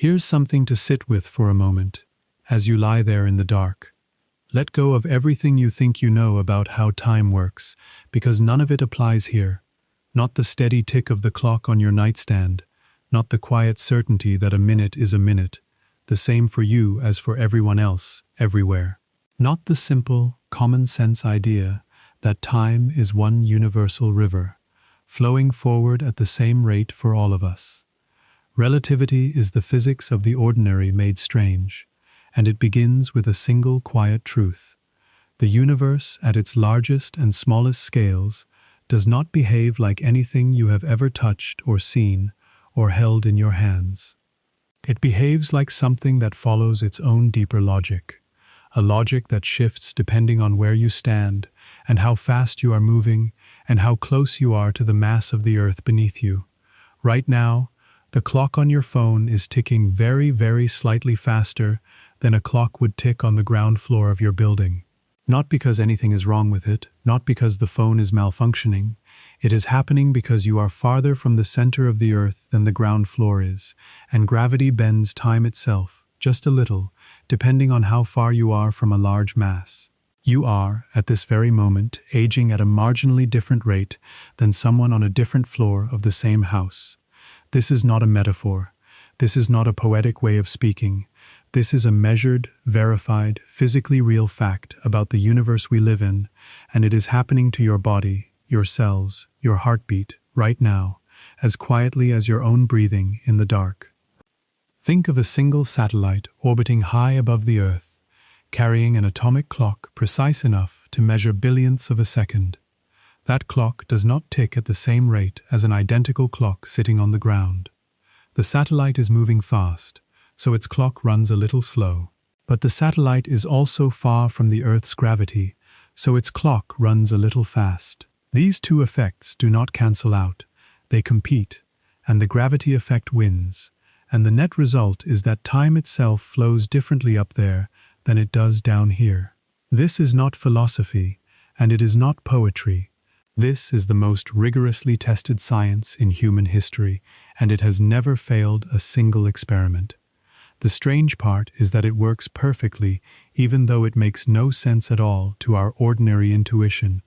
Here's something to sit with for a moment, as you lie there in the dark. Let go of everything you think you know about how time works, because none of it applies here. Not the steady tick of the clock on your nightstand, not the quiet certainty that a minute is a minute, the same for you as for everyone else, everywhere. Not the simple, common-sense idea that time is one universal river, flowing forward at the same rate for all of us. Relativity is the physics of the ordinary made strange, and it begins with a single quiet truth. The universe, at its largest and smallest scales, does not behave like anything you have ever touched or seen or held in your hands. It behaves like something that follows its own deeper logic, a logic that shifts depending on where you stand and how fast you are moving and how close you are to the mass of the earth beneath you. Right now, the clock on your phone is ticking very, very slightly faster than a clock would tick on the ground floor of your building. Not because anything is wrong with it, not because the phone is malfunctioning. It is happening because you are farther from the center of the earth than the ground floor is, and gravity bends time itself, just a little, depending on how far you are from a large mass. You are, at this very moment, aging at a marginally different rate than someone on a different floor of the same house. This is not a metaphor. This is not a poetic way of speaking. This is a measured, verified, physically real fact about the universe we live in, and it is happening to your body, your cells, your heartbeat, right now, as quietly as your own breathing in the dark. Think of a single satellite orbiting high above the Earth, carrying an atomic clock precise enough to measure billionths of a second. That clock does not tick at the same rate as an identical clock sitting on the ground. The satellite is moving fast, so its clock runs a little slow. But the satellite is also far from the Earth's gravity, so its clock runs a little fast. These two effects do not cancel out. They compete, and the gravity effect wins. And the net result is that time itself flows differently up there than it does down here. This is not philosophy, and it is not poetry. This is the most rigorously tested science in human history, and it has never failed a single experiment. The strange part is that it works perfectly, even though it makes no sense at all to our ordinary intuition,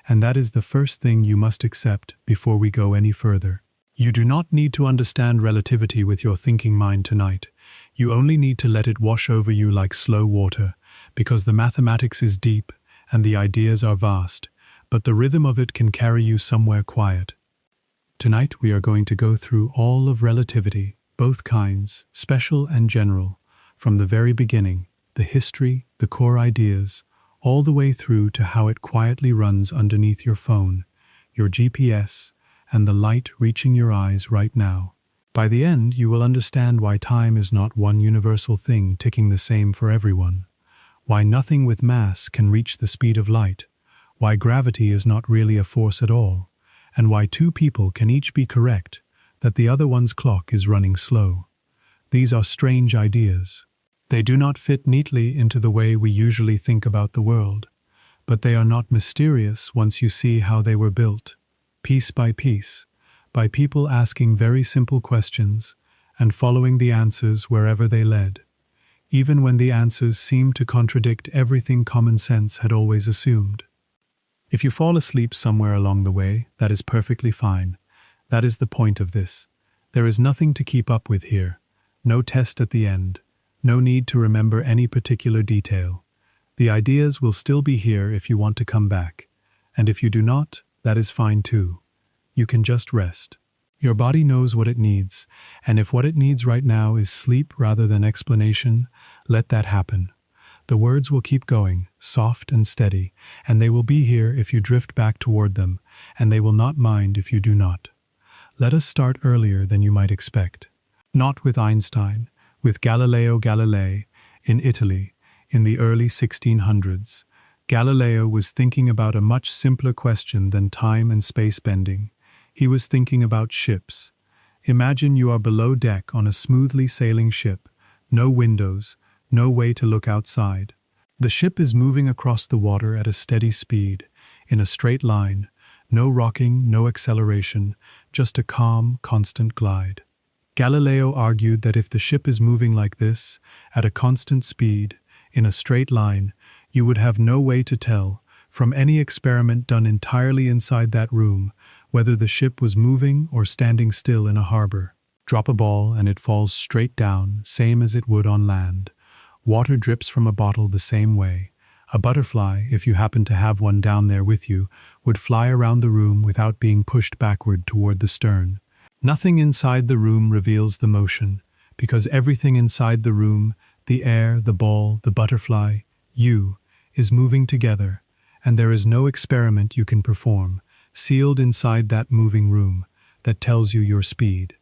and that is the first thing you must accept before we go any further. You do not need to understand relativity with your thinking mind tonight. You only need to let it wash over you like slow water, because the mathematics is deep and the ideas are vast, but the rhythm of it can carry you somewhere quiet. Tonight we are going to go through all of relativity, both kinds, special and general, from the very beginning, the history, the core ideas, all the way through to how it quietly runs underneath your phone, your GPS, and the light reaching your eyes right now. By the end, you will understand why time is not one universal thing ticking the same for everyone, why nothing with mass can reach the speed of light, why gravity is not really a force at all, and why two people can each be correct that the other one's clock is running slow. These are strange ideas. They do not fit neatly into the way we usually think about the world, but they are not mysterious once you see how they were built, piece by people asking very simple questions and following the answers wherever they led, even when the answers seemed to contradict everything common sense had always assumed. If you fall asleep somewhere along the way, that is perfectly fine. That is the point of this. There is nothing to keep up with here. No test at the end. No need to remember any particular detail. The ideas will still be here if you want to come back. And if you do not, that is fine too. You can just rest. Your body knows what it needs, and if what it needs right now is sleep rather than explanation, let that happen. The words will keep going, soft and steady, and they will be here if you drift back toward them, and they will not mind if you do not. Let us start earlier than you might expect. Not with Einstein, with Galileo Galilei, in Italy, in the early 1600s. Galileo was thinking about a much simpler question than time and space bending. He was thinking about ships. Imagine you are below deck on a smoothly sailing ship, no windows, no way to look outside. The ship is moving across the water at a steady speed, in a straight line, no rocking, no acceleration, just a calm, constant glide. Galileo argued that if the ship is moving like this, at a constant speed, in a straight line, you would have no way to tell, from any experiment done entirely inside that room, whether the ship was moving or standing still in a harbor. Drop a ball and it falls straight down, same as it would on land. Water drips from a bottle the same way. A butterfly, if you happen to have one down there with you, would fly around the room without being pushed backward toward the stern. Nothing inside the room reveals the motion, because everything inside the room, the air, the ball, the butterfly, you, is moving together, and there is no experiment you can perform, sealed inside that moving room, that tells you your speed.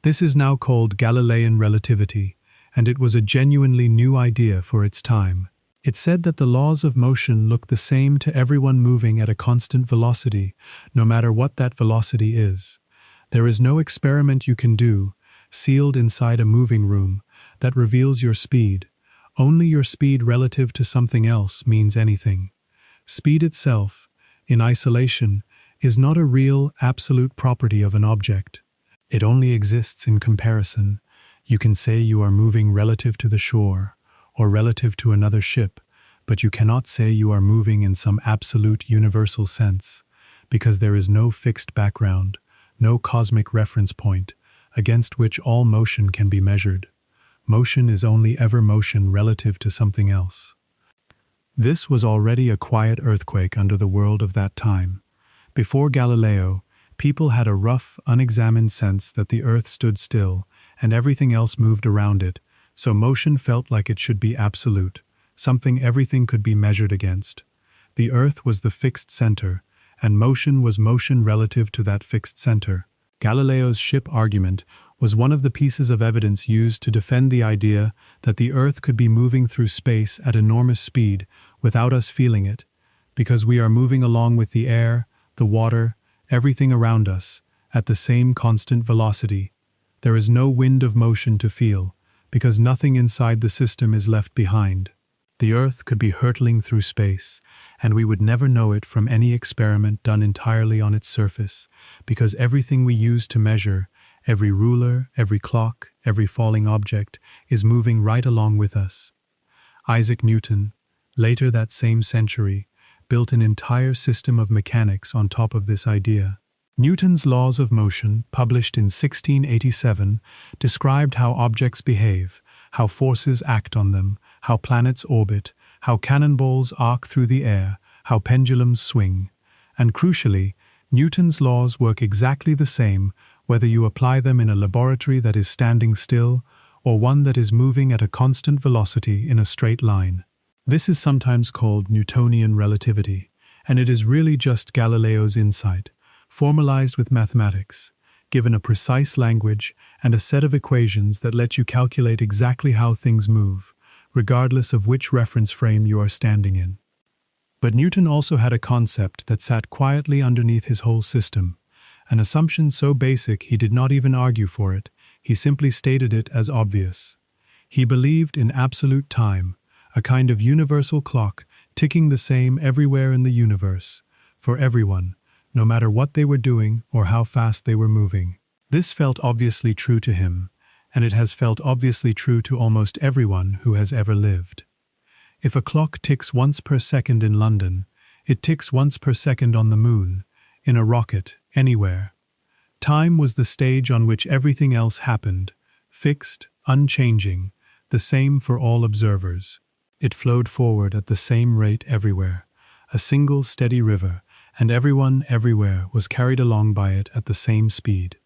This is now called Galilean relativity, and it was a genuinely new idea for its time. It said that the laws of motion look the same to everyone moving at a constant velocity, no matter what that velocity is. There is no experiment you can do, sealed inside a moving room, that reveals your speed. Only your speed relative to something else means anything. Speed itself, in isolation, is not a real, absolute property of an object. It only exists in comparison. You can say you are moving relative to the shore, or relative to another ship, but you cannot say you are moving in some absolute universal sense, because there is no fixed background, no cosmic reference point, against which all motion can be measured. Motion is only ever motion relative to something else. This was already a quiet earthquake under the world of that time. Before Galileo, people had a rough, unexamined sense that the earth stood still and everything else moved around it, so motion felt like it should be absolute, something everything could be measured against. The earth was the fixed center, and motion was motion relative to that fixed center. Galileo's ship argument was one of the pieces of evidence used to defend the idea that the earth could be moving through space at enormous speed without us feeling it, because we are moving along with the air, the water, everything around us, at the same constant velocity. There is no wind of motion to feel, because nothing inside the system is left behind. The Earth could be hurtling through space, and we would never know it from any experiment done entirely on its surface, because everything we use to measure, every ruler, every clock, every falling object, is moving right along with us. Isaac Newton, later that same century, built an entire system of mechanics on top of this idea. Newton's laws of motion, published in 1687, described how objects behave, how forces act on them, how planets orbit, how cannonballs arc through the air, how pendulums swing. And crucially, Newton's laws work exactly the same whether you apply them in a laboratory that is standing still or one that is moving at a constant velocity in a straight line. This is sometimes called Newtonian relativity, and it is really just Galileo's insight, formalized with mathematics, given a precise language and a set of equations that let you calculate exactly how things move, regardless of which reference frame you are standing in. But Newton also had a concept that sat quietly underneath his whole system, an assumption so basic he did not even argue for it, he simply stated it as obvious. He believed in absolute time, a kind of universal clock ticking the same everywhere in the universe, for everyone, no matter what they were doing or how fast they were moving. This felt obviously true to him, and it has felt obviously true to almost everyone who has ever lived. If a clock ticks once per second in London, it ticks once per second on the moon, in a rocket, anywhere. Time was the stage on which everything else happened, fixed, unchanging, the same for all observers. It flowed forward at the same rate everywhere, a single steady river, and everyone everywhere was carried along by it at the same speed.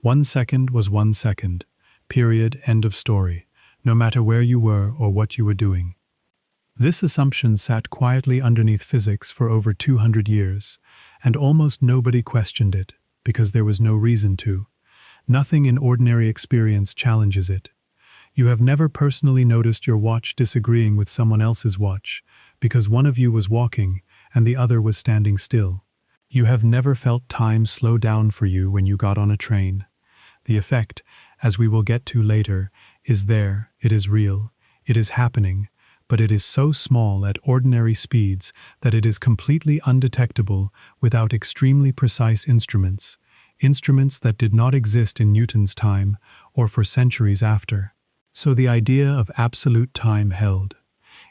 1 second was 1 second, period, end of story, no matter where you were or what you were doing. This assumption sat quietly underneath physics for over 200 years, and almost nobody questioned it, because there was no reason to. Nothing in ordinary experience challenges it. You have never personally noticed your watch disagreeing with someone else's watch, because one of you was walking and the other was standing still. You have never felt time slow down for you when you got on a train. The effect, as we will get to later, is there, it is real, it is happening, but it is so small at ordinary speeds that it is completely undetectable without extremely precise instruments. instruments that did not exist in Newton's time or for centuries after. So the idea of absolute time held.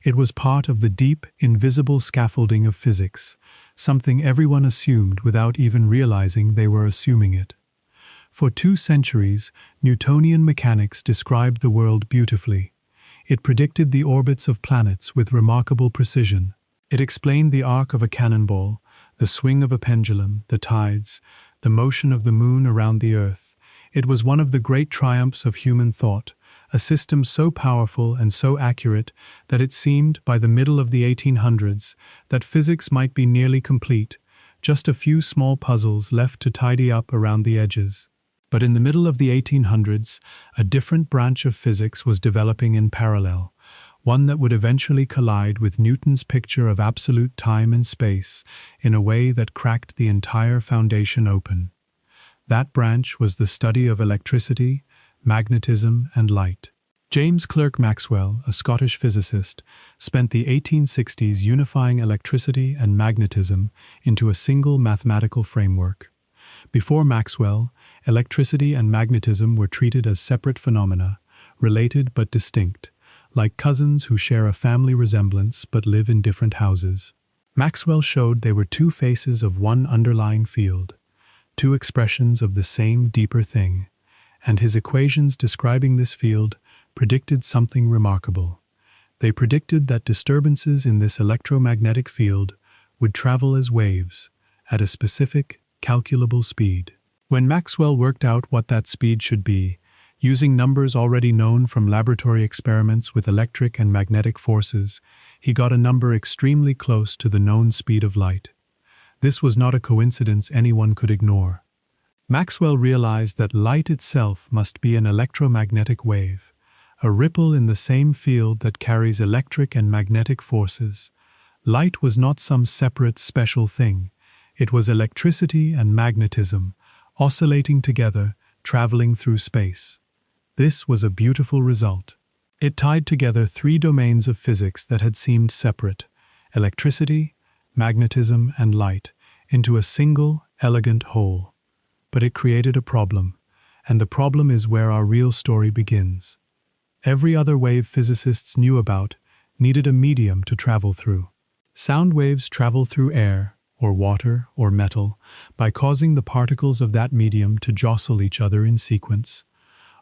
It was part of the deep, invisible scaffolding of physics, something everyone assumed without even realizing they were assuming it. For 2 centuries, Newtonian mechanics described the world beautifully. It predicted the orbits of planets with remarkable precision. It explained the arc of a cannonball, the swing of a pendulum, the tides, the motion of the moon around the Earth. It was one of the great triumphs of human thought, a system so powerful and so accurate that it seemed, by the middle of the 1800s, that physics might be nearly complete, just a few small puzzles left to tidy up around the edges. But in the middle of the 1800s, a different branch of physics was developing in parallel, one that would eventually collide with Newton's picture of absolute time and space in a way that cracked the entire foundation open. That branch was the study of electricity, magnetism, and light. James Clerk Maxwell, a Scottish physicist, spent the 1860s unifying electricity and magnetism into a single mathematical framework. Before Maxwell, electricity and magnetism were treated as separate phenomena, related but distinct, like cousins who share a family resemblance but live in different houses. Maxwell showed they were 2 faces of one underlying field, 2 expressions of the same deeper thing, and his equations describing this field predicted something remarkable. They predicted that disturbances in this electromagnetic field would travel as waves at a specific, calculable speed. When Maxwell worked out what that speed should be, using numbers already known from laboratory experiments with electric and magnetic forces, he got a number extremely close to the known speed of light. This was not a coincidence anyone could ignore. Maxwell realized that light itself must be an electromagnetic wave, a ripple in the same field that carries electric and magnetic forces. Light was not some separate special thing. It was electricity and magnetism, oscillating together, traveling through space. This was a beautiful result. It tied together 3 domains of physics that had seemed separate, electricity, magnetism, and light, into a single, elegant whole. But it created a problem, and the problem is where our real story begins. Every other wave physicists knew about needed a medium to travel through. Sound waves travel through air, or water, or metal, by causing the particles of that medium to jostle each other in sequence.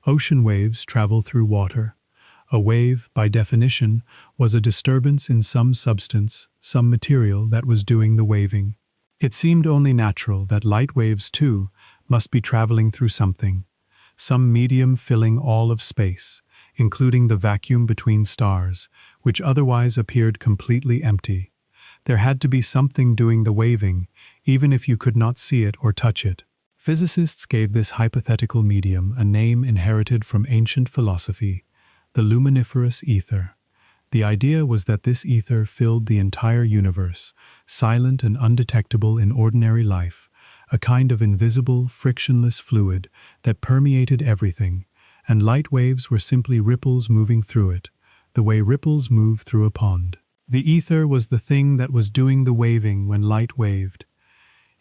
Ocean waves travel through water. A wave, by definition, was a disturbance in some substance, some material that was doing the waving. It seemed only natural that light waves, too, must be traveling through something, some medium filling all of space, including the vacuum between stars, which otherwise appeared completely empty. There had to be something doing the waving, even if you could not see it or touch it. Physicists gave this hypothetical medium a name inherited from ancient philosophy, the luminiferous ether. The idea was that this ether filled the entire universe, silent and undetectable in ordinary life, a kind of invisible, frictionless fluid that permeated everything, and light waves were simply ripples moving through it, the way ripples move through a pond. The ether was the thing that was doing the waving when light waved.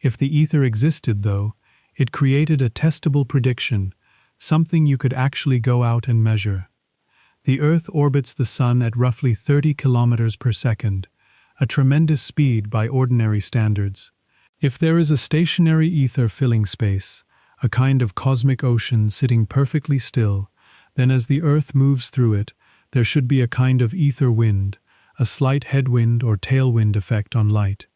If the ether existed, though, it created a testable prediction, something you could actually go out and measure. The Earth orbits the Sun at roughly 30 kilometers per second, a tremendous speed by ordinary standards. If there is a stationary ether filling space, a kind of cosmic ocean sitting perfectly still, then as the Earth moves through it, there should be a kind of ether wind, a slight headwind or tailwind effect on light,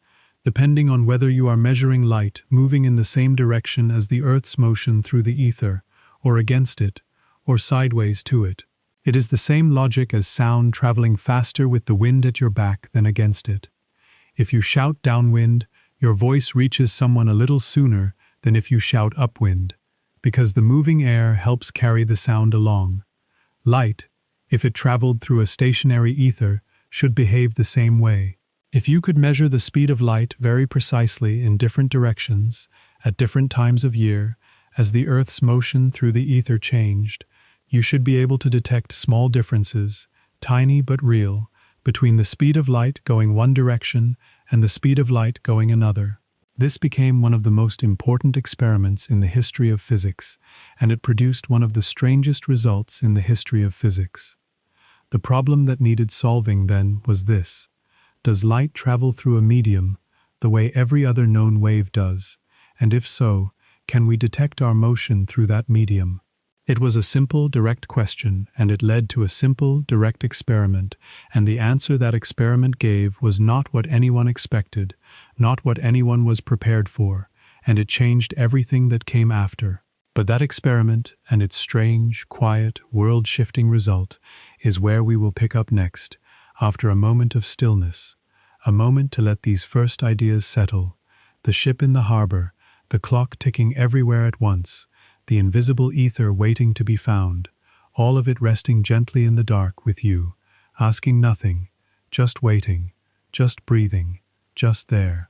depending on whether you are measuring light moving in the same direction as the Earth's motion through the ether, or against it, or sideways to it. It is the same logic as sound traveling faster with the wind at your back than against it. If you shout downwind, your voice reaches someone a little sooner than if you shout upwind, because the moving air helps carry the sound along. Light, if it traveled through a stationary ether, should behave the same way. If you could measure the speed of light very precisely in different directions, at different times of year, as the Earth's motion through the ether changed, you should be able to detect small differences, tiny but real, between the speed of light going one direction and the speed of light going another. This became one of the most important experiments in the history of physics, and it produced one of the strangest results in the history of physics. The problem that needed solving then was this: does light travel through a medium the way every other known wave does? And if so, can we detect our motion through that medium? It was a simple, direct question, and it led to a simple, direct experiment, and the answer that experiment gave was not what anyone expected, not what anyone was prepared for, and it changed everything that came after. But that experiment and its strange, quiet, world-shifting result is where we will pick up next, after a moment of stillness, a moment to let these first ideas settle, the ship in the harbor, the clock ticking everywhere at once, the invisible ether waiting to be found, all of it resting gently in the dark with you, asking nothing, just waiting, just breathing, just there.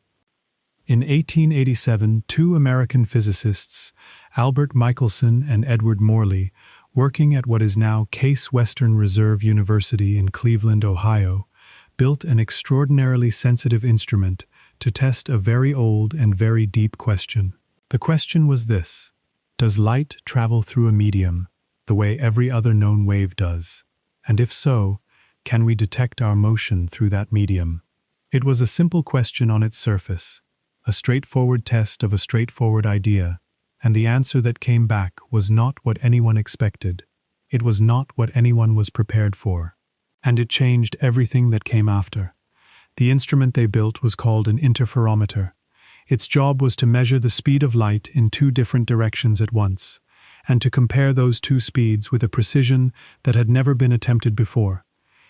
In 1887, two American physicists, Albert Michelson and Edward Morley, working at what is now Case Western Reserve University in Cleveland, Ohio, built an extraordinarily sensitive instrument to test a very old and very deep question. The question was this: does light travel through a medium the way every other known wave does? And if so, can we detect our motion through that medium? It was a simple question on its surface, a straightforward test of a straightforward idea, and the answer that came back was not what anyone expected. It was not what anyone was prepared for. And it changed everything that came after. The instrument they built was called an interferometer. Its job was to measure the speed of light in two different directions at once, and to compare those two speeds with a precision that had never been attempted before.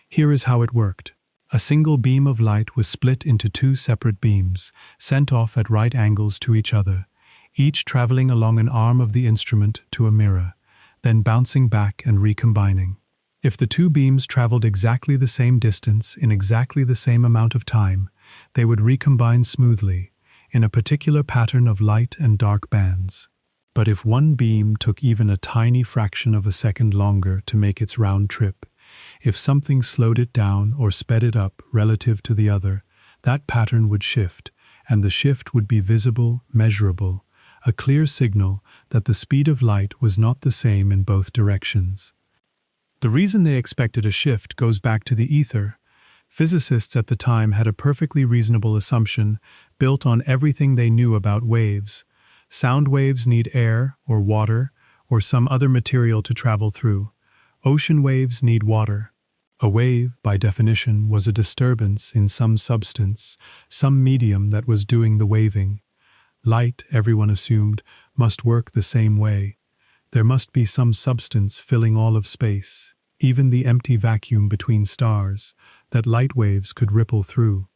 Here is how it worked. A single beam of light was split into two separate beams, sent off at right angles to each other, each traveling along an arm of the instrument to a mirror, then bouncing back and recombining. If the two beams traveled exactly the same distance in exactly the same amount of time, they would recombine smoothly, in a particular pattern of light and dark bands. But if one beam took even a tiny fraction of a second longer to make its round trip, if something slowed it down or sped it up relative to the other, that pattern would shift, and the shift would be visible, measurable, a clear signal that the speed of light was not the same in both directions. The reason they expected a shift goes back to the ether. Physicists at the time had a perfectly reasonable assumption built on everything they knew about waves. Sound waves need air or water or some other material to travel through. Ocean waves need water. A wave, by definition, was a disturbance in some substance, some medium that was doing the waving. Light, everyone assumed, must work the same way. There must be some substance filling all of space, even the empty vacuum between stars, that light waves could ripple through.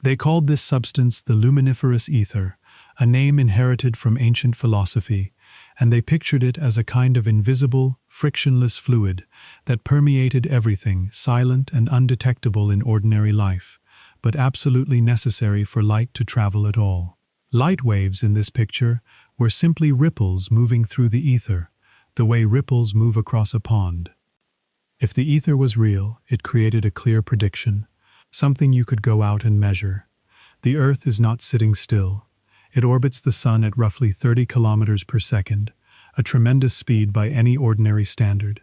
They called this substance the luminiferous ether, a name inherited from ancient philosophy, and they pictured it as a kind of invisible, frictionless fluid that permeated everything, silent and undetectable in ordinary life, but absolutely necessary for light to travel at all. Light waves in this picture were simply ripples moving through the ether, the way ripples move across a pond. If the ether was real, it created a clear prediction, something you could go out and measure. The Earth is not sitting still. It orbits the Sun at roughly 30 kilometers per second, a tremendous speed by any ordinary standard.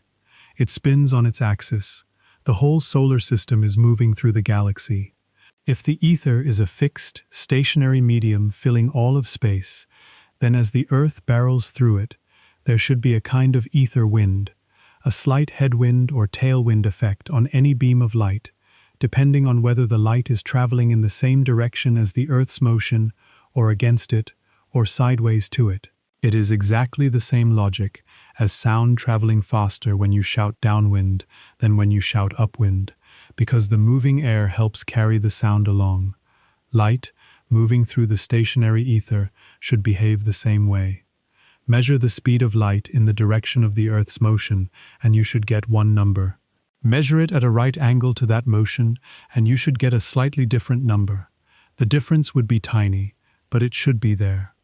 It spins on its axis. The whole solar system is moving through the galaxy. If the ether is a fixed, stationary medium filling all of space, then as the Earth barrels through it, there should be a kind of ether wind, a slight headwind or tailwind effect on any beam of light, depending on whether the light is traveling in the same direction as the Earth's motion, or against it, or sideways to it. It is exactly the same logic as sound traveling faster when you shout downwind than when you shout upwind, because the moving air helps carry the sound along. Light, moving through the stationary ether, should behave the same way. Measure the speed of light in the direction of the Earth's motion, and you should get one number. Measure it at a right angle to that motion, and you should get a slightly different number. The difference would be tiny, but it should be there.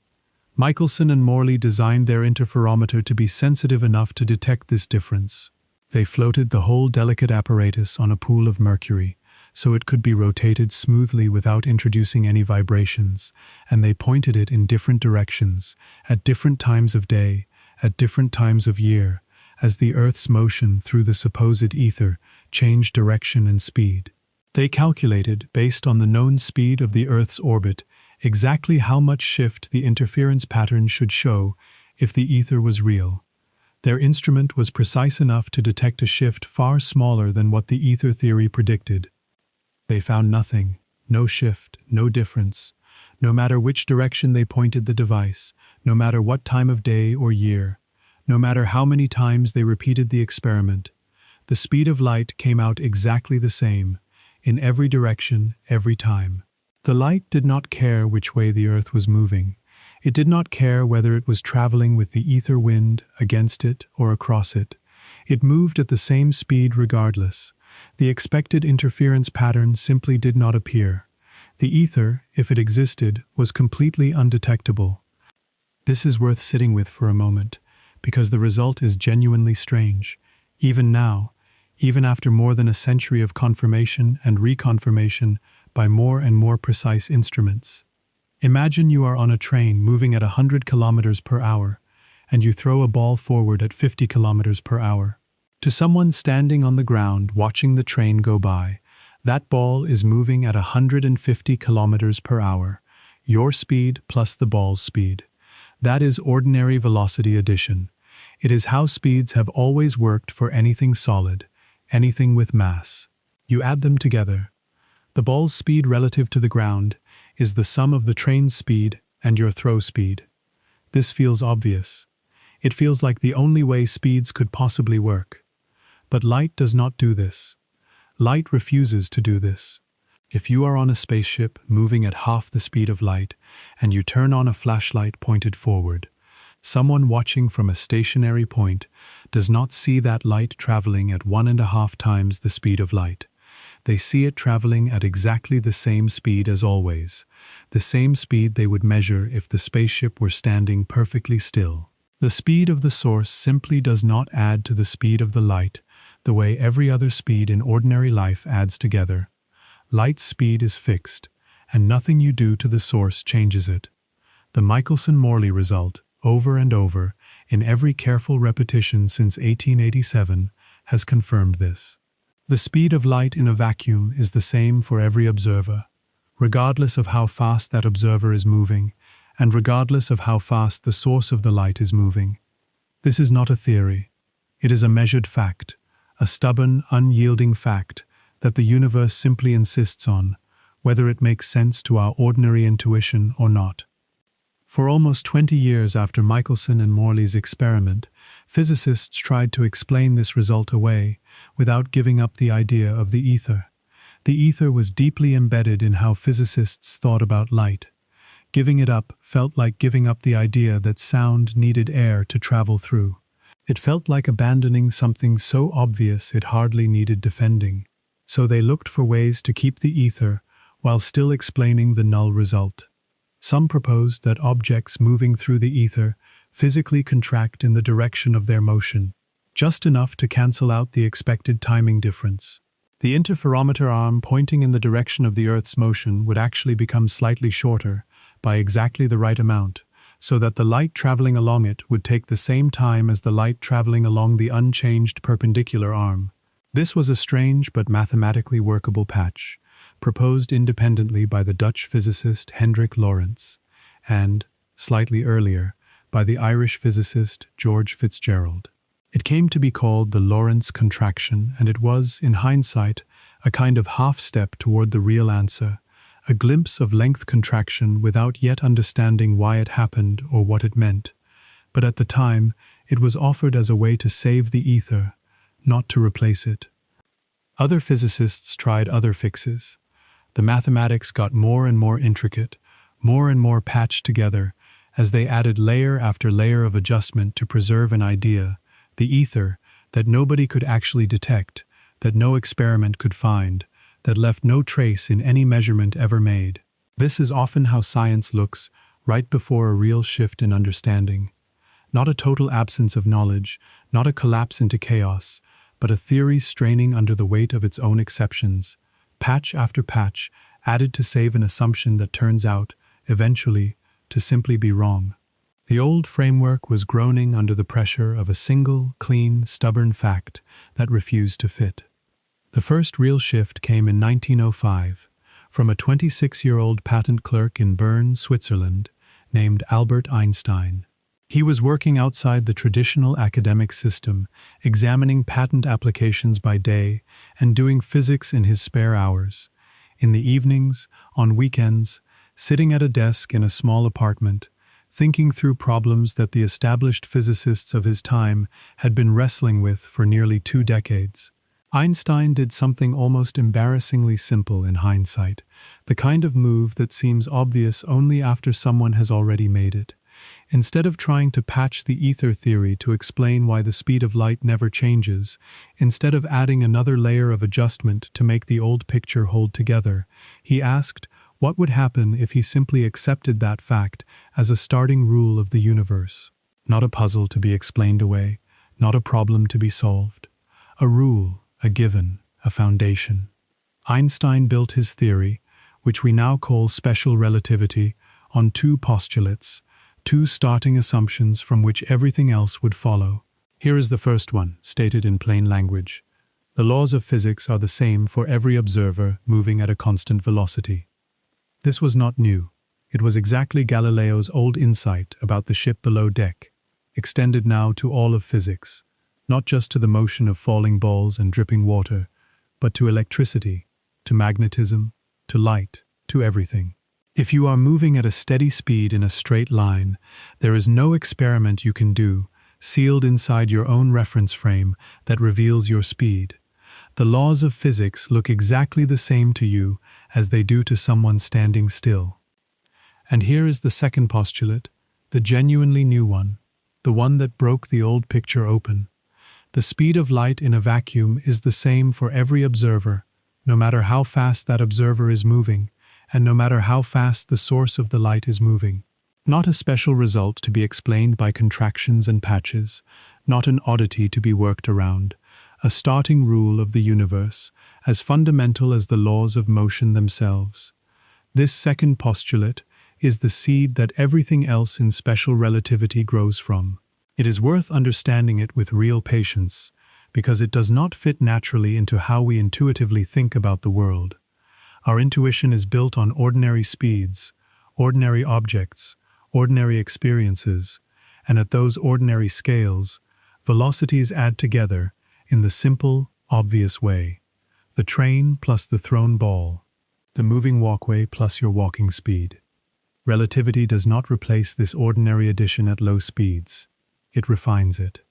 Michelson and Morley designed their interferometer to be sensitive enough to detect this difference. They floated the whole delicate apparatus on a pool of mercury, so it could be rotated smoothly without introducing any vibrations, and they pointed it in different directions, at different times of day, at different times of year, as the Earth's motion through the supposed ether changed direction and speed. They calculated, based on the known speed of the Earth's orbit, exactly how much shift the interference pattern should show if the ether was real. Their instrument was precise enough to detect a shift far smaller than what the ether theory predicted. They found nothing, no shift, no difference, no matter which direction they pointed the device, no matter what time of day or year, no matter how many times they repeated the experiment. The speed of light came out exactly the same, in every direction, every time. The light did not care which way the Earth was moving. It did not care whether it was traveling with the ether wind, against it, or across it. It moved at the same speed regardless. The expected interference pattern simply did not appear. The ether, if it existed, was completely undetectable. This is worth sitting with for a moment, because the result is genuinely strange. Even now, even after more than a century of confirmation and reconfirmation by more and more precise instruments. Imagine you are on a train moving at 100 kilometers per hour, and you throw a ball forward at 50 kilometers per hour. To someone standing on the ground watching the train go by, that ball is moving at 150 kilometers per hour, your speed plus the ball's speed. That is ordinary velocity addition. It is how speeds have always worked for anything solid, anything with mass. You add them together. The ball's speed relative to the ground is the sum of the train's speed and your throw speed. This feels obvious. It feels like the only way speeds could possibly work. But light does not do this. Light refuses to do this. If you are on a spaceship moving at half the speed of light and you turn on a flashlight pointed forward, someone watching from a stationary point does not see that light traveling at 1.5 times the speed of light. They see it traveling at exactly the same speed as always, the same speed they would measure if the spaceship were standing perfectly still. The speed of the source simply does not add to the speed of the light, the way every other speed in ordinary life adds together. Light's speed is fixed, and nothing you do to the source changes it. The Michelson-Morley result, over and over, in every careful repetition since 1887, has confirmed this. The speed of light in a vacuum is the same for every observer, regardless of how fast that observer is moving, and regardless of how fast the source of the light is moving. This is not a theory. It is a measured fact, a stubborn, unyielding fact that the universe simply insists on, whether it makes sense to our ordinary intuition or not. For almost 20 years after Michelson and Morley's experiment, physicists tried to explain this result away without giving up the idea of the ether. The ether was deeply embedded in how physicists thought about light. Giving it up felt like giving up the idea that sound needed air to travel through. It felt like abandoning something so obvious it hardly needed defending. So they looked for ways to keep the ether while still explaining the null result. Some proposed that objects moving through the ether physically contract in the direction of their motion, just enough to cancel out the expected timing difference. The interferometer arm pointing in the direction of the Earth's motion would actually become slightly shorter, by exactly the right amount, so that the light traveling along it would take the same time as the light traveling along the unchanged perpendicular arm. This was a strange but mathematically workable patch, proposed independently by the Dutch physicist Hendrik Lorentz, and, slightly earlier, by the Irish physicist George Fitzgerald. It came to be called the Lorentz contraction, and it was, in hindsight, a kind of half-step toward the real answer, a glimpse of length contraction without yet understanding why it happened or what it meant. But at the time, it was offered as a way to save the ether, not to replace it. Other physicists tried other fixes. The mathematics got more and more intricate, more and more patched together, as they added layer after layer of adjustment to preserve an idea, the ether, that nobody could actually detect, that no experiment could find, that left no trace in any measurement ever made. This is often how science looks right before a real shift in understanding. Not a total absence of knowledge, not a collapse into chaos, but a theory straining under the weight of its own exceptions, patch after patch, added to save an assumption that turns out, eventually, to simply be wrong. The old framework was groaning under the pressure of a single, clean, stubborn fact that refused to fit. The first real shift came in 1905, from a 26-year-old patent clerk in Bern, Switzerland, named Albert Einstein. He was working outside the traditional academic system, examining patent applications by day and doing physics in his spare hours. In the evenings, on weekends, sitting at a desk in a small apartment, thinking through problems that the established physicists of his time had been wrestling with for nearly 2 decades. Einstein did something almost embarrassingly simple in hindsight, the kind of move that seems obvious only after someone has already made it. Instead of trying to patch the ether theory to explain why the speed of light never changes, instead of adding another layer of adjustment to make the old picture hold together, he asked what would happen if he simply accepted that fact as a starting rule of the universe. Not a puzzle to be explained away, not a problem to be solved. A rule, a given, a foundation. Einstein built his theory, which we now call special relativity, on 2 postulates, 2 starting assumptions from which everything else would follow. Here is the first one, stated in plain language. The laws of physics are the same for every observer moving at a constant velocity. This was not new. It was exactly Galileo's old insight about the ship below deck, extended now to all of physics, not just to the motion of falling balls and dripping water, but to electricity, to magnetism, to light, to everything. If you are moving at a steady speed in a straight line, there is no experiment you can do, sealed inside your own reference frame, that reveals your speed. The laws of physics look exactly the same to you as they do to someone standing still. And here is the second postulate, the genuinely new one, the one that broke the old picture open. The speed of light in a vacuum is the same for every observer, no matter how fast that observer is moving, and no matter how fast the source of the light is moving. Not a special result to be explained by contractions and patches, not an oddity to be worked around, a starting rule of the universe, as fundamental as the laws of motion themselves. This second postulate is the seed that everything else in special relativity grows from. It is worth understanding it with real patience, because it does not fit naturally into how we intuitively think about the world. Our intuition is built on ordinary speeds, ordinary objects, ordinary experiences, and at those ordinary scales, velocities add together in the simple, obvious way. The train plus the thrown ball, the moving walkway plus your walking speed. Relativity does not replace this ordinary addition at low speeds. It refines it.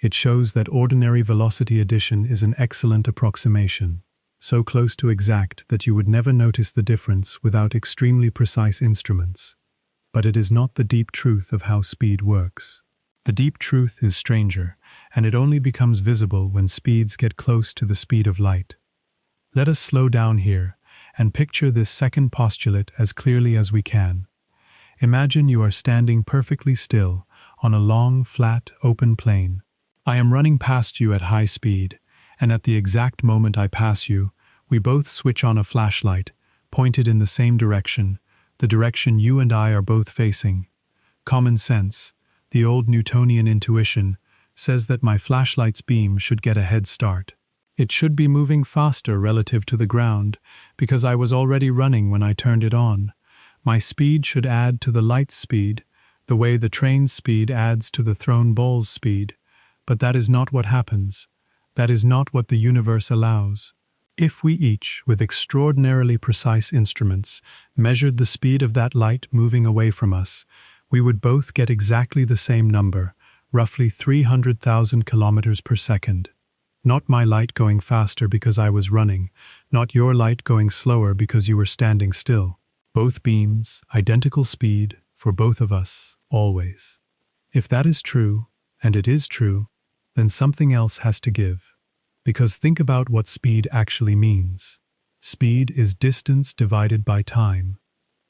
It shows that ordinary velocity addition is an excellent approximation, so close to exact that you would never notice the difference without extremely precise instruments. But it is not the deep truth of how speed works. The deep truth is stranger, and it only becomes visible when speeds get close to the speed of light. Let us slow down here and picture this second postulate as clearly as we can. Imagine you are standing perfectly still on a long, flat, open plain. I am running past you at high speed, and at the exact moment I pass you, we both switch on a flashlight, pointed in the same direction, the direction you and I are both facing. Common sense, the old Newtonian intuition, says that my flashlight's beam should get a head start. It should be moving faster relative to the ground, because I was already running when I turned it on. My speed should add to the light's speed, the way the train's speed adds to the thrown ball's speed. But that is not what happens. That is not what the universe allows. If we each, with extraordinarily precise instruments, measured the speed of that light moving away from us, we would both get exactly the same number, roughly 300,000 kilometers per second. Not my light going faster because I was running, not your light going slower because you were standing still. Both beams, identical speed, for both of us, always. If that is true, and it is true, then something else has to give. Because think about what speed actually means. Speed is distance divided by time.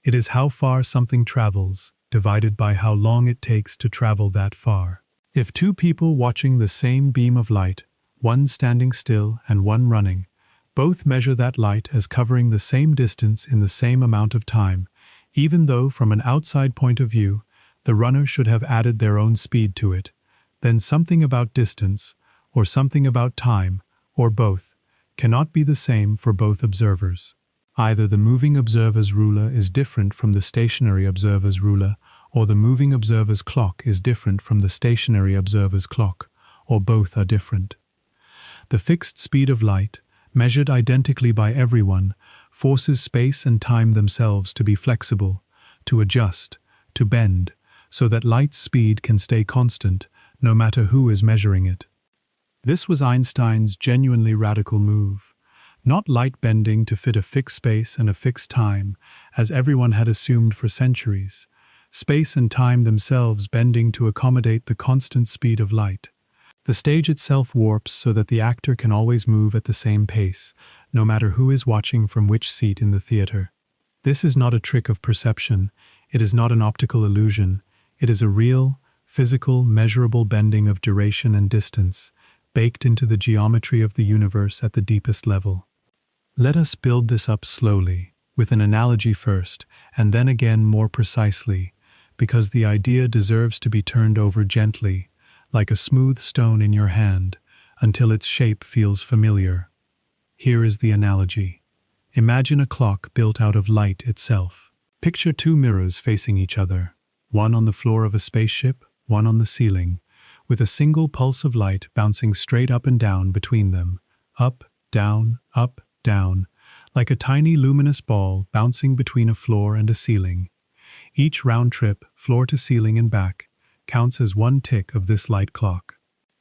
It is how far something travels, divided by how long it takes to travel that far. If 2 people watching the same beam of light, one standing still and one running, Both measure that light as covering the same distance in the same amount of time, even though from an outside point of view, the runner should have added their own speed to it. Then something about distance, or something about time, or both, cannot be the same for both observers. Either the moving observer's ruler is different from the stationary observer's ruler, or the moving observer's clock is different from the stationary observer's clock, or both are different. The fixed speed of light, measured identically by everyone, forces space and time themselves to be flexible, to adjust, to bend, so that light's speed can stay constant, no matter who is measuring it. This was Einstein's genuinely radical move. Not light bending to fit a fixed space and a fixed time, as everyone had assumed for centuries. Space and time themselves bending to accommodate the constant speed of light. The stage itself warps so that the actor can always move at the same pace, no matter who is watching from which seat in the theater. This is not a trick of perception, it is not an optical illusion, it is a real, physical, measurable bending of duration and distance, baked into the geometry of the universe at the deepest level. Let us build this up slowly, with an analogy first, and then again more precisely, because the idea deserves to be turned over gently, like a smooth stone in your hand, until its shape feels familiar. Here is the analogy. Imagine a clock built out of light itself. Picture two mirrors facing each other, one on the floor of a spaceship, one on the ceiling, with a single pulse of light bouncing straight up and down between them, up, down, like a tiny luminous ball bouncing between a floor and a ceiling. Each round trip, floor to ceiling and back, counts as one tick of this light clock.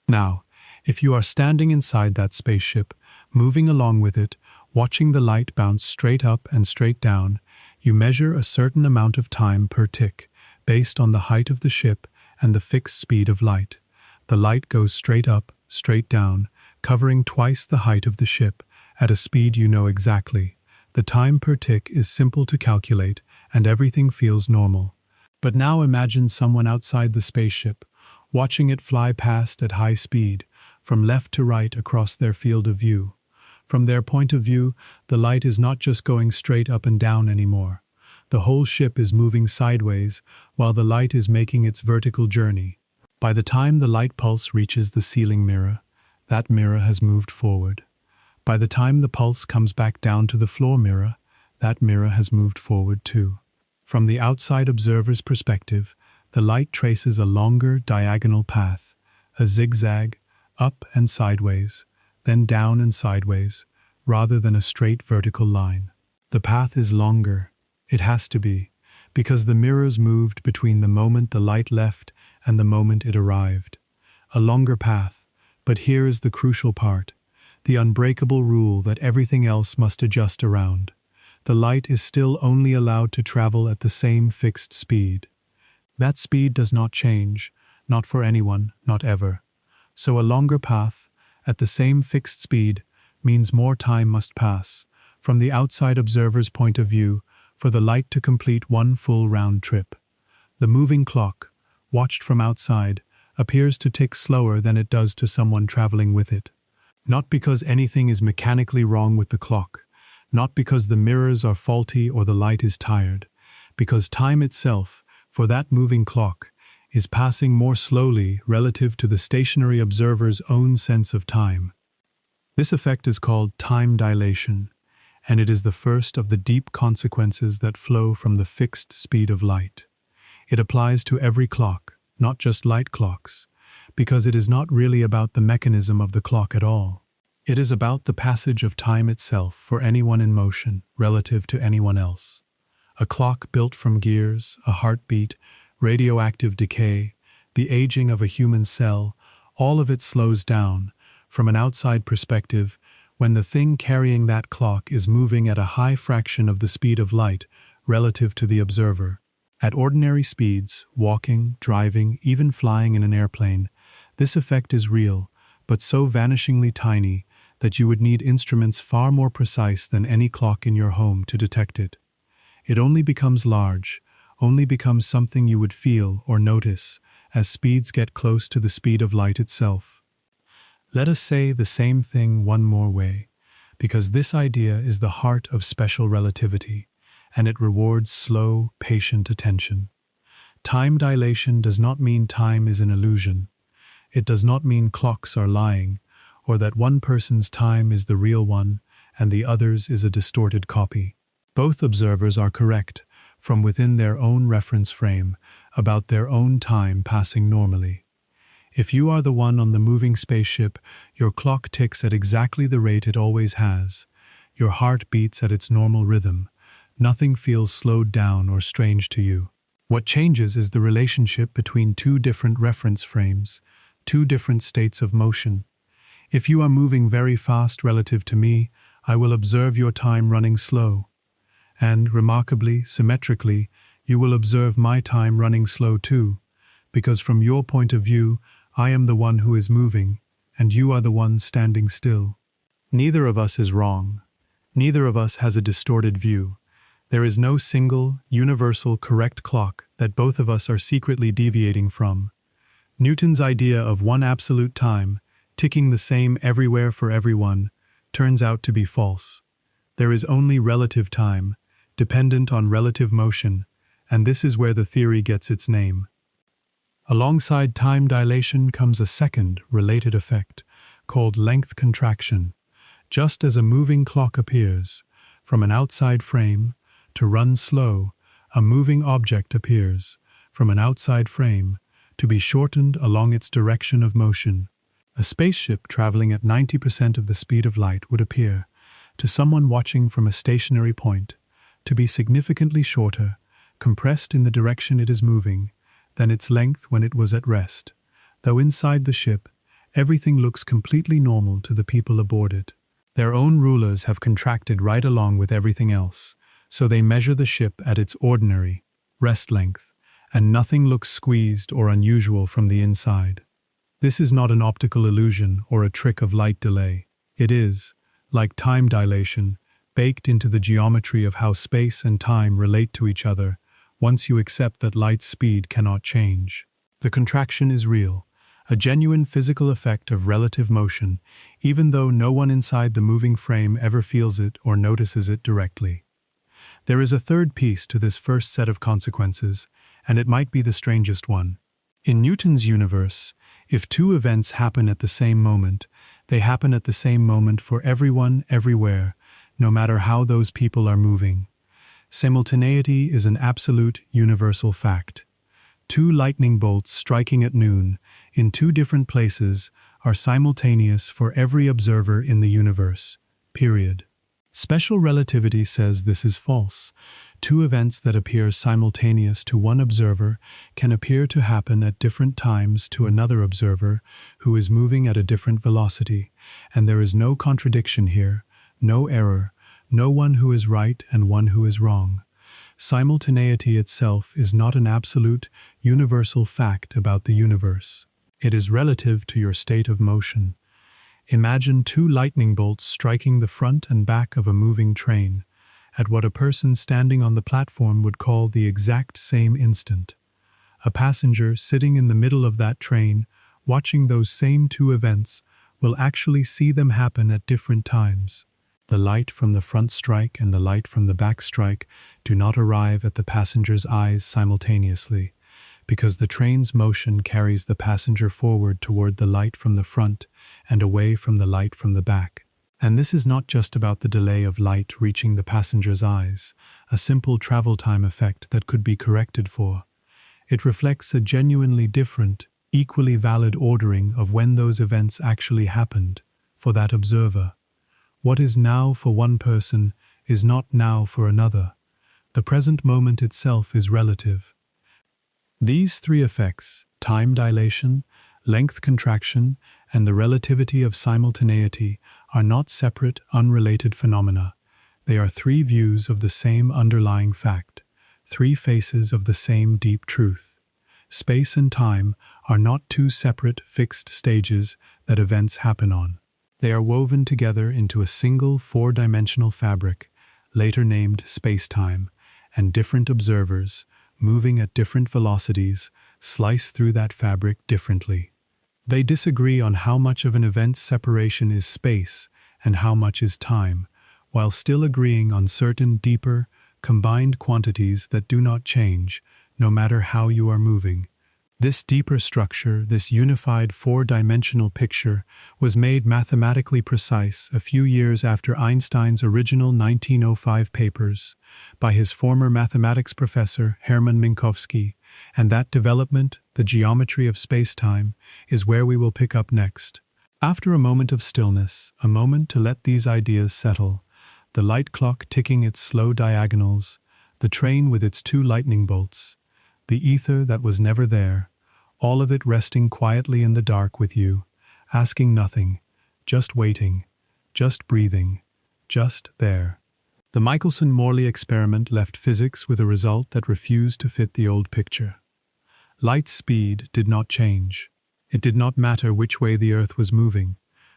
Now, if you are standing inside that spaceship, moving along with it, watching the light bounce straight up and straight down, you measure a certain amount of time per tick, based on the height of the ship and the fixed speed of light. The light goes straight up, straight down, covering twice the height of the ship, at a speed you know exactly. The time per tick is simple to calculate, and everything feels normal. But now imagine someone outside the spaceship, watching it fly past at high speed, from left to right across their field of view. From their point of view, the light is not just going straight up and down anymore. The whole ship is moving sideways, while the light is making its vertical journey. By the time the light pulse reaches the ceiling mirror, that mirror has moved forward. By the time the pulse comes back down to the floor mirror, that mirror has moved forward too. From the outside observer's perspective, the light traces a longer diagonal path, a zigzag, up and sideways, then down and sideways, rather than a straight vertical line. The path is longer. It has to be, because the mirrors moved between the moment the light left and the moment it arrived. A longer path, but here is the crucial part, the unbreakable rule that everything else must adjust around. The light is still only allowed to travel at the same fixed speed. That speed does not change, not for anyone, not ever. So a longer path, at the same fixed speed, means more time must pass, from the outside observer's point of view, for the light to complete one full round trip. The moving clock, watched from outside, appears to tick slower than it does to someone traveling with it. Not because anything is mechanically wrong with the clock, not because the mirrors are faulty or the light is tired, because time itself, for that moving clock, is passing more slowly relative to the stationary observer's own sense of time. This effect is called time dilation, and it is the first of the deep consequences that flow from the fixed speed of light. It applies to every clock, not just light clocks, because it is not really about the mechanism of the clock at all. It is about the passage of time itself for anyone in motion relative to anyone else. A clock built from gears, a heartbeat, radioactive decay, the aging of a human cell, all of it slows down, from an outside perspective, when the thing carrying that clock is moving at a high fraction of the speed of light relative to the observer. At ordinary speeds, walking, driving, even flying in an airplane, this effect is real, but so vanishingly tiny that you would need instruments far more precise than any clock in your home to detect it. It only becomes large, only becomes something you would feel or notice as speeds get close to the speed of light itself. Let us say the same thing one more way. because this idea is the heart of special relativity, and it rewards slow, patient attention. Time dilation does not mean time is an illusion. It does not mean clocks are lying, or that one person's time is the real one and the other's is a distorted copy. Both observers are correct, from within their own reference frame, about their own time passing normally. If you are the one on the moving spaceship, your clock ticks at exactly the rate it always has. Your heart beats at its normal rhythm. Nothing feels slowed down or strange to you. What changes is the relationship between two different reference frames, two different states of motion. If you are moving very fast relative to me, I will observe your time running slow. And, remarkably, symmetrically, you will observe my time running slow too, because from your point of view, I am the one who is moving, and you are the one standing still. Neither of us is wrong. Neither of us has a distorted view. There is no single, universal, correct clock that both of us are secretly deviating from. Newton's idea of one absolute time, ticking the same everywhere for everyone, turns out to be false. There is only relative time, dependent on relative motion, and this is where the theory gets its name. Alongside time dilation comes a second, related effect, called length contraction. Just as a moving clock appears, from an outside frame, to run slow, a moving object appears, from an outside frame, to be shortened along its direction of motion. A spaceship traveling at 90% of the speed of light would appear, to someone watching from a stationary point, to be significantly shorter, compressed in the direction it is moving, than its length when it was at rest, though inside the ship, everything looks completely normal to the people aboard it. Their own rulers have contracted right along with everything else, so they measure the ship at its ordinary, rest length, and nothing looks squeezed or unusual from the inside. This is not an optical illusion or a trick of light delay. It is, like time dilation, baked into the geometry of how space and time relate to each other, once you accept that light's speed cannot change. The contraction is real, a genuine physical effect of relative motion, even though no one inside the moving frame ever feels it or notices it directly. There is a third piece to this first set of consequences, and it might be the strangest one. In Newton's universe, if two events happen at the same moment, they happen at the same moment for everyone, everywhere, no matter how those people are moving. Simultaneity is an absolute, universal fact. Two lightning bolts striking at noon, in two different places, are simultaneous for every observer in the universe, period. Special relativity says this is false. Two events that appear simultaneous to one observer can appear to happen at different times to another observer who is moving at a different velocity, and there is no contradiction here, no error, no one who is right and one who is wrong. Simultaneity itself is not an absolute, universal fact about the universe. It is relative to your state of motion. Imagine two lightning bolts striking the front and back of a moving train, at what a person standing on the platform would call the exact same instant. A passenger sitting in the middle of that train, watching those same two events, will actually see them happen at different times. The light from the front strike and the light from the back strike do not arrive at the passenger's eyes simultaneously, because the train's motion carries the passenger forward toward the light from the front and away from the light from the back. And this is not just about the delay of light reaching the passenger's eyes, a simple travel time effect that could be corrected for. It reflects a genuinely different, equally valid ordering of when those events actually happened, for that observer. What is now for one person is not now for another. The present moment itself is relative. These three effects, time dilation, length contraction, and the relativity of simultaneity, are not separate, unrelated phenomena. They are three views of the same underlying fact, three faces of the same deep truth. Space and time are not two separate, fixed stages that events happen on. They are woven together into a single four-dimensional fabric, later named Spacetime, and different observers, moving at different velocities, slice through that fabric differently. They disagree on how much of an event's separation is space and how much is time, while still agreeing on certain deeper, combined quantities that do not change, no matter how you are moving. This deeper structure, this unified four-dimensional picture, was made mathematically precise a few years after Einstein's original 1905 papers by his former mathematics professor Hermann Minkowski, and that development, the geometry of spacetime, is where we will pick up next. After a moment of stillness, a moment to let these ideas settle, the light clock ticking its slow diagonals, the train with its two lightning bolts, the ether that was never there, all of it resting quietly in the dark with you, asking nothing, just waiting, just breathing, just there. The Michelson-Morley experiment left physics with a result that refused to fit the old picture. Light's speed did not change. It did not matter which way the Earth was moving,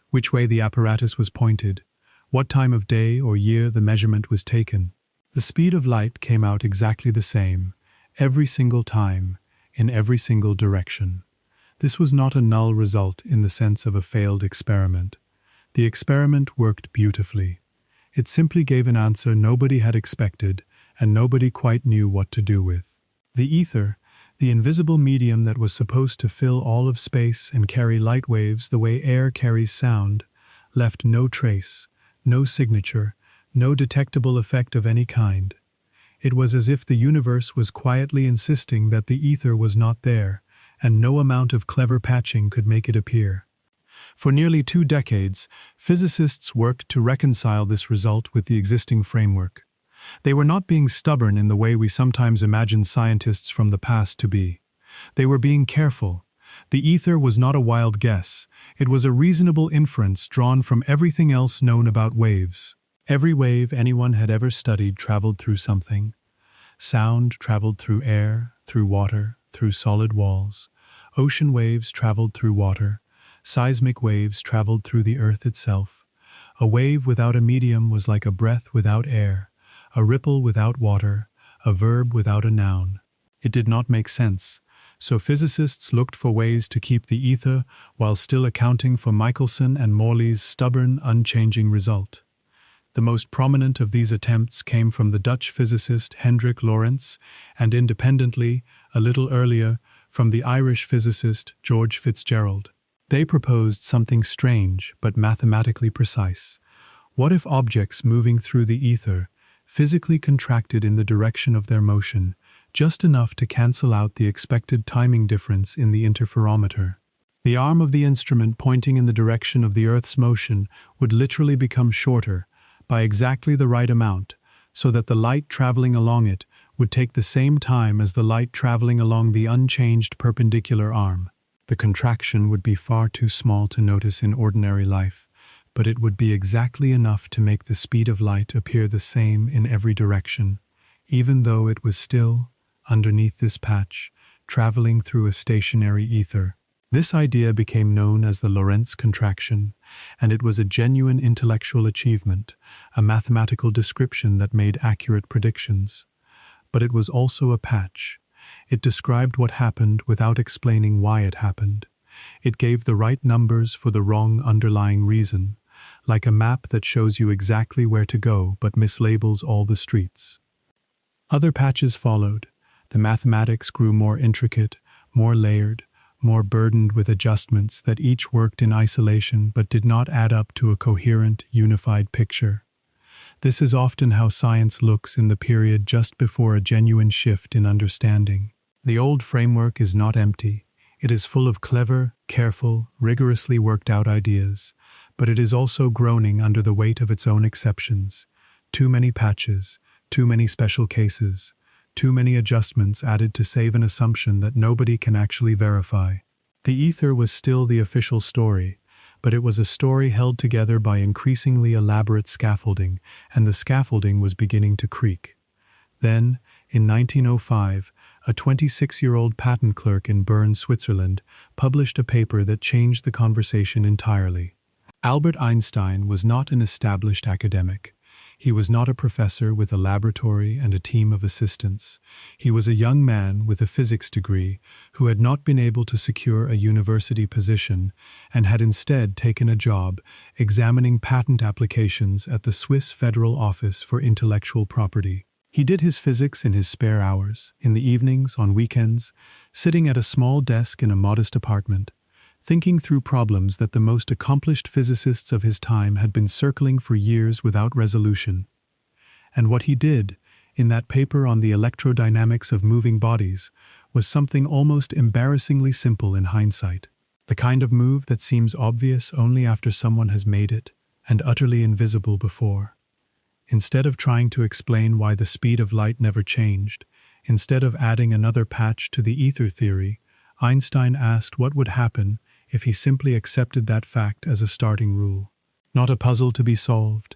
which way the apparatus was pointed, what time of day or year the measurement was taken. The speed of light came out exactly the same, every single time, in every single direction. This was not a null result in the sense of a failed experiment. The experiment worked beautifully. It simply gave an answer nobody had expected, and nobody quite knew what to do with. The ether, the invisible medium that was supposed to fill all of space and carry light waves the way air carries sound, left no trace, no signature, no detectable effect of any kind. It was as if the universe was quietly insisting that the ether was not there, and no amount of clever patching could make it appear. For nearly 2 decades, physicists worked to reconcile this result with the existing framework. They were not being stubborn in the way we sometimes imagine scientists from the past to be. They were being careful. The ether was not a wild guess. It was a reasonable inference drawn from everything else known about waves. Every wave anyone had ever studied traveled through something. Sound traveled through air, through water, through solid walls. Ocean waves traveled through water. Seismic waves traveled through the earth itself. A wave without a medium was like a breath without air, a ripple without water, a verb without a noun. It did not make sense, so physicists looked for ways to keep the ether while still accounting for Michelson and Morley's stubborn, unchanging result. The most prominent of these attempts came from the Dutch physicist Hendrik Lorentz, and independently, a little earlier, from the Irish physicist George Fitzgerald. They proposed something strange but mathematically precise. What if objects moving through the ether physically contracted in the direction of their motion, just enough to cancel out the expected timing difference in the interferometer? The arm of the instrument pointing in the direction of the Earth's motion would literally become shorter, by exactly the right amount, so that the light traveling along it would take the same time as the light traveling along the unchanged perpendicular arm. The contraction would be far too small to notice in ordinary life, but it would be exactly enough to make the speed of light appear the same in every direction, even though it was still, underneath this patch, traveling through a stationary ether. This idea became known as the Lorentz contraction, and it was a genuine intellectual achievement, a mathematical description that made accurate predictions. But it was also a patch. It described what happened without explaining why it happened. It gave the right numbers for the wrong underlying reason, like a map that shows you exactly where to go but mislabels all the streets. Other patches followed. The mathematics grew more intricate, more layered, more burdened with adjustments that each worked in isolation but did not add up to a coherent, unified picture. This is often how science looks in the period just before a genuine shift in understanding. The old framework is not empty. It is full of clever, careful, rigorously worked out ideas, but it is also groaning under the weight of its own exceptions. Too many patches, too many special cases, too many adjustments added to save an assumption that nobody can actually verify. The ether was still the official story, but it was a story held together by increasingly elaborate scaffolding, and the scaffolding was beginning to creak. Then, in 1905, a 26-year-old patent clerk in Bern, Switzerland, published a paper that changed the conversation entirely. Albert Einstein was not an established academic. He was not a professor with a laboratory and a team of assistants. He was a young man with a physics degree who had not been able to secure a university position and had instead taken a job examining patent applications at the Swiss Federal Office for Intellectual Property. He did his physics in his spare hours, in the evenings, on weekends, sitting at a small desk in a modest apartment, thinking through problems that the most accomplished physicists of his time had been circling for years without resolution. And what he did, in that paper on the electrodynamics of moving bodies, was something almost embarrassingly simple in hindsight. The kind of move that seems obvious only after someone has made it, and utterly invisible before. Instead of trying to explain why the speed of light never changed, instead of adding another patch to the ether theory, Einstein asked what would happen if he simply accepted that fact as a starting rule. Not a puzzle to be solved,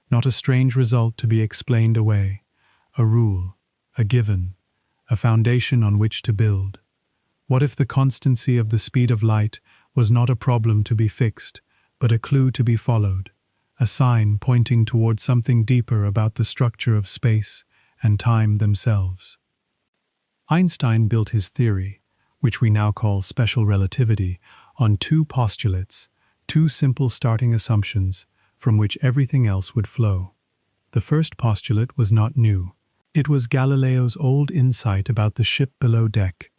not a strange result to be explained away. A rule, a given, a foundation on which to build. What if the constancy of the speed of light was not a problem to be fixed, but a clue to be followed, a sign pointing toward something deeper about the structure of space and time themselves? Einstein built his theory, which we now call special relativity, on two postulates, two simple starting assumptions from which everything else would flow. The first postulate was not new. It was Galileo's old insight about the ship below deck,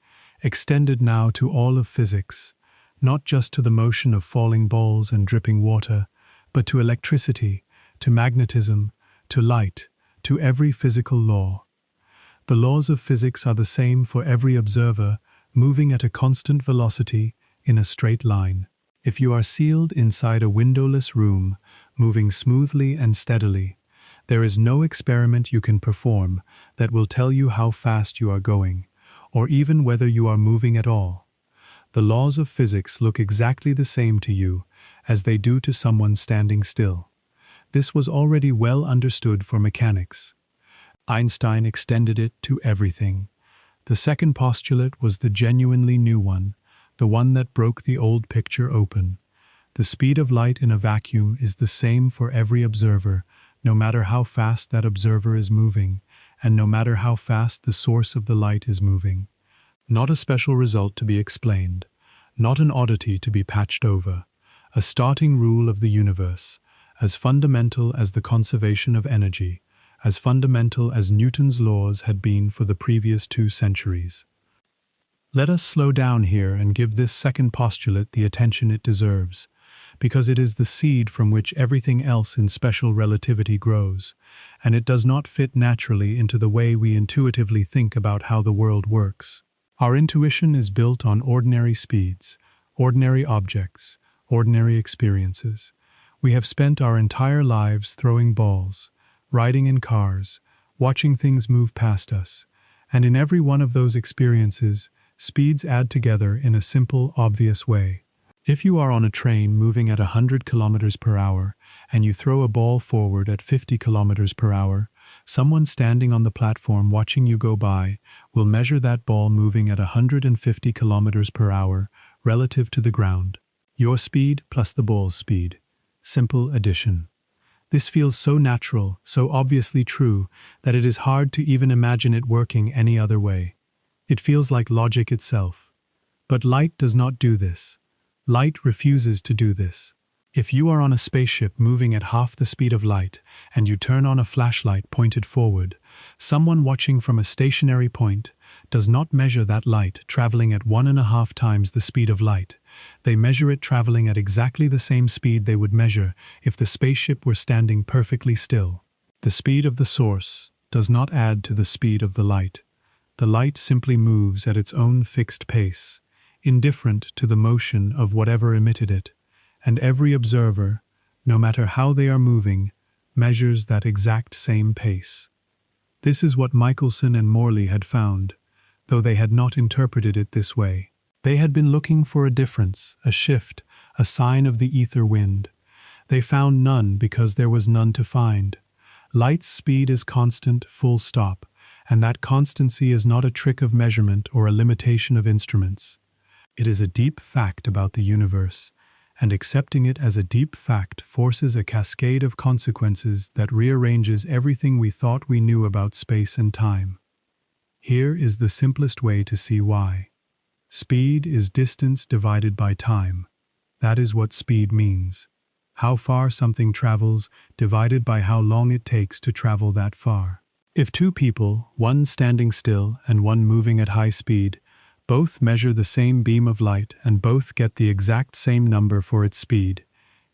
extended now to all of physics, not just to the motion of falling balls and dripping water, but to electricity, to magnetism, to light, to every physical law. The laws of physics are the same for every observer, moving at a constant velocity in a straight line. If you are sealed inside a windowless room, moving smoothly and steadily, there is no experiment you can perform that will tell you how fast you are going, or even whether you are moving at all. The laws of physics look exactly the same to you as they do to someone standing still. This was already well understood for mechanics. Einstein extended it to everything. The second postulate was the genuinely new one, the one that broke the old picture open. The speed of light in a vacuum is the same for every observer, no matter how fast that observer is moving, and no matter how fast the source of the light is moving. Not a special result to be explained, not an oddity to be patched over, a starting rule of the universe, as fundamental as the conservation of energy, as fundamental as Newton's laws had been for the previous 2 centuries. Let us slow down here and give this second postulate the attention it deserves, because it is the seed from which everything else in special relativity grows, and it does not fit naturally into the way we intuitively think about how the world works. Our intuition is built on ordinary speeds, ordinary objects, ordinary experiences. We have spent our entire lives throwing balls, riding in cars, watching things move past us, and in every one of those experiences, speeds add together in a simple, obvious way. If you are on a train moving at 100 kilometers per hour and you throw a ball forward at 50 kilometers per hour, someone standing on the platform watching you go by will measure that ball moving at 150 kilometers per hour relative to the ground. Your speed plus the ball's speed. Simple addition. This feels so natural, so obviously true, that it is hard to even imagine it working any other way. It feels like logic itself. But light does not do this. Light refuses to do this. If you are on a spaceship moving at half the speed of light and you turn on a flashlight pointed forward, someone watching from a stationary point does not measure that light traveling at 1.5 times the speed of light. They measure it traveling at exactly the same speed they would measure if the spaceship were standing perfectly still. The speed of the source does not add to the speed of the light. The light simply moves at its own fixed pace, indifferent to the motion of whatever emitted it, and every observer, no matter how they are moving, measures that exact same pace. This is what Michelson and Morley had found, though they had not interpreted it this way. They had been looking for a difference, a shift, a sign of the ether wind. They found none because there was none to find. Light's speed is constant, full stop, and that constancy is not a trick of measurement or a limitation of instruments. It is a deep fact about the universe, and accepting it as a deep fact forces a cascade of consequences that rearranges everything we thought we knew about space and time. Here is the simplest way to see why. Speed is distance divided by time. That is what speed means. How far something travels divided by how long it takes to travel that far. If two people, one standing still and one moving at high speed, both measure the same beam of light and both get the exact same number for its speed,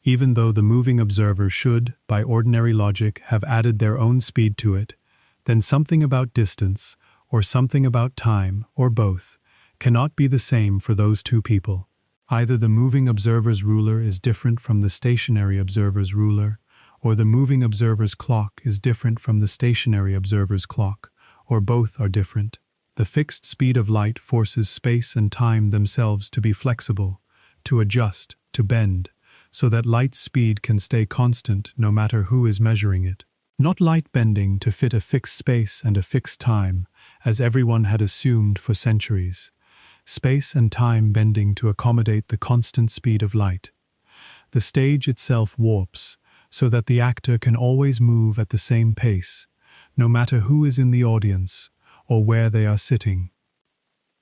even though the moving observer should, by ordinary logic, have added their own speed to it, then something about distance, or something about time, or both, cannot be the same for those two people. Either the moving observer's ruler is different from the stationary observer's ruler, or the moving observer's clock is different from the stationary observer's clock, or both are different. The fixed speed of light forces space and time themselves to be flexible, to adjust, to bend, so that light's speed can stay constant no matter who is measuring it. Not light bending to fit a fixed space and a fixed time, as everyone had assumed for centuries. Space and time bending to accommodate the constant speed of light. The stage itself warps, so that the actor can always move at the same pace, no matter who is in the audience or where they are sitting.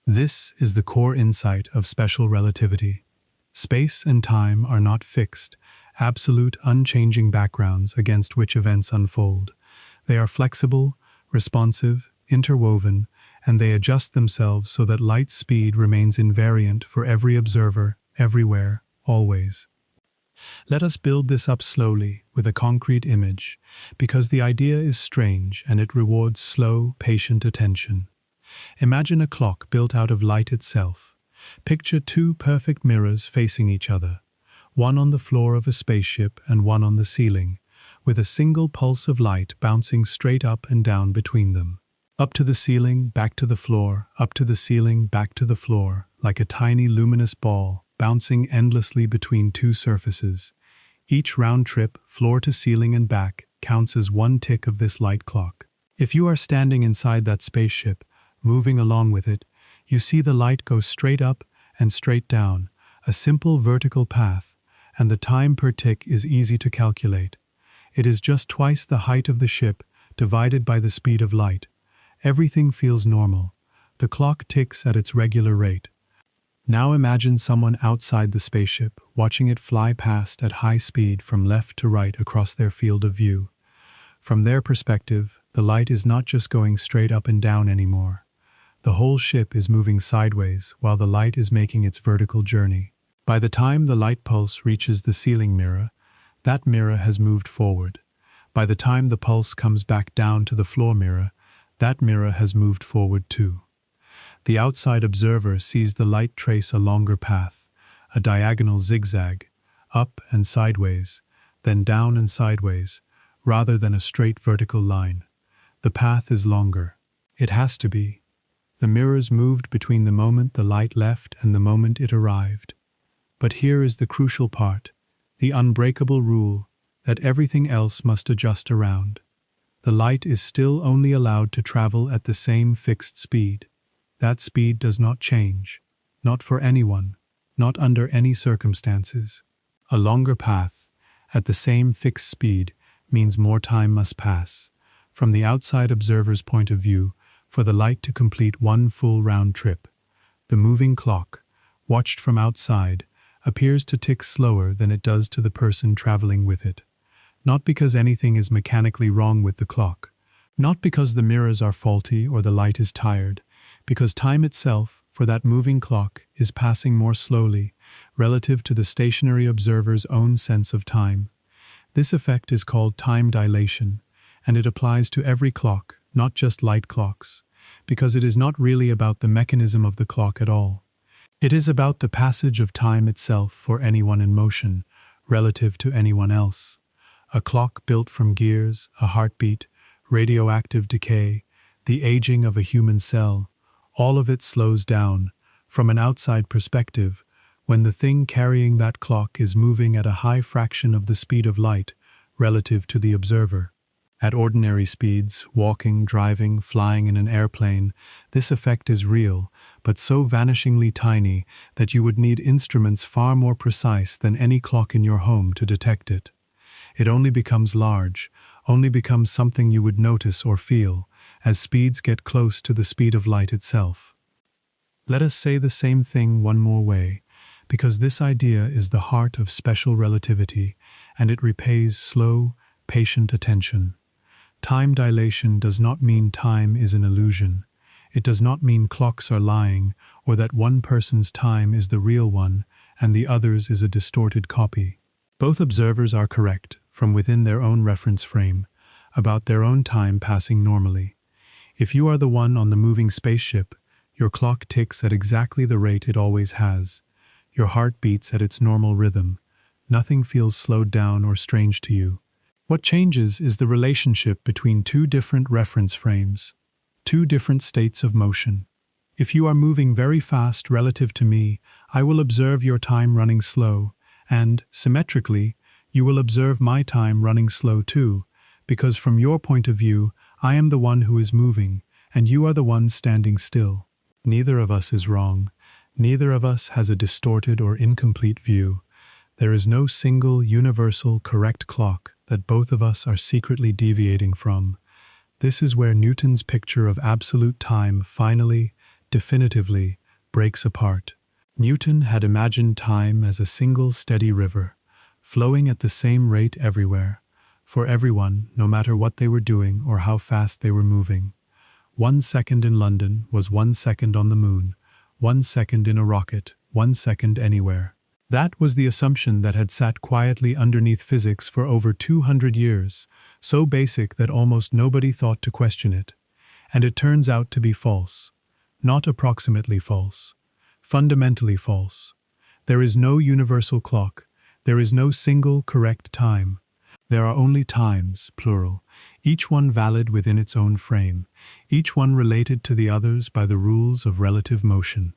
This is the core insight of special relativity. Space and time are not fixed, absolute, unchanging backgrounds against which events unfold. They are flexible, responsive, interwoven, and they adjust themselves so that light's speed remains invariant for every observer, everywhere, always. Let us build this up slowly with a concrete image, because the idea is strange and it rewards slow, patient attention. Imagine a clock built out of light itself. Picture two perfect mirrors facing each other, one on the floor of a spaceship and one on the ceiling, with a single pulse of light bouncing straight up and down between them. Up to the ceiling, back to the floor, up to the ceiling, back to the floor, like a tiny luminous ball, bouncing endlessly between two surfaces. Each round trip, floor to ceiling and back, counts as one tick of this light clock. If you are standing inside that spaceship, moving along with it, you see the light go straight up and straight down, a simple vertical path, and the time per tick is easy to calculate. It is just twice the height of the ship, divided by the speed of light. Everything feels normal. The clock ticks at its regular rate. Now imagine someone outside the spaceship, watching it fly past at high speed from left to right across their field of view. From their perspective, the light is not just going straight up and down anymore. The whole ship is moving sideways while the light is making its vertical journey. By the time the light pulse reaches the ceiling mirror, that mirror has moved forward. By the time the pulse comes back down to the floor mirror, that mirror has moved forward too. The outside observer sees the light trace a longer path, a diagonal zigzag, up and sideways, then down and sideways, rather than a straight vertical line. The path is longer. It has to be. The mirrors moved between the moment the light left and the moment it arrived. But here is the crucial part, the unbreakable rule that everything else must adjust around. The light is still only allowed to travel at the same fixed speed. That speed does not change, not for anyone, not under any circumstances. A longer path, at the same fixed speed, means more time must pass, from the outside observer's point of view, for the light to complete one full round trip. The moving clock, watched from outside, appears to tick slower than it does to the person traveling with it. Not because anything is mechanically wrong with the clock, not because the mirrors are faulty or the light is tired, because time itself, for that moving clock, is passing more slowly, relative to the stationary observer's own sense of time. This effect is called time dilation, and it applies to every clock, not just light clocks, because it is not really about the mechanism of the clock at all. It is about the passage of time itself for anyone in motion, relative to anyone else. A clock built from gears, a heartbeat, radioactive decay, the aging of a human cell, all of it slows down, from an outside perspective, when the thing carrying that clock is moving at a high fraction of the speed of light relative to the observer. At ordinary speeds, walking, driving, flying in an airplane, this effect is real, but so vanishingly tiny that you would need instruments far more precise than any clock in your home to detect it. It only becomes large, only becomes something you would notice or feel, as speeds get close to the speed of light itself. Let us say the same thing one more way, because this idea is the heart of special relativity, and it repays slow, patient attention. Time dilation does not mean time is an illusion. It does not mean clocks are lying, or that one person's time is the real one, and the other's is a distorted copy. Both observers are correct, from within their own reference frame, about their own time passing normally. If you are the one on the moving spaceship, your clock ticks at exactly the rate it always has. Your heart beats at its normal rhythm. Nothing feels slowed down or strange to you. What changes is the relationship between two different reference frames, two different states of motion. If you are moving very fast relative to me, I will observe your time running slow, and, symmetrically, you will observe my time running slow too, because from your point of view, I am the one who is moving, and you are the one standing still. Neither of us is wrong. Neither of us has a distorted or incomplete view. There is no single, universal, correct clock that both of us are secretly deviating from. This is where Newton's picture of absolute time finally, definitively, breaks apart. Newton had imagined time as a single steady river, flowing at the same rate everywhere, for everyone, no matter what they were doing or how fast they were moving. 1 second in London was 1 second on the moon, 1 second in a rocket, 1 second anywhere. That was the assumption that had sat quietly underneath physics for over 200 years, so basic that almost nobody thought to question it. And it turns out to be false. Not approximately false. Fundamentally false. There is no universal clock. There is no single correct time. There are only times, plural, each one valid within its own frame, each one related to the others by the rules of relative motion.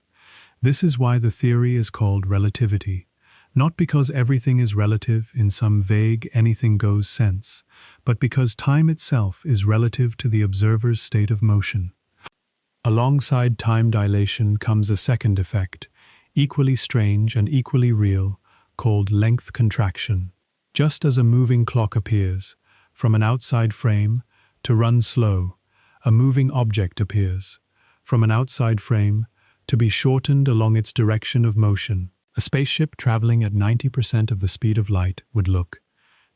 This is why the theory is called relativity, not because everything is relative in some vague anything-goes sense, but because time itself is relative to the observer's state of motion. Alongside time dilation comes a second effect, equally strange and equally real, called length contraction. Just as a moving clock appears, from an outside frame, to run slow, a moving object appears, from an outside frame, to be shortened along its direction of motion. A spaceship traveling at 90% of the speed of light would look,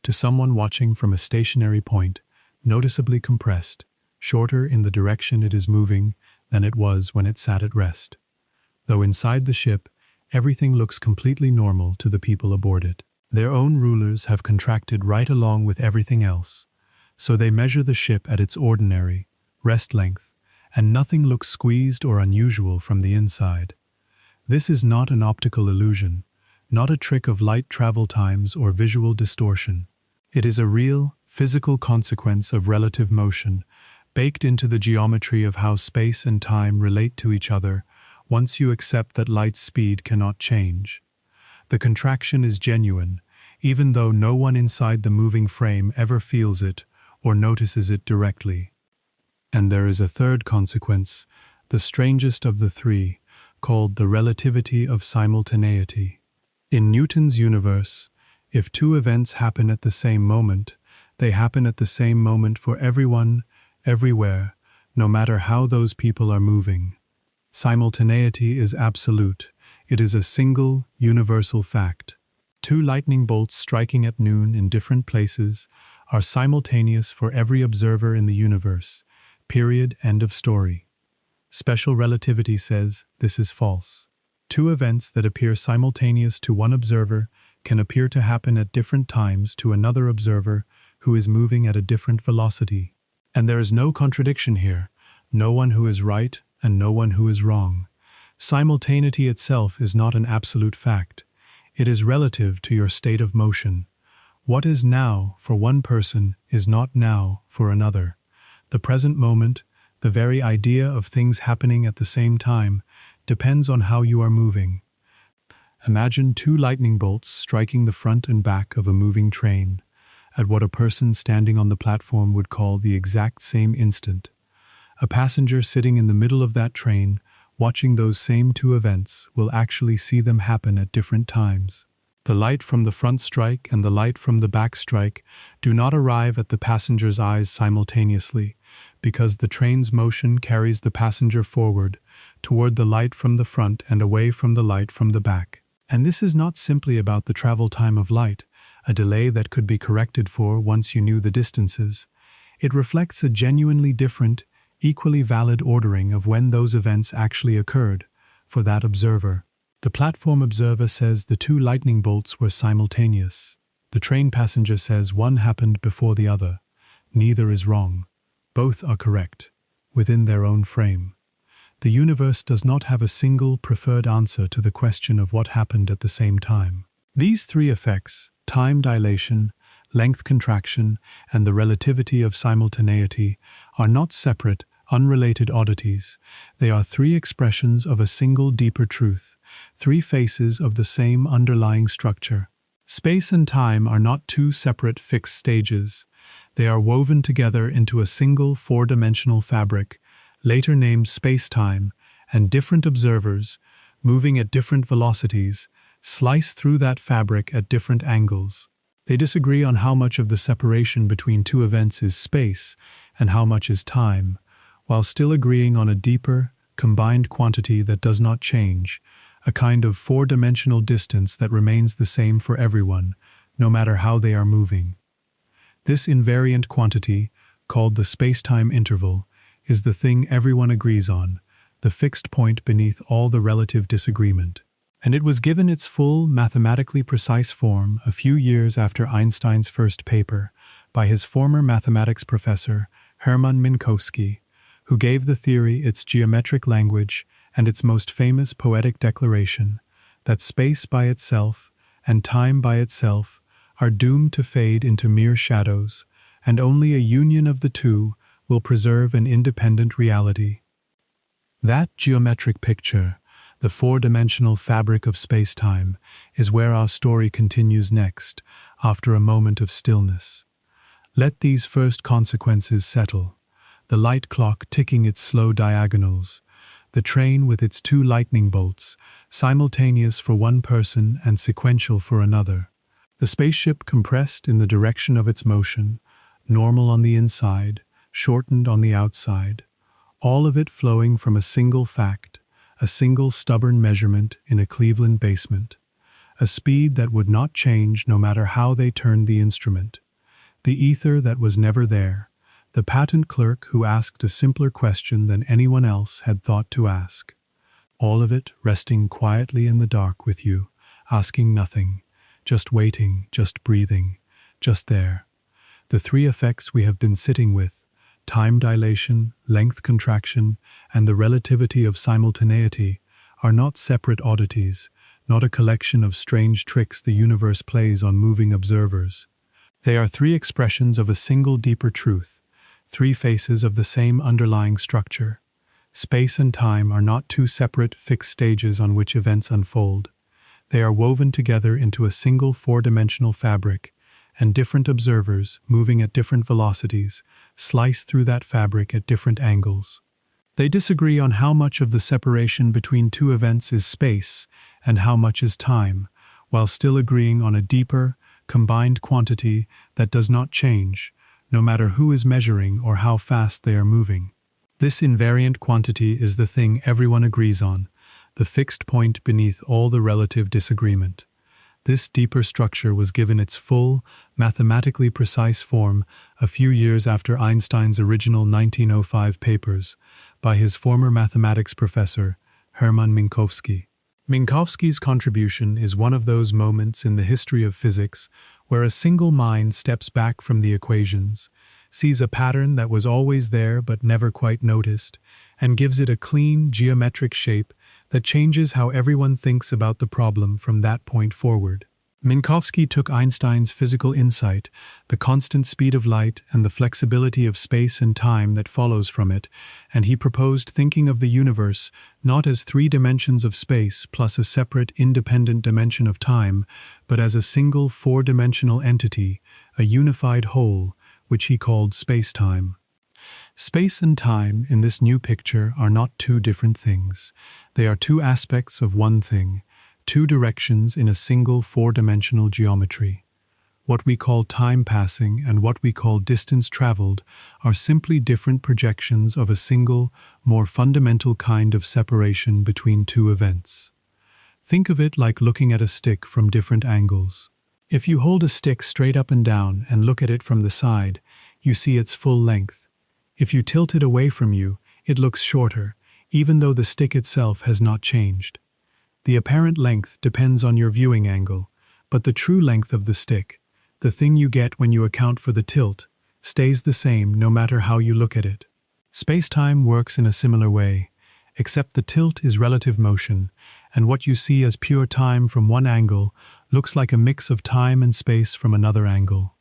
to someone watching from a stationary point, noticeably compressed, shorter in the direction it is moving than it was when it sat at rest. Though inside the ship, everything looks completely normal to the people aboard it. Their own rulers have contracted right along with everything else, so they measure the ship at its ordinary, rest length, and nothing looks squeezed or unusual from the inside. This is not an optical illusion, not a trick of light travel times or visual distortion. It is a real, physical consequence of relative motion, baked into the geometry of how space and time relate to each other once you accept that light's speed cannot change. The contraction is genuine, even though no one inside the moving frame ever feels it or notices it directly. And there is a third consequence, the strangest of the three, called the relativity of simultaneity. In Newton's universe, if two events happen at the same moment, they happen at the same moment for everyone, everywhere, no matter how those people are moving. Simultaneity is absolute. It is a single, universal fact. Two lightning bolts striking at noon in different places are simultaneous for every observer in the universe. Period. End of story. Special relativity says this is false. Two events that appear simultaneous to one observer can appear to happen at different times to another observer who is moving at a different velocity. And there is no contradiction here, no one who is right and no one who is wrong. Simultaneity itself is not an absolute fact. It is relative to your state of motion. What is now for one person is not now for another. The present moment, the very idea of things happening at the same time, depends on how you are moving. Imagine two lightning bolts striking the front and back of a moving train, at what a person standing on the platform would call the exact same instant. A passenger sitting in the middle of that train watching those same two events will actually see them happen at different times. The light from the front strike and the light from the back strike do not arrive at the passenger's eyes simultaneously, because the train's motion carries the passenger forward, toward the light from the front and away from the light from the back. And this is not simply about the travel time of light, a delay that could be corrected for once you knew the distances. It reflects a genuinely different, equally valid ordering of when those events actually occurred, for that observer. The platform observer says the two lightning bolts were simultaneous. The train passenger says one happened before the other. Neither is wrong. Both are correct, within their own frame. The universe does not have a single preferred answer to the question of what happened at the same time. These three effects, time dilation, length contraction, and the relativity of simultaneity, are not separate, unrelated oddities. They are three expressions of a single deeper truth, three faces of the same underlying structure. Space and time are not two separate fixed stages. They are woven together into a single four-dimensional fabric, later named spacetime, and different observers, moving at different velocities, slice through that fabric at different angles. They disagree on how much of the separation between two events is space and how much is time, while still agreeing on a deeper, combined quantity that does not change, a kind of four-dimensional distance that remains the same for everyone, no matter how they are moving. This invariant quantity, called the spacetime interval, is the thing everyone agrees on, the fixed point beneath all the relative disagreement. And it was given its full, mathematically precise form a few years after Einstein's first paper by his former mathematics professor, Hermann Minkowski, who gave the theory its geometric language and its most famous poetic declaration, that space by itself and time by itself are doomed to fade into mere shadows, and only a union of the two will preserve an independent reality. That geometric picture, the four-dimensional fabric of space-time, is where our story continues next, after a moment of stillness. Let these first consequences settle, the light clock ticking its slow diagonals, the train with its two lightning bolts, simultaneous for one person and sequential for another, the spaceship compressed in the direction of its motion, normal on the inside, shortened on the outside, all of it flowing from a single fact, a single stubborn measurement in a Cleveland basement, a speed that would not change no matter how they turned the instrument, the ether that was never there, the patent clerk who asked a simpler question than anyone else had thought to ask. All of it resting quietly in the dark with you, asking nothing, just waiting, just breathing, just there. The three effects we have been sitting with, time dilation, length contraction, and the relativity of simultaneity, are not separate oddities, not a collection of strange tricks the universe plays on moving observers. They are three expressions of a single deeper truth, three faces of the same underlying structure. Space and time are not two separate, fixed stages on which events unfold. They are woven together into a single four-dimensional fabric, and different observers, moving at different velocities, slice through that fabric at different angles. They disagree on how much of the separation between two events is space and how much is time, while still agreeing on a deeper, combined quantity that does not change, no matter who is measuring or how fast they are moving. This invariant quantity is the thing everyone agrees on, the fixed point beneath all the relative disagreement. This deeper structure was given its full, mathematically precise form a few years after Einstein's original 1905 papers by his former mathematics professor, Hermann Minkowski. Minkowski's contribution is one of those moments in the history of physics where a single mind steps back from the equations, sees a pattern that was always there but never quite noticed, and gives it a clean, geometric shape that changes how everyone thinks about the problem from that point forward. Minkowski took Einstein's physical insight, the constant speed of light and the flexibility of space and time that follows from it, and he proposed thinking of the universe not as three dimensions of space plus a separate independent dimension of time, but as a single four-dimensional entity, a unified whole, which he called spacetime. Space and time in this new picture are not two different things. They are two aspects of one thing, two directions in a single four-dimensional geometry. What we call time passing and what we call distance traveled are simply different projections of a single, more fundamental kind of separation between two events. Think of it like looking at a stick from different angles. If you hold a stick straight up and down and look at it from the side, you see its full length. If you tilt it away from you, it looks shorter, even though the stick itself has not changed. The apparent length depends on your viewing angle, but the true length of the stick, the thing you get when you account for the tilt, stays the same no matter how you look at it. Spacetime works in a similar way, except the tilt is relative motion, and what you see as pure time from one angle looks like a mix of time and space from another angle.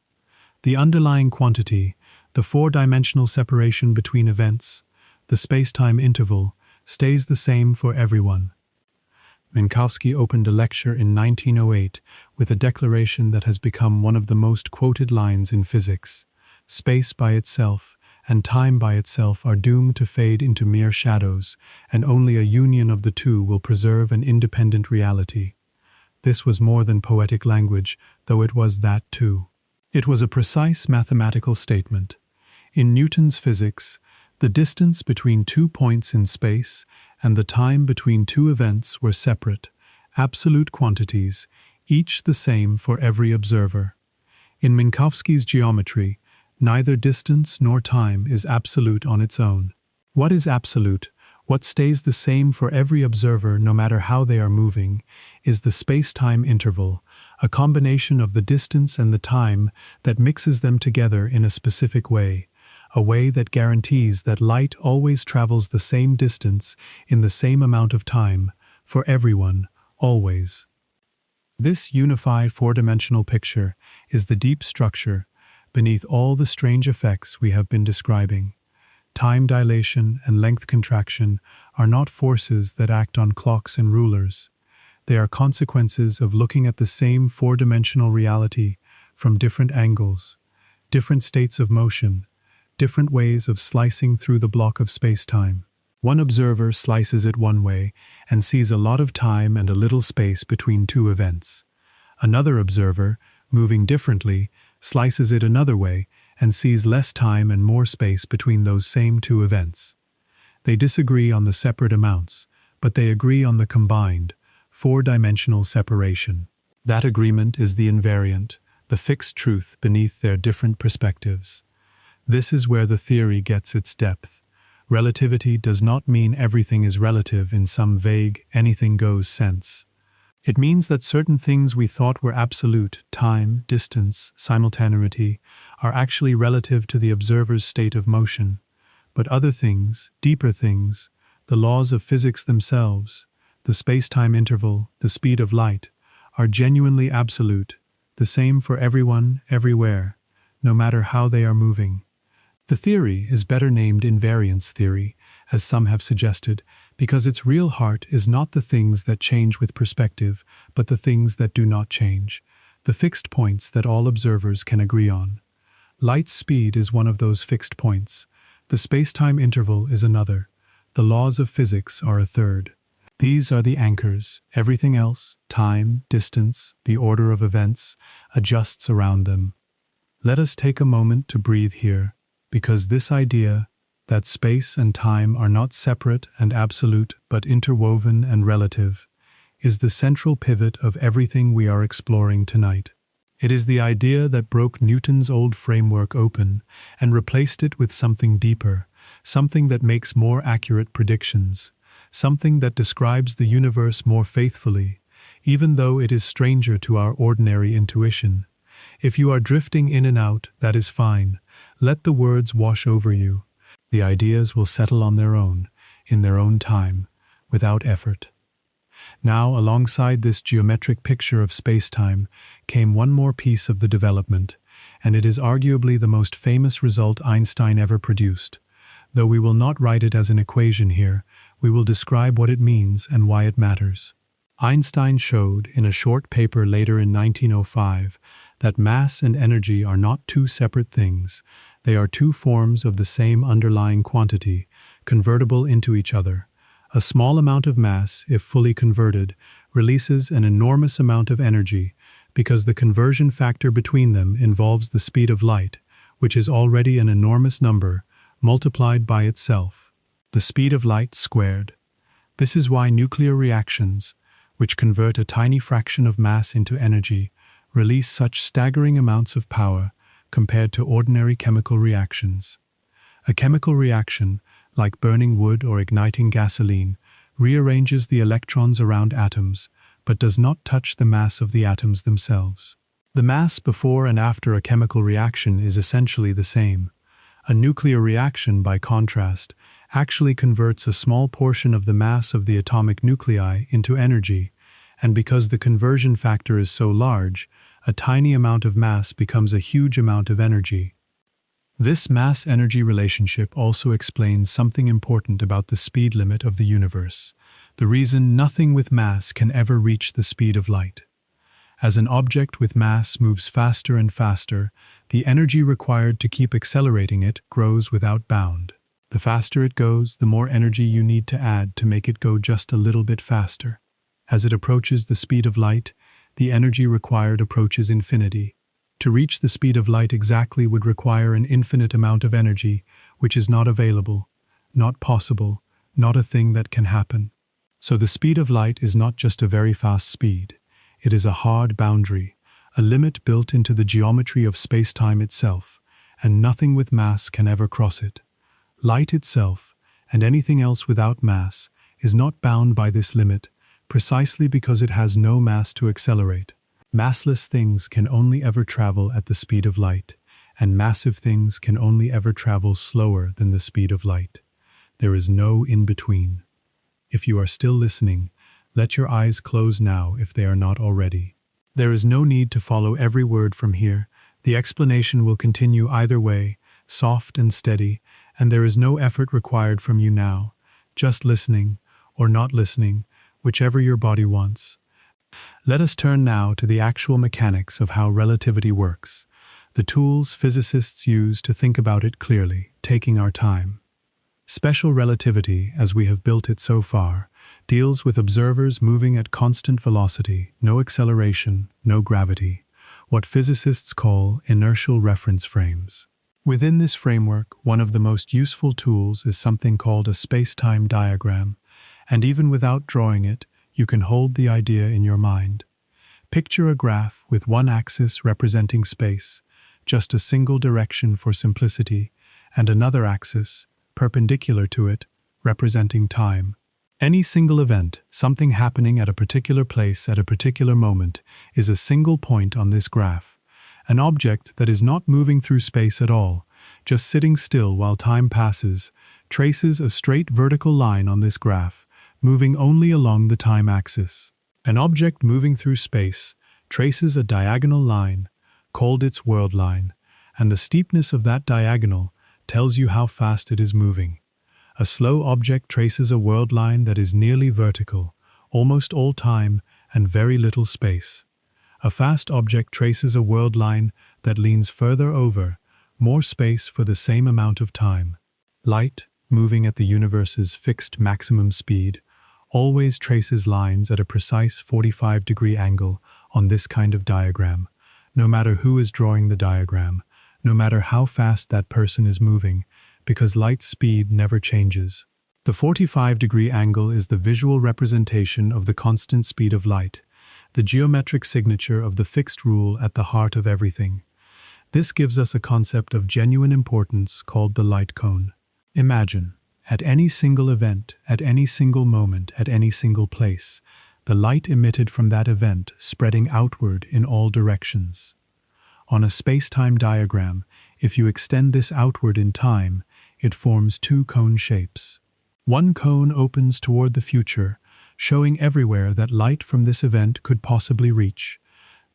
The underlying quantity, the four-dimensional separation between events, the spacetime interval, stays the same for everyone. Minkowski opened a lecture in 1908 with a declaration that has become one of the most quoted lines in physics. Space by itself and time by itself are doomed to fade into mere shadows, and only a union of the two will preserve an independent reality. This was more than poetic language, though it was that too. It was a precise mathematical statement. In Newton's physics, the distance between 2 points in space and the time between two events were separate, absolute quantities, each the same for every observer. In Minkowski's geometry, neither distance nor time is absolute on its own. What is absolute, what stays the same for every observer no matter how they are moving, is the space-time interval, a combination of the distance and the time that mixes them together in a specific way, a way that guarantees that light always travels the same distance in the same amount of time, for everyone, always. This unified four-dimensional picture is the deep structure beneath all the strange effects we have been describing. Time dilation and length contraction are not forces that act on clocks and rulers. They are consequences of looking at the same four-dimensional reality from different angles, different states of motion, different ways of slicing through the block of space-time. One observer slices it one way and sees a lot of time and a little space between two events. Another observer, moving differently, slices it another way and sees less time and more space between those same two events. They disagree on the separate amounts, but they agree on the combined, four-dimensional separation. That agreement is the invariant, the fixed truth beneath their different perspectives. This is where the theory gets its depth. Relativity does not mean everything is relative in some vague, anything-goes sense. It means that certain things we thought were absolute, time, distance, simultaneity, are actually relative to the observer's state of motion. But other things, deeper things, the laws of physics themselves, the space-time interval, the speed of light, are genuinely absolute, the same for everyone, everywhere, no matter how they are moving. The theory is better named invariance theory, as some have suggested, because its real heart is not the things that change with perspective, but the things that do not change, the fixed points that all observers can agree on. Light's speed is one of those fixed points. The space-time interval is another. The laws of physics are a third. These are the anchors. Everything else, time, distance, the order of events, adjusts around them. Let us take a moment to breathe here, because this idea, that space and time are not separate and absolute but interwoven and relative, is the central pivot of everything we are exploring tonight. It is the idea that broke Newton's old framework open and replaced it with something deeper, something that makes more accurate predictions, something that describes the universe more faithfully, even though it is stranger to our ordinary intuition. If you are drifting in and out, that is fine. Let the words wash over you. The ideas will settle on their own, in their own time, without effort. Now, alongside this geometric picture of space-time, came one more piece of the development, and it is arguably the most famous result Einstein ever produced. Though we will not write it as an equation here, we will describe what it means and why it matters. Einstein showed, in a short paper later in 1905, that mass and energy are not two separate things. They are two forms of the same underlying quantity, convertible into each other. A small amount of mass, if fully converted, releases an enormous amount of energy, because the conversion factor between them involves the speed of light, which is already an enormous number, multiplied by itself. The speed of light squared. This is why nuclear reactions, which convert a tiny fraction of mass into energy, release such staggering amounts of power compared to ordinary chemical reactions. A chemical reaction, like burning wood or igniting gasoline, rearranges the electrons around atoms, but does not touch the mass of the atoms themselves. The mass before and after a chemical reaction is essentially the same. A nuclear reaction, by contrast, actually converts a small portion of the mass of the atomic nuclei into energy, and because the conversion factor is so large, a tiny amount of mass becomes a huge amount of energy. This mass-energy relationship also explains something important about the speed limit of the universe, the reason nothing with mass can ever reach the speed of light. As an object with mass moves faster and faster, the energy required to keep accelerating it grows without bound. The faster it goes, the more energy you need to add to make it go just a little bit faster. As it approaches the speed of light, the energy required approaches infinity. To reach the speed of light exactly would require an infinite amount of energy, which is not available, not possible, not a thing that can happen. So the speed of light is not just a very fast speed. It is a hard boundary, a limit built into the geometry of space-time itself, and nothing with mass can ever cross it. Light itself, and anything else without mass, is not bound by this limit, precisely because it has no mass to accelerate. Massless things can only ever travel at the speed of light, and massive things can only ever travel slower than the speed of light. There is no in-between. If you are still listening, let your eyes close now if they are not already. There is no need to follow every word from here. The explanation will continue either way, soft and steady, and there is no effort required from you now, just listening, or not listening, whichever your body wants. Let us turn now to the actual mechanics of how relativity works, the tools physicists use to think about it clearly, taking our time. Special relativity, as we have built it so far, deals with observers moving at constant velocity, no acceleration, no gravity, what physicists call inertial reference frames. Within this framework, one of the most useful tools is something called a space-time diagram, and even without drawing it, you can hold the idea in your mind. Picture a graph with one axis representing space, just a single direction for simplicity, and another axis, perpendicular to it, representing time. Any single event, something happening at a particular place at a particular moment, is a single point on this graph. An object that is not moving through space at all, just sitting still while time passes, traces a straight vertical line on this graph, moving only along the time axis. An object moving through space traces a diagonal line, called its world line, and the steepness of that diagonal tells you how fast it is moving. A slow object traces a world line that is nearly vertical, almost all time and very little space. A fast object traces a world line that leans further over, more space for the same amount of time. Light, moving at the universe's fixed maximum speed, always traces lines at a precise 45-degree angle on this kind of diagram, no matter who is drawing the diagram, no matter how fast that person is moving, because light's speed never changes. The 45-degree angle is the visual representation of the constant speed of light, the geometric signature of the fixed rule at the heart of everything. This gives us a concept of genuine importance called the light cone. Imagine, at any single event, at any single moment, at any single place, the light emitted from that event spreading outward in all directions. On a space-time diagram, if you extend this outward in time, it forms two cone shapes. One cone opens toward the future, showing everywhere that light from this event could possibly reach.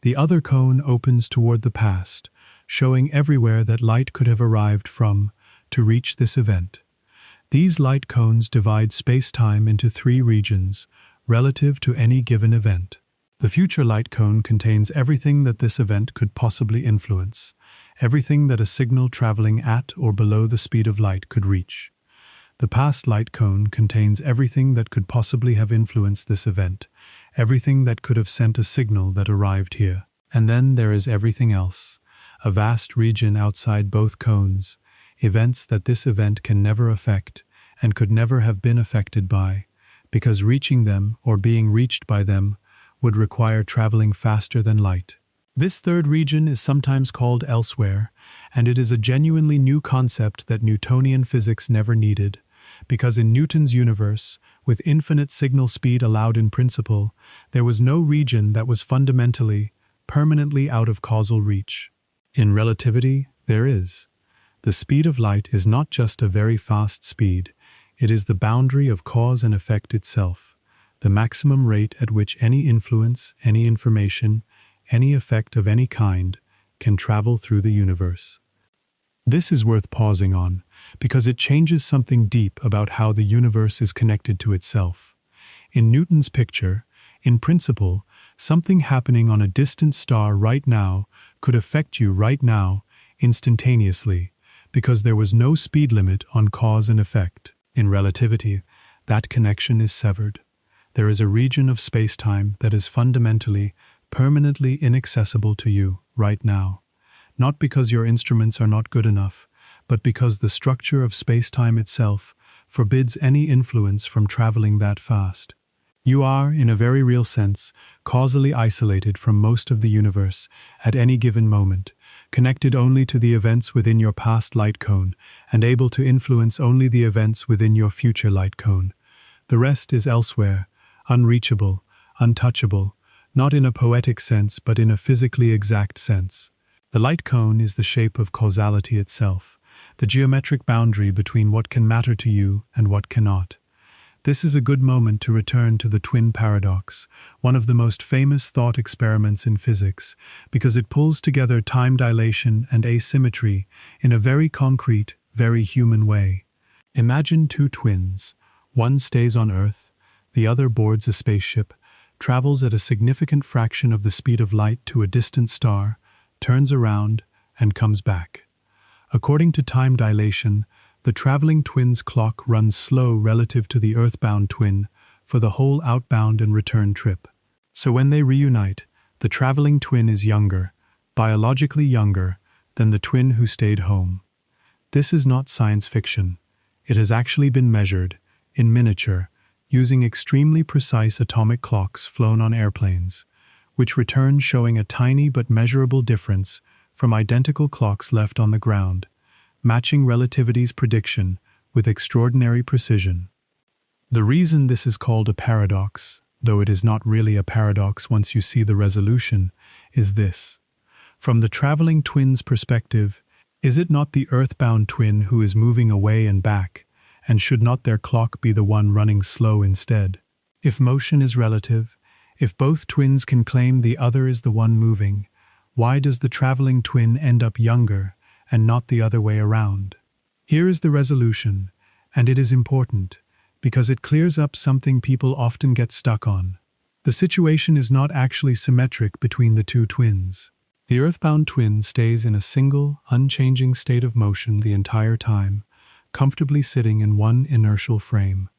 The other cone opens toward the past, showing everywhere that light could have arrived from, to reach this event. These light cones divide space-time into three regions, relative to any given event. The future light cone contains everything that this event could possibly influence. everything that a signal traveling at or below the speed of light could reach. The past light cone contains everything that could possibly have influenced this event, everything that could have sent a signal that arrived here. And then there is everything else, a vast region outside both cones, events that this event can never affect and could never have been affected by, because reaching them or being reached by them would require traveling faster than light. This third region is sometimes called elsewhere, and it is a genuinely new concept that Newtonian physics never needed, because in Newton's universe, with infinite signal speed allowed in principle, there was no region that was fundamentally, permanently out of causal reach. In relativity, there is. The speed of light is not just a very fast speed, it is the boundary of cause and effect itself, the maximum rate at which any influence, any information, any effect of any kind can travel through the universe. This is worth pausing on, because it changes something deep about how the universe is connected to itself. In Newton's picture, in principle, something happening on a distant star right now could affect you right now, instantaneously, because there was no speed limit on cause and effect. In relativity, that connection is severed. There is a region of spacetime that is fundamentally, permanently inaccessible to you right now. Not because your instruments are not good enough, but because the structure of spacetime itself forbids any influence from traveling that fast. You are, in a very real sense, causally isolated from most of the universe at any given moment, connected only to the events within your past light cone, and able to influence only the events within your future light cone. The rest is elsewhere, unreachable, untouchable, not in a poetic sense but in a physically exact sense. The light cone is the shape of causality itself, the geometric boundary between what can matter to you and what cannot. This is a good moment to return to the twin paradox, one of the most famous thought experiments in physics, because it pulls together time dilation and asymmetry in a very concrete, very human way. Imagine two twins. One stays on Earth, the other boards a spaceship, travels at a significant fraction of the speed of light to a distant star, turns around, and comes back. According to time dilation, the traveling twin's clock runs slow relative to the earthbound twin for the whole outbound and return trip. So when they reunite, the traveling twin is younger, biologically younger, than the twin who stayed home. This is not science fiction. It has actually been measured, in miniature, using extremely precise atomic clocks flown on airplanes, which return showing a tiny but measurable difference from identical clocks left on the ground, matching relativity's prediction with extraordinary precision. The reason this is called a paradox, though it is not really a paradox once you see the resolution, is this. From the traveling twin's perspective, is it not the earthbound twin who is moving away and back, and should not their clock be the one running slow instead? If motion is relative, if both twins can claim the other is the one moving, why does the traveling twin end up younger and not the other way around? Here is the resolution, and it is important, because it clears up something people often get stuck on. The situation is not actually symmetric between the two twins. The earthbound twin stays in a single, unchanging state of motion the entire time, comfortably sitting in one inertial frame.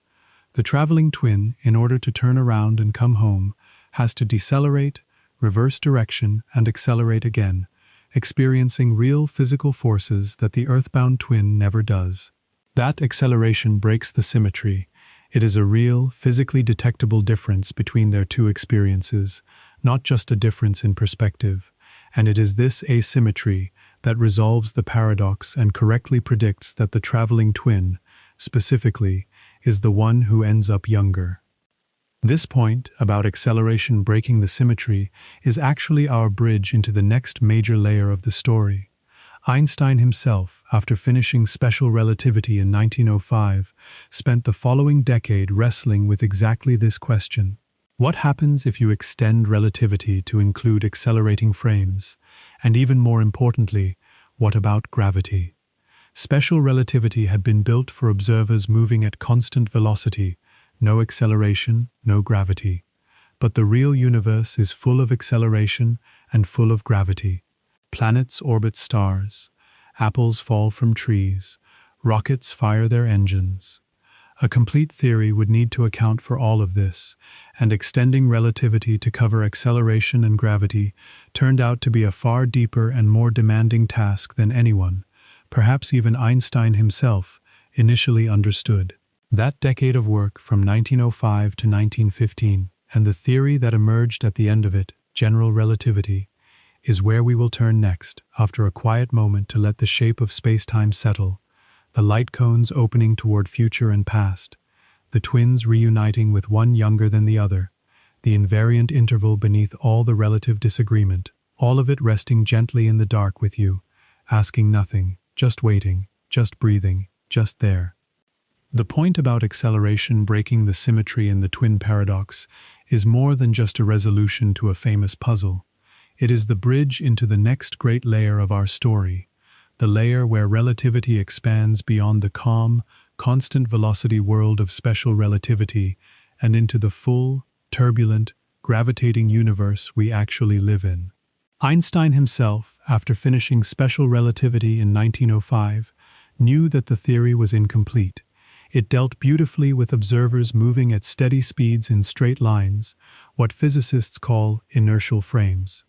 The traveling twin, in order to turn around and come home, has to decelerate, reverse direction, and accelerate again, experiencing real physical forces that the earthbound twin never does. That acceleration breaks the symmetry. It is a real, physically detectable difference between their two experiences, not just a difference in perspective. And it is this asymmetry that resolves the paradox and correctly predicts that the traveling twin, specifically, is the one who ends up younger. This point, about acceleration breaking the symmetry, is actually our bridge into the next major layer of the story. Einstein himself, after finishing special relativity in 1905, spent the following decade wrestling with exactly this question. What happens if you extend relativity to include accelerating frames? And even more importantly, what about gravity? Special relativity had been built for observers moving at constant velocity, no acceleration, no gravity. But the real universe is full of acceleration and full of gravity. Planets orbit stars. Apples fall from trees. Rockets fire their engines. A complete theory would need to account for all of this, and extending relativity to cover acceleration and gravity turned out to be a far deeper and more demanding task than anyone, perhaps even Einstein himself, initially understood. That decade of work from 1905 to 1915, and the theory that emerged at the end of it, general relativity, is where we will turn next, after a quiet moment to let the shape of space-time settle, the light cones opening toward future and past, the twins reuniting with one younger than the other, the invariant interval beneath all the relative disagreement, all of it resting gently in the dark with you, asking nothing, just waiting, just breathing, just there. The point about acceleration breaking the symmetry in the twin paradox is more than just a resolution to a famous puzzle. It is the bridge into the next great layer of our story, the layer where relativity expands beyond the calm, constant velocity world of special relativity and into the full, turbulent, gravitating universe we actually live in. Einstein himself, after finishing special relativity in 1905, knew that the theory was incomplete. It dealt beautifully with observers moving at steady speeds in straight lines, what physicists call inertial frames.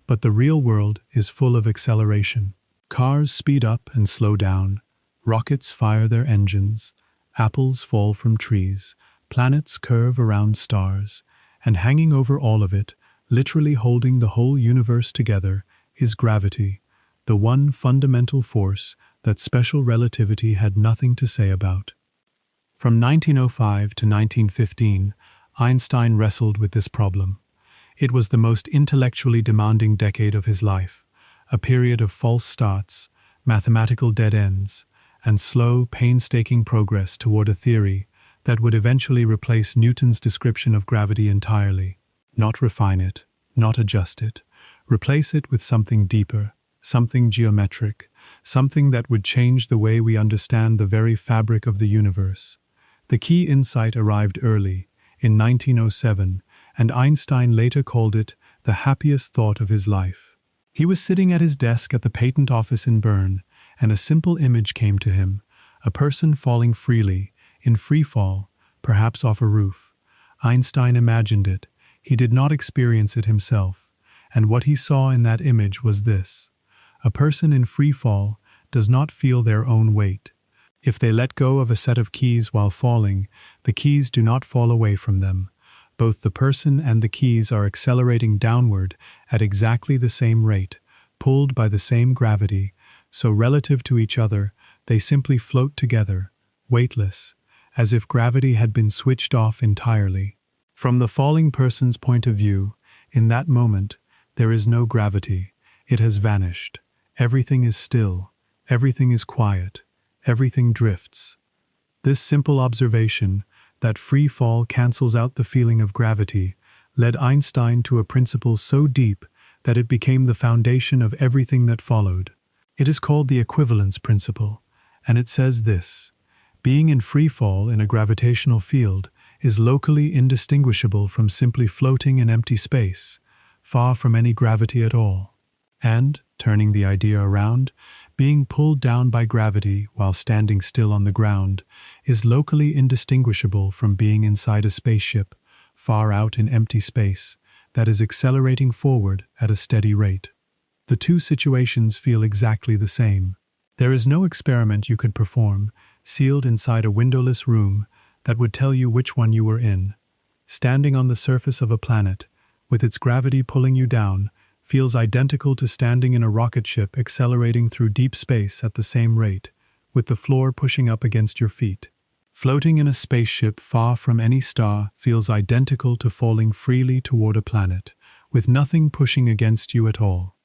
But the real world is full of acceleration. Cars speed up and slow down, rockets fire their engines, apples fall from trees, planets curve around stars, and hanging over all of it, literally holding the whole universe together, is gravity, the one fundamental force that special relativity had nothing to say about. From 1905 to 1915, Einstein wrestled with this problem. It was the most intellectually demanding decade of his life, a period of false starts, mathematical dead ends, and slow, painstaking progress toward a theory that would eventually replace Newton's description of gravity entirely. Not refine it, not adjust it, replace it with something deeper, something geometric, something that would change the way we understand the very fabric of the universe. The key insight arrived early, in 1907, and Einstein later called it the happiest thought of his life. He was sitting at his desk at the patent office in Bern, and a simple image came to him, a person falling freely, in free fall, perhaps off a roof. Einstein imagined it. He did not experience it himself, and what he saw in that image was this. A person in free fall does not feel their own weight. If they let go of a set of keys while falling, the keys do not fall away from them. Both the person and the keys are accelerating downward at exactly the same rate, pulled by the same gravity, so relative to each other, they simply float together, weightless, as if gravity had been switched off entirely. From the falling person's point of view, in that moment, there is no gravity. It has vanished. Everything is still. Everything is quiet. Everything drifts. This simple observation, that free fall cancels out the feeling of gravity, led Einstein to a principle so deep that it became the foundation of everything that followed. It is called the equivalence principle, and it says this: being in free fall in a gravitational field is locally indistinguishable from simply floating in empty space, far from any gravity at all. And, turning the idea around, being pulled down by gravity while standing still on the ground is locally indistinguishable from being inside a spaceship, far out in empty space, that is accelerating forward at a steady rate. The two situations feel exactly the same. There is no experiment you could perform, sealed inside a windowless room, that would tell you which one you were in. Standing on the surface of a planet, with its gravity pulling you down, feels identical to standing in a rocket ship accelerating through deep space at the same rate, with the floor pushing up against your feet. Floating in a spaceship far from any star feels identical to falling freely toward a planet, with nothing pushing against you at all.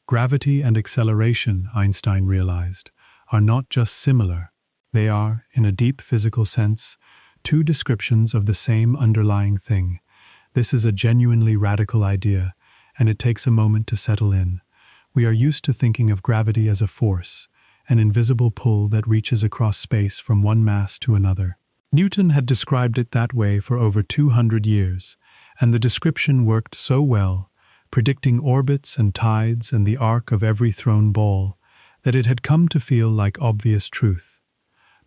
Gravity and acceleration, Einstein realized, are not just similar. They are, in a deep physical sense, two descriptions of the same underlying thing. This is a genuinely radical idea, and it takes a moment to settle in. We are used to thinking of gravity as a force, an invisible pull that reaches across space from one mass to another. Newton had described it that way for over 200 years, and the description worked so well predicting orbits and tides and the arc of every thrown ball, that it had come to feel like obvious truth.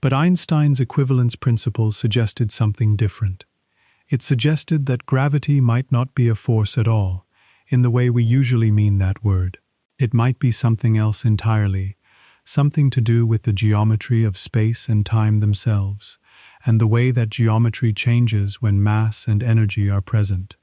But Einstein's equivalence principle suggested something different. It suggested that gravity might not be a force at all, in the way we usually mean that word. It might be something else entirely, something to do with the geometry of space and time themselves, and the way that geometry changes when mass and energy are present.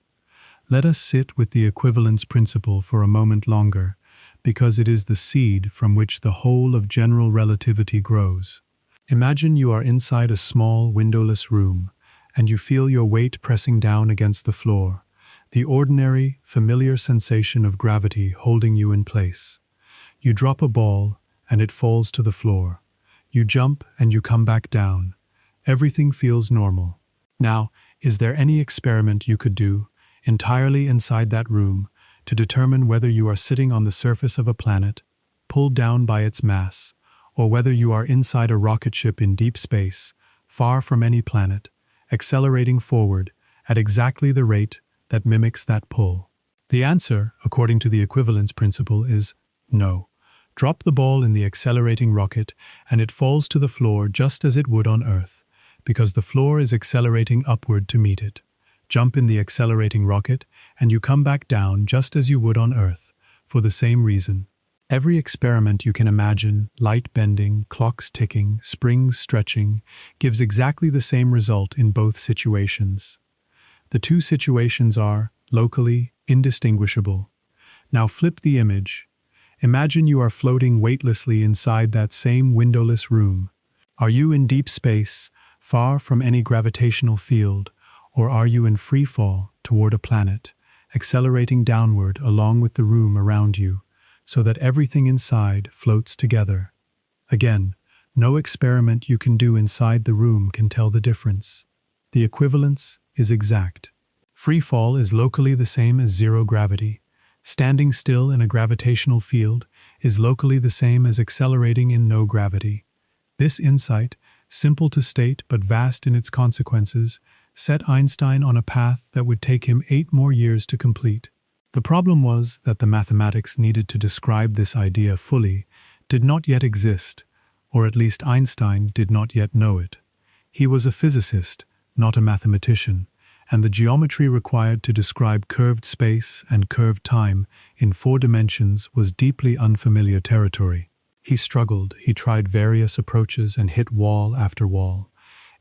Let us sit with the equivalence principle for a moment longer, because it is the seed from which the whole of general relativity grows. Imagine you are inside a small, windowless room, and you feel your weight pressing down against the floor, the ordinary, familiar sensation of gravity holding you in place. You drop a ball, and it falls to the floor. You jump, and you come back down. Everything feels normal. Now, is there any experiment you could do, entirely inside that room, to determine whether you are sitting on the surface of a planet, pulled down by its mass, or whether you are inside a rocket ship in deep space, far from any planet, accelerating forward at exactly the rate that mimics that pull? The answer, according to the equivalence principle, is no. Drop the ball in the accelerating rocket and it falls to the floor just as it would on Earth, because the floor is accelerating upward to meet it. Jump in the accelerating rocket and you come back down just as you would on Earth, for the same reason. Every experiment you can imagine, light bending, clocks ticking, springs stretching, gives exactly the same result in both situations. The two situations are, locally, indistinguishable. Now flip the image. Imagine you are floating weightlessly inside that same windowless room. Are you in deep space, far from any gravitational field, or are you in free fall toward a planet, accelerating downward along with the room around you, so that everything inside floats together? Again, no experiment you can do inside the room can tell the difference. The equivalence is exact. Free fall is locally the same as zero gravity. Standing still in a gravitational field is locally the same as accelerating in no gravity. This insight, simple to state but vast in its consequences, set Einstein on a path that would take him 8 more years to complete. The problem was that the mathematics needed to describe this idea fully did not yet exist, or at least Einstein did not yet know it. He was a physicist, not a mathematician, and the geometry required to describe curved space and curved time in 4 dimensions was deeply unfamiliar territory. He struggled, he tried various approaches and hit wall after wall.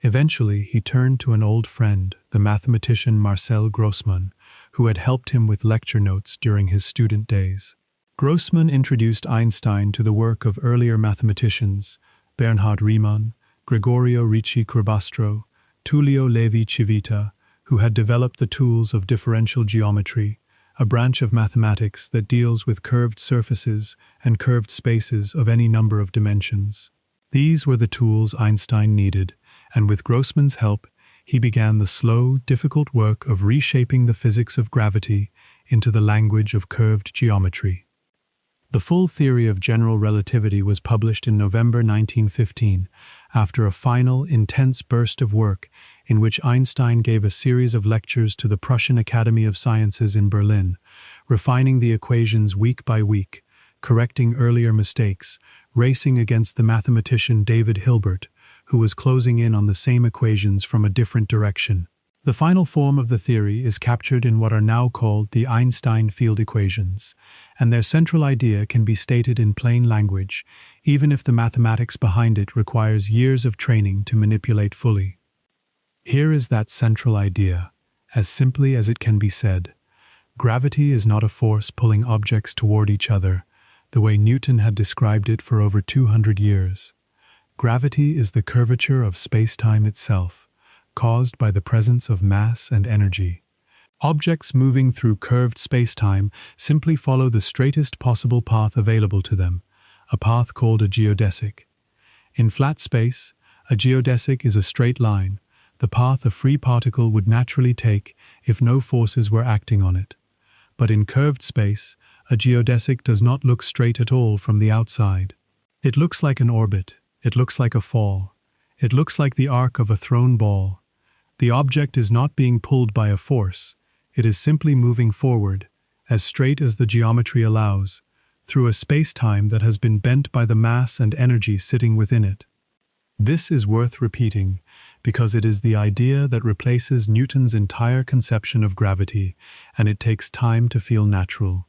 Eventually, he turned to an old friend, the mathematician Marcel Grossmann, who had helped him with lecture notes during his student days. Grossmann introduced Einstein to the work of earlier mathematicians, Bernhard Riemann, Gregorio Ricci-Curbastro, Tullio Levi-Civita, who had developed the tools of differential geometry, a branch of mathematics that deals with curved surfaces and curved spaces of any number of dimensions. These were the tools Einstein needed, and with Grossmann's help, he began the slow, difficult work of reshaping the physics of gravity into the language of curved geometry. The full theory of general relativity was published in November 1915, after a final, intense burst of work in which Einstein gave a series of lectures to the Prussian Academy of Sciences in Berlin, refining the equations week by week, correcting earlier mistakes, racing against the mathematician David Hilbert, who was closing in on the same equations from a different direction. The final form of the theory is captured in what are now called the Einstein field equations, and their central idea can be stated in plain language, even if the mathematics behind it requires years of training to manipulate fully. Here is that central idea, as simply as it can be said. Gravity is not a force pulling objects toward each other, the way Newton had described it for over 200 years. Gravity is the curvature of space-time itself, caused by the presence of mass and energy. Objects moving through curved space-time simply follow the straightest possible path available to them, a path called a geodesic. In flat space, a geodesic is a straight line, the path a free particle would naturally take if no forces were acting on it. But in curved space, a geodesic does not look straight at all from the outside. It looks like an orbit, it looks like a fall, it looks like the arc of a thrown ball. The object is not being pulled by a force, it is simply moving forward, as straight as the geometry allows, through a space-time that has been bent by the mass and energy sitting within it. This is worth repeating, because it is the idea that replaces Newton's entire conception of gravity, and it takes time to feel natural.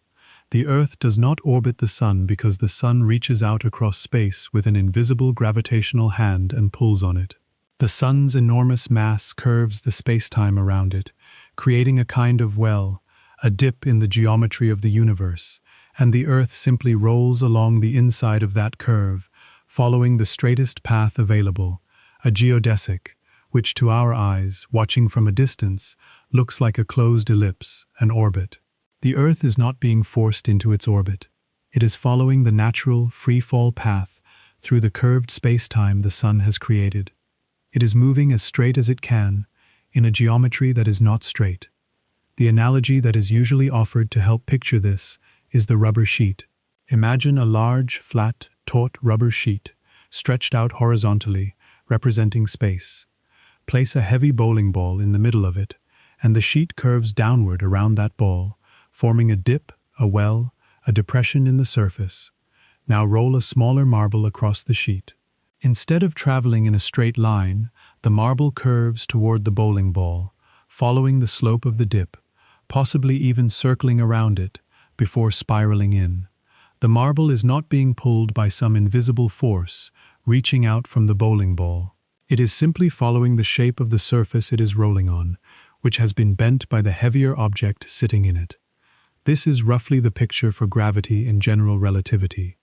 The Earth does not orbit the Sun because the Sun reaches out across space with an invisible gravitational hand and pulls on it. The Sun's enormous mass curves the space-time around it, creating a kind of well, a dip in the geometry of the universe, and the Earth simply rolls along the inside of that curve, following the straightest path available, a geodesic, which to our eyes, watching from a distance, looks like a closed ellipse, an orbit. The Earth is not being forced into its orbit. It is following the natural, free-fall path through the curved space-time the Sun has created. It is moving as straight as it can, in a geometry that is not straight. The analogy that is usually offered to help picture this is the rubber sheet. Imagine a large, flat, taut rubber sheet, stretched out horizontally, representing space. Place a heavy bowling ball in the middle of it, and the sheet curves downward around that ball, forming a dip, a well, a depression in the surface. Now roll a smaller marble across the sheet. Instead of traveling in a straight line, the marble curves toward the bowling ball, following the slope of the dip, possibly even circling around it, before spiraling in. The marble is not being pulled by some invisible force, reaching out from the bowling ball. It is simply following the shape of the surface it is rolling on, which has been bent by the heavier object sitting in it. This is roughly the picture for gravity in general relativity.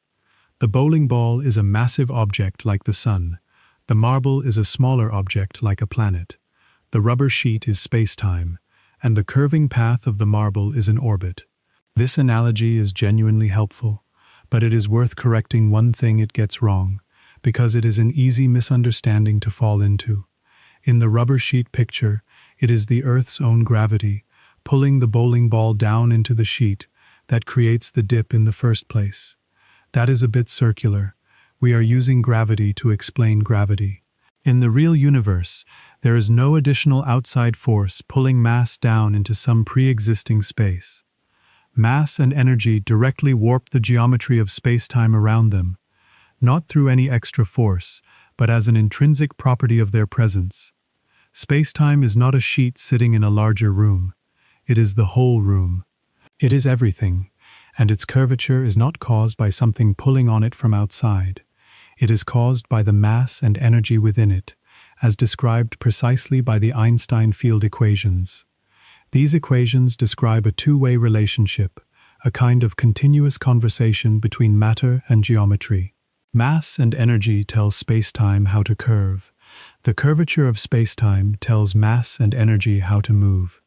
The bowling ball is a massive object like the Sun. The marble is a smaller object like a planet. The rubber sheet is space-time, and the curving path of the marble is an orbit. This analogy is genuinely helpful, but it is worth correcting one thing it gets wrong, because it is an easy misunderstanding to fall into. In the rubber sheet picture, it is the Earth's own gravity, pulling the bowling ball down into the sheet, that creates the dip in the first place. That is a bit circular. We are using gravity to explain gravity. In the real universe, there is no additional outside force pulling mass down into some pre-existing space. Mass and energy directly warp the geometry of space-time around them, not through any extra force, but as an intrinsic property of their presence. Space-time is not a sheet sitting in a larger room. It is the whole room. It is everything, and its curvature is not caused by something pulling on it from outside. It is caused by the mass and energy within it, as described precisely by the Einstein field equations. These equations describe a two-way relationship, a kind of continuous conversation between matter and geometry. Mass and energy tell space-time how to curve. The curvature of space-time tells mass and energy how to move.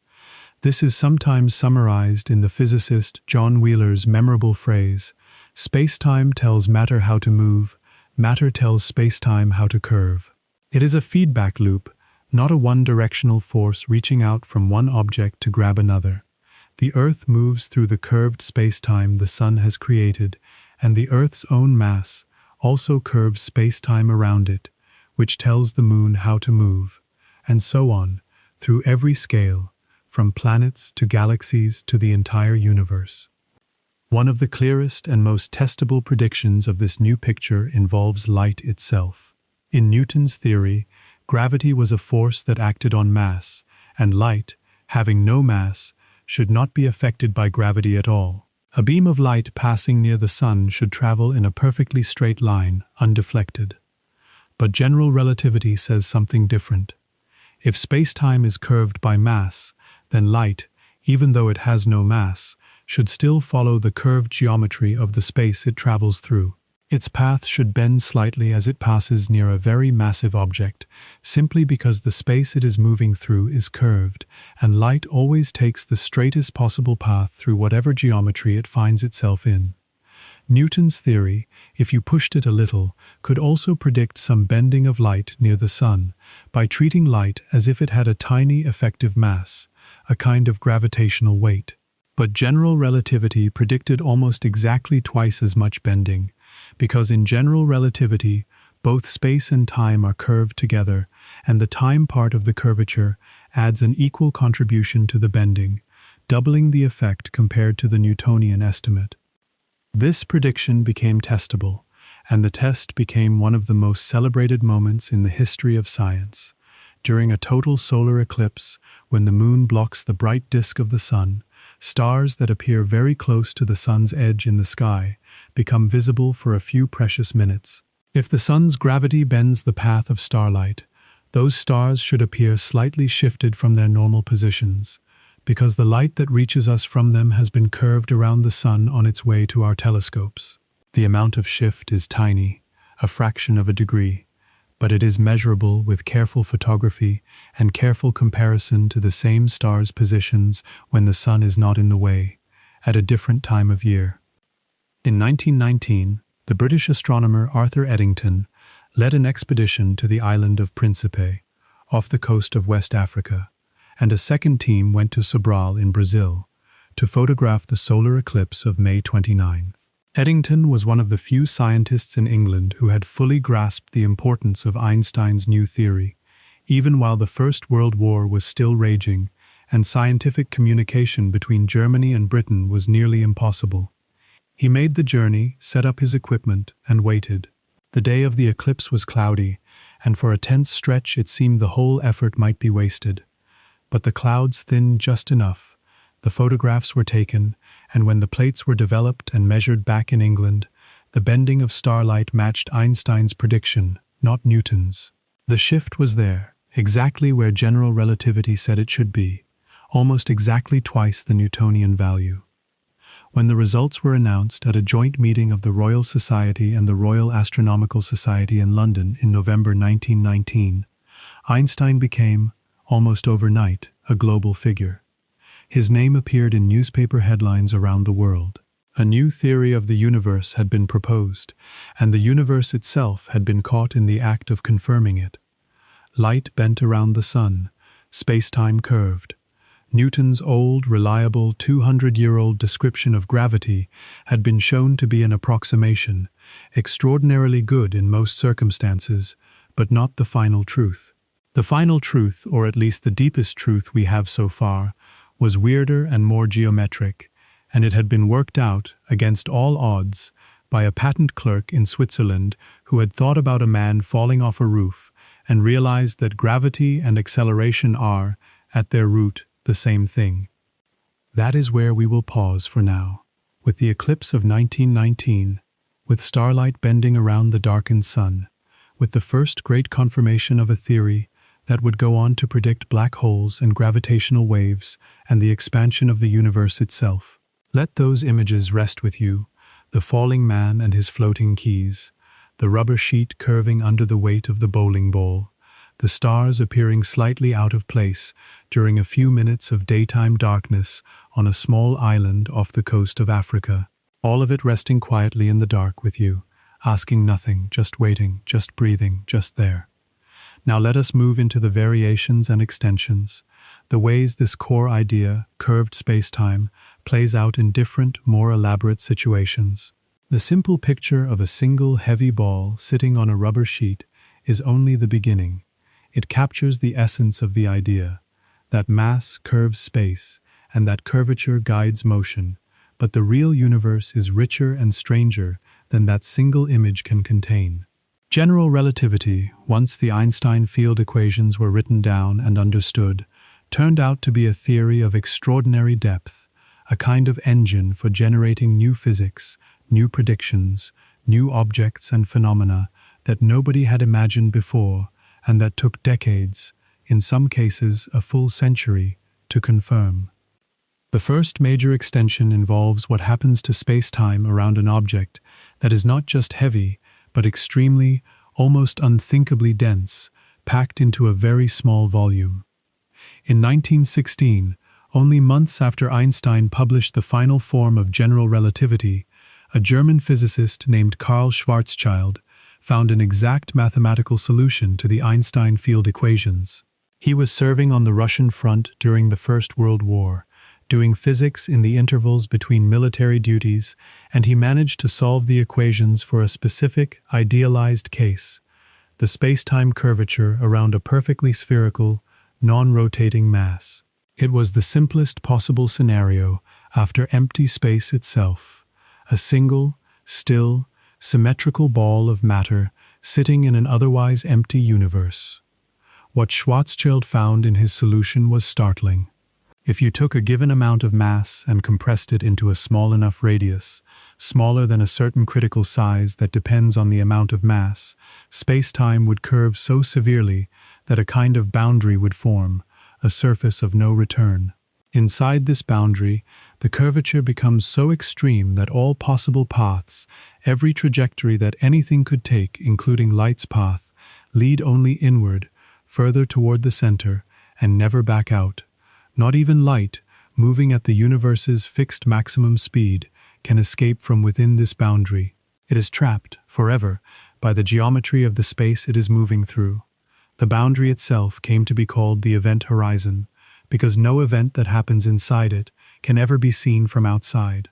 This is sometimes summarized in the physicist John Wheeler's memorable phrase, "Space-time tells matter how to move, matter tells space-time how to curve." It is a feedback loop, not a one-directional force reaching out from one object to grab another. The Earth moves through the curved space-time the Sun has created, and the Earth's own mass also curves space-time around it, which tells the Moon how to move, and so on, through every scale, from planets to galaxies to the entire universe. One of the clearest and most testable predictions of this new picture involves light itself. In Newton's theory, gravity was a force that acted on mass, and light, having no mass, should not be affected by gravity at all. A beam of light passing near the Sun should travel in a perfectly straight line, undeflected. But general relativity says something different. If space-time is curved by mass, then light, even though it has no mass, should still follow the curved geometry of the space it travels through. Its path should bend slightly as it passes near a very massive object, simply because the space it is moving through is curved, and light always takes the straightest possible path through whatever geometry it finds itself in. Newton's theory, if you pushed it a little, could also predict some bending of light near the Sun, by treating light as if it had a tiny effective mass, a kind of gravitational weight. But general relativity predicted almost exactly twice as much bending, because in general relativity, both space and time are curved together, and the time part of the curvature adds an equal contribution to the bending. doubling the effect compared to the Newtonian estimate. This prediction became testable, and the test became one of the most celebrated moments in the history of science. During a total solar eclipse, when the moon blocks the bright disk of the sun, stars that appear very close to the sun's edge in the sky become visible for a few precious minutes. If the sun's gravity bends the path of starlight, those stars should appear slightly shifted from their normal positions, because the light that reaches us from them has been curved around the sun on its way to our telescopes. The amount of shift is tiny, a fraction of a degree, but it is measurable with careful photography and careful comparison to the same stars' positions when the sun is not in the way, at a different time of year. In 1919, the British astronomer Arthur Eddington led an expedition to the island of Principe, off the coast of West Africa, and a second team went to Sobral in Brazil to photograph the solar eclipse of May 29th. Eddington was one of the few scientists in England who had fully grasped the importance of Einstein's new theory, even while the First World War was still raging and scientific communication between Germany and Britain was nearly impossible. He made the journey, set up his equipment, and waited. The day of the eclipse was cloudy, and for a tense stretch it seemed the whole effort might be wasted. But the clouds thinned just enough, the photographs were taken, and when the plates were developed and measured back in England, the bending of starlight matched Einstein's prediction, not Newton's. The shift was there, exactly where general relativity said it should be, almost exactly twice the Newtonian value. When the results were announced at a joint meeting of the Royal Society and the Royal Astronomical Society in London in November 1919, Einstein became, almost overnight, a global figure. His name appeared in newspaper headlines around the world. A new theory of the universe had been proposed, and the universe itself had been caught in the act of confirming it. Light bent around the sun, space-time curved. Newton's old, reliable 200-year-old description of gravity had been shown to be an approximation, extraordinarily good in most circumstances, but not the final truth. The final truth, or at least the deepest truth we have so far, was weirder and more geometric, and it had been worked out, against all odds, by a patent clerk in Switzerland who had thought about a man falling off a roof and realized that gravity and acceleration are, at their root, the same thing. That is where we will pause for now, with the eclipse of 1919, with starlight bending around the darkened sun, with the first great confirmation of a theory that would go on to predict black holes and gravitational waves and the expansion of the universe itself. Let those images rest with you, the falling man and his floating keys, the rubber sheet curving under the weight of the bowling ball, the stars appearing slightly out of place during a few minutes of daytime darkness on a small island off the coast of Africa, all of it resting quietly in the dark with you, asking nothing, just waiting, just breathing, just there. Now let us move into the variations and extensions, the ways this core idea, curved space-time, plays out in different, more elaborate situations. The simple picture of a single heavy ball sitting on a rubber sheet is only the beginning. It captures the essence of the idea, that mass curves space and that curvature guides motion, but the real universe is richer and stranger than that single image can contain. General relativity, once the Einstein field equations were written down and understood, turned out to be a theory of extraordinary depth, a kind of engine for generating new physics, new predictions, new objects and phenomena that nobody had imagined before, and that took decades, in some cases a full century, to confirm. The first major extension involves what happens to space-time around an object that is not just heavy, but extremely, almost unthinkably dense, packed into a very small volume. In 1916, only months after Einstein published the final form of general relativity, a German physicist named Karl Schwarzschild found an exact mathematical solution to the Einstein field equations. He was serving on the Russian front during the First World War, doing physics in the intervals between military duties, and he managed to solve the equations for a specific, idealized case, the space-time curvature around a perfectly spherical, non-rotating mass. It was the simplest possible scenario after empty space itself, a single, still, symmetrical ball of matter sitting in an otherwise empty universe. What Schwarzschild found in his solution was startling. If you took a given amount of mass and compressed it into a small enough radius, smaller than a certain critical size that depends on the amount of mass, space-time would curve so severely that a kind of boundary would form, a surface of no return. Inside this boundary, the curvature becomes so extreme that all possible paths, every trajectory that anything could take, including light's path, lead only inward, further toward the center, and never back out. Not even light, moving at the universe's fixed maximum speed, can escape from within this boundary. It is trapped, forever, by the geometry of the space it is moving through. The boundary itself came to be called the event horizon, because no event that happens inside it can ever be seen from outside.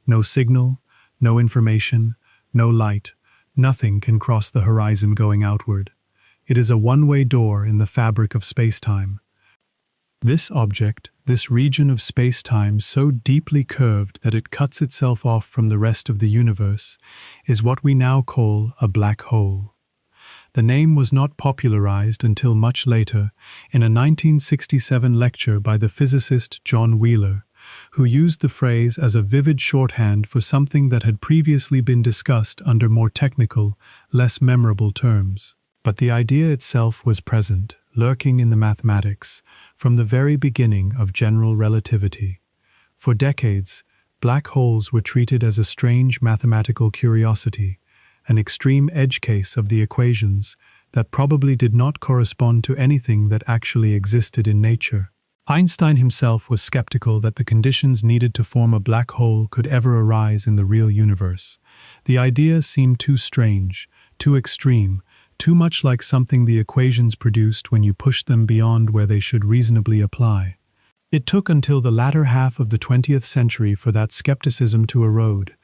No signal, no information, no light, nothing can cross the horizon going outward. It is a one-way door in the fabric of space-time. This object, this region of space-time so deeply curved that it cuts itself off from the rest of the universe, is what we now call a black hole. The name was not popularized until much later, in a 1967 lecture by the physicist John Wheeler, who used the phrase as a vivid shorthand for something that had previously been discussed under more technical, less memorable terms. But the idea itself was present, lurking in the mathematics, from the very beginning of general relativity. For decades, black holes were treated as a strange mathematical curiosity, an extreme edge case of the equations that probably did not correspond to anything that actually existed in nature. Einstein himself was skeptical that the conditions needed to form a black hole could ever arise in the real universe. The idea seemed too strange, too extreme, too much like something the equations produced when you pushed them beyond where they should reasonably apply. It took until the latter half of the 20th century for that skepticism to erode,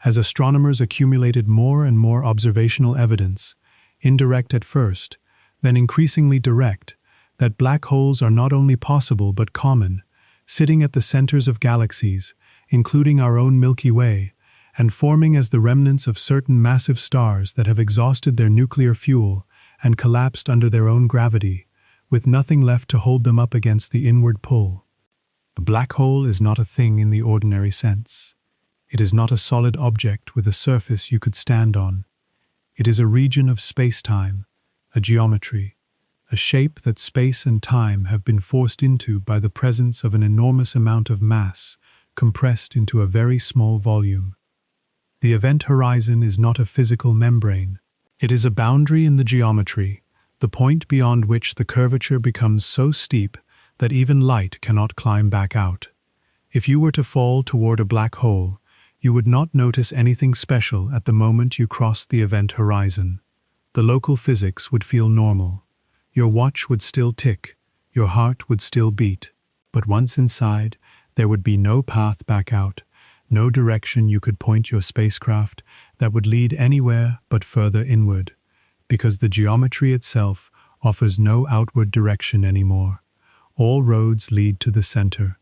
as astronomers accumulated more and more observational evidence, indirect at first, then increasingly direct, that black holes are not only possible but common, sitting at the centers of galaxies, including our own Milky Way, and forming as the remnants of certain massive stars that have exhausted their nuclear fuel and collapsed under their own gravity, with nothing left to hold them up against the inward pull. A black hole is not a thing in the ordinary sense. It is not a solid object with a surface you could stand on. It is a region of space-time, a geometry, a shape that space and time have been forced into by the presence of an enormous amount of mass compressed into a very small volume. The event horizon is not a physical membrane. It is a boundary in the geometry, the point beyond which the curvature becomes so steep that even light cannot climb back out. If you were to fall toward a black hole, you would not notice anything special at the moment you crossed the event horizon. The local physics would feel normal. Your watch would still tick, your heart would still beat. But once inside, there would be no path back out, no direction you could point your spacecraft that would lead anywhere but further inward, because the geometry itself offers no outward direction anymore. All roads lead to the center.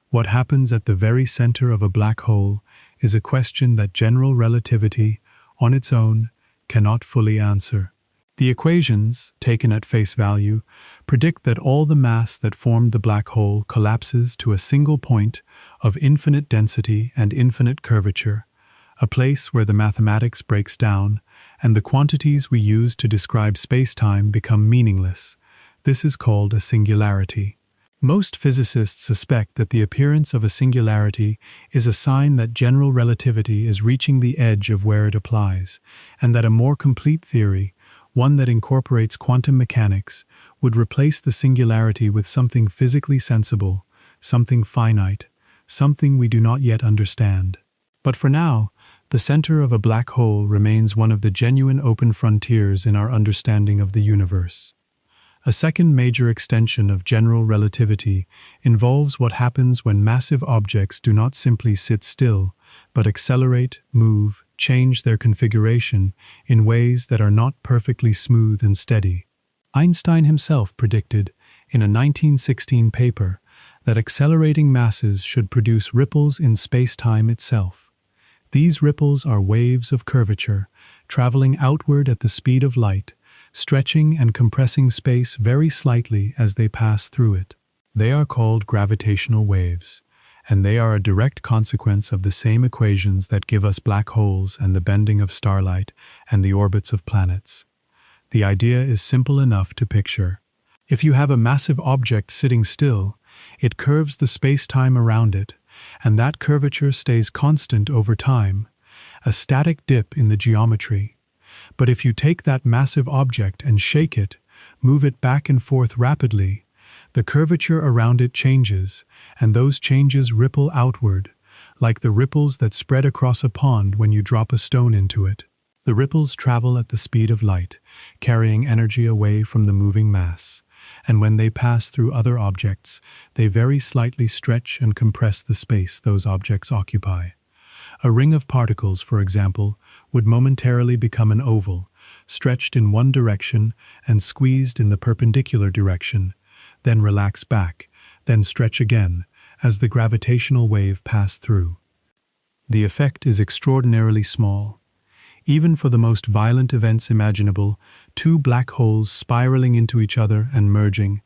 What happens at the very center of a black hole is a question that general relativity, on its own, cannot fully answer. The equations, taken at face value, predict that all the mass that formed the black hole collapses to a single point of infinite density and infinite curvature, a place where the mathematics breaks down and the quantities we use to describe space-time become meaningless. This is called a singularity. Most physicists suspect that the appearance of a singularity is a sign that general relativity is reaching the edge of where it applies, and that a more complete theory, one that incorporates quantum mechanics, would replace the singularity with something physically sensible, something finite, something we do not yet understand. But for now, the center of a black hole remains one of the genuine open frontiers in our understanding of the universe. A second major extension of general relativity involves what happens when massive objects do not simply sit still, but accelerate, move, change their configuration in ways that are not perfectly smooth and steady. Einstein himself predicted, in a 1916 paper, that accelerating masses should produce ripples in space-time itself. These ripples are waves of curvature, traveling outward at the speed of light, stretching and compressing space very slightly as they pass through it. They are called gravitational waves, and they are a direct consequence of the same equations that give us black holes and the bending of starlight and the orbits of planets. The idea is simple enough to picture. If you have a massive object sitting still, it curves the space-time around it, and that curvature stays constant over time, a static dip in the geometry. But if you take that massive object and shake it, move it back and forth rapidly, the curvature around it changes, and those changes ripple outward, like the ripples that spread across a pond when you drop a stone into it. The ripples travel at the speed of light, carrying energy away from the moving mass, and when they pass through other objects, they very slightly stretch and compress the space those objects occupy. A ring of particles, for example, would momentarily become an oval, stretched in one direction and squeezed in the perpendicular direction, then relax back, then stretch again, as the gravitational wave passed through. The effect is extraordinarily small. Even for the most violent events imaginable, two black holes spiraling into each other and merging,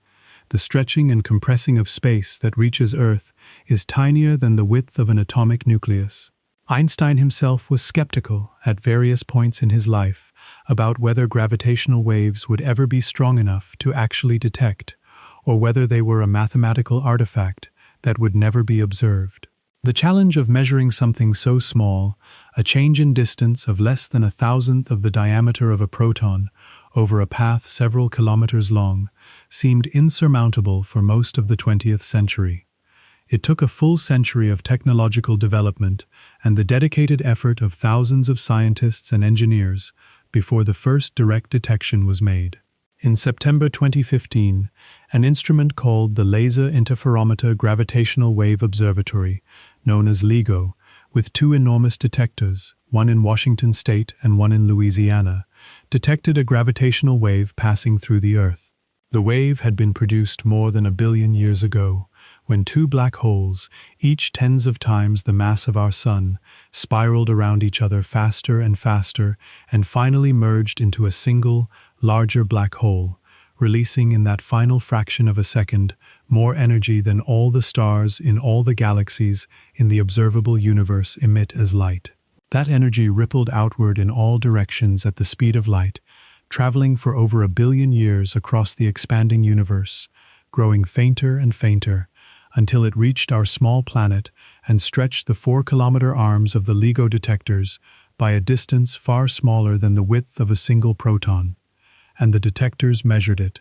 the stretching and compressing of space that reaches Earth is tinier than the width of an atomic nucleus. Einstein himself was skeptical at various points in his life about whether gravitational waves would ever be strong enough to actually detect, or whether they were a mathematical artifact that would never be observed. The challenge of measuring something so small, a change in distance of less than 1,000th of the diameter of a proton, over a path several kilometers long, seemed insurmountable for most of the 20th century. It took a full century of technological development and the dedicated effort of thousands of scientists and engineers before the first direct detection was made. In September 2015, an instrument called the Laser Interferometer Gravitational Wave Observatory, known as LIGO, with two enormous detectors, one in Washington State and one in Louisiana, detected a gravitational wave passing through the Earth. The wave had been produced more than 1 billion years ago, when two black holes, each tens of times the mass of our Sun, spiraled around each other faster and faster and finally merged into a single, larger black hole, releasing in that final fraction of a second more energy than all the stars in all the galaxies in the observable universe emit as light. That energy rippled outward in all directions at the speed of light, traveling for over 1 billion years across the expanding universe, growing fainter and fainter, until it reached our small planet and stretched the 4-kilometer arms of the LIGO detectors by a distance far smaller than the width of a single proton. And the detectors measured it.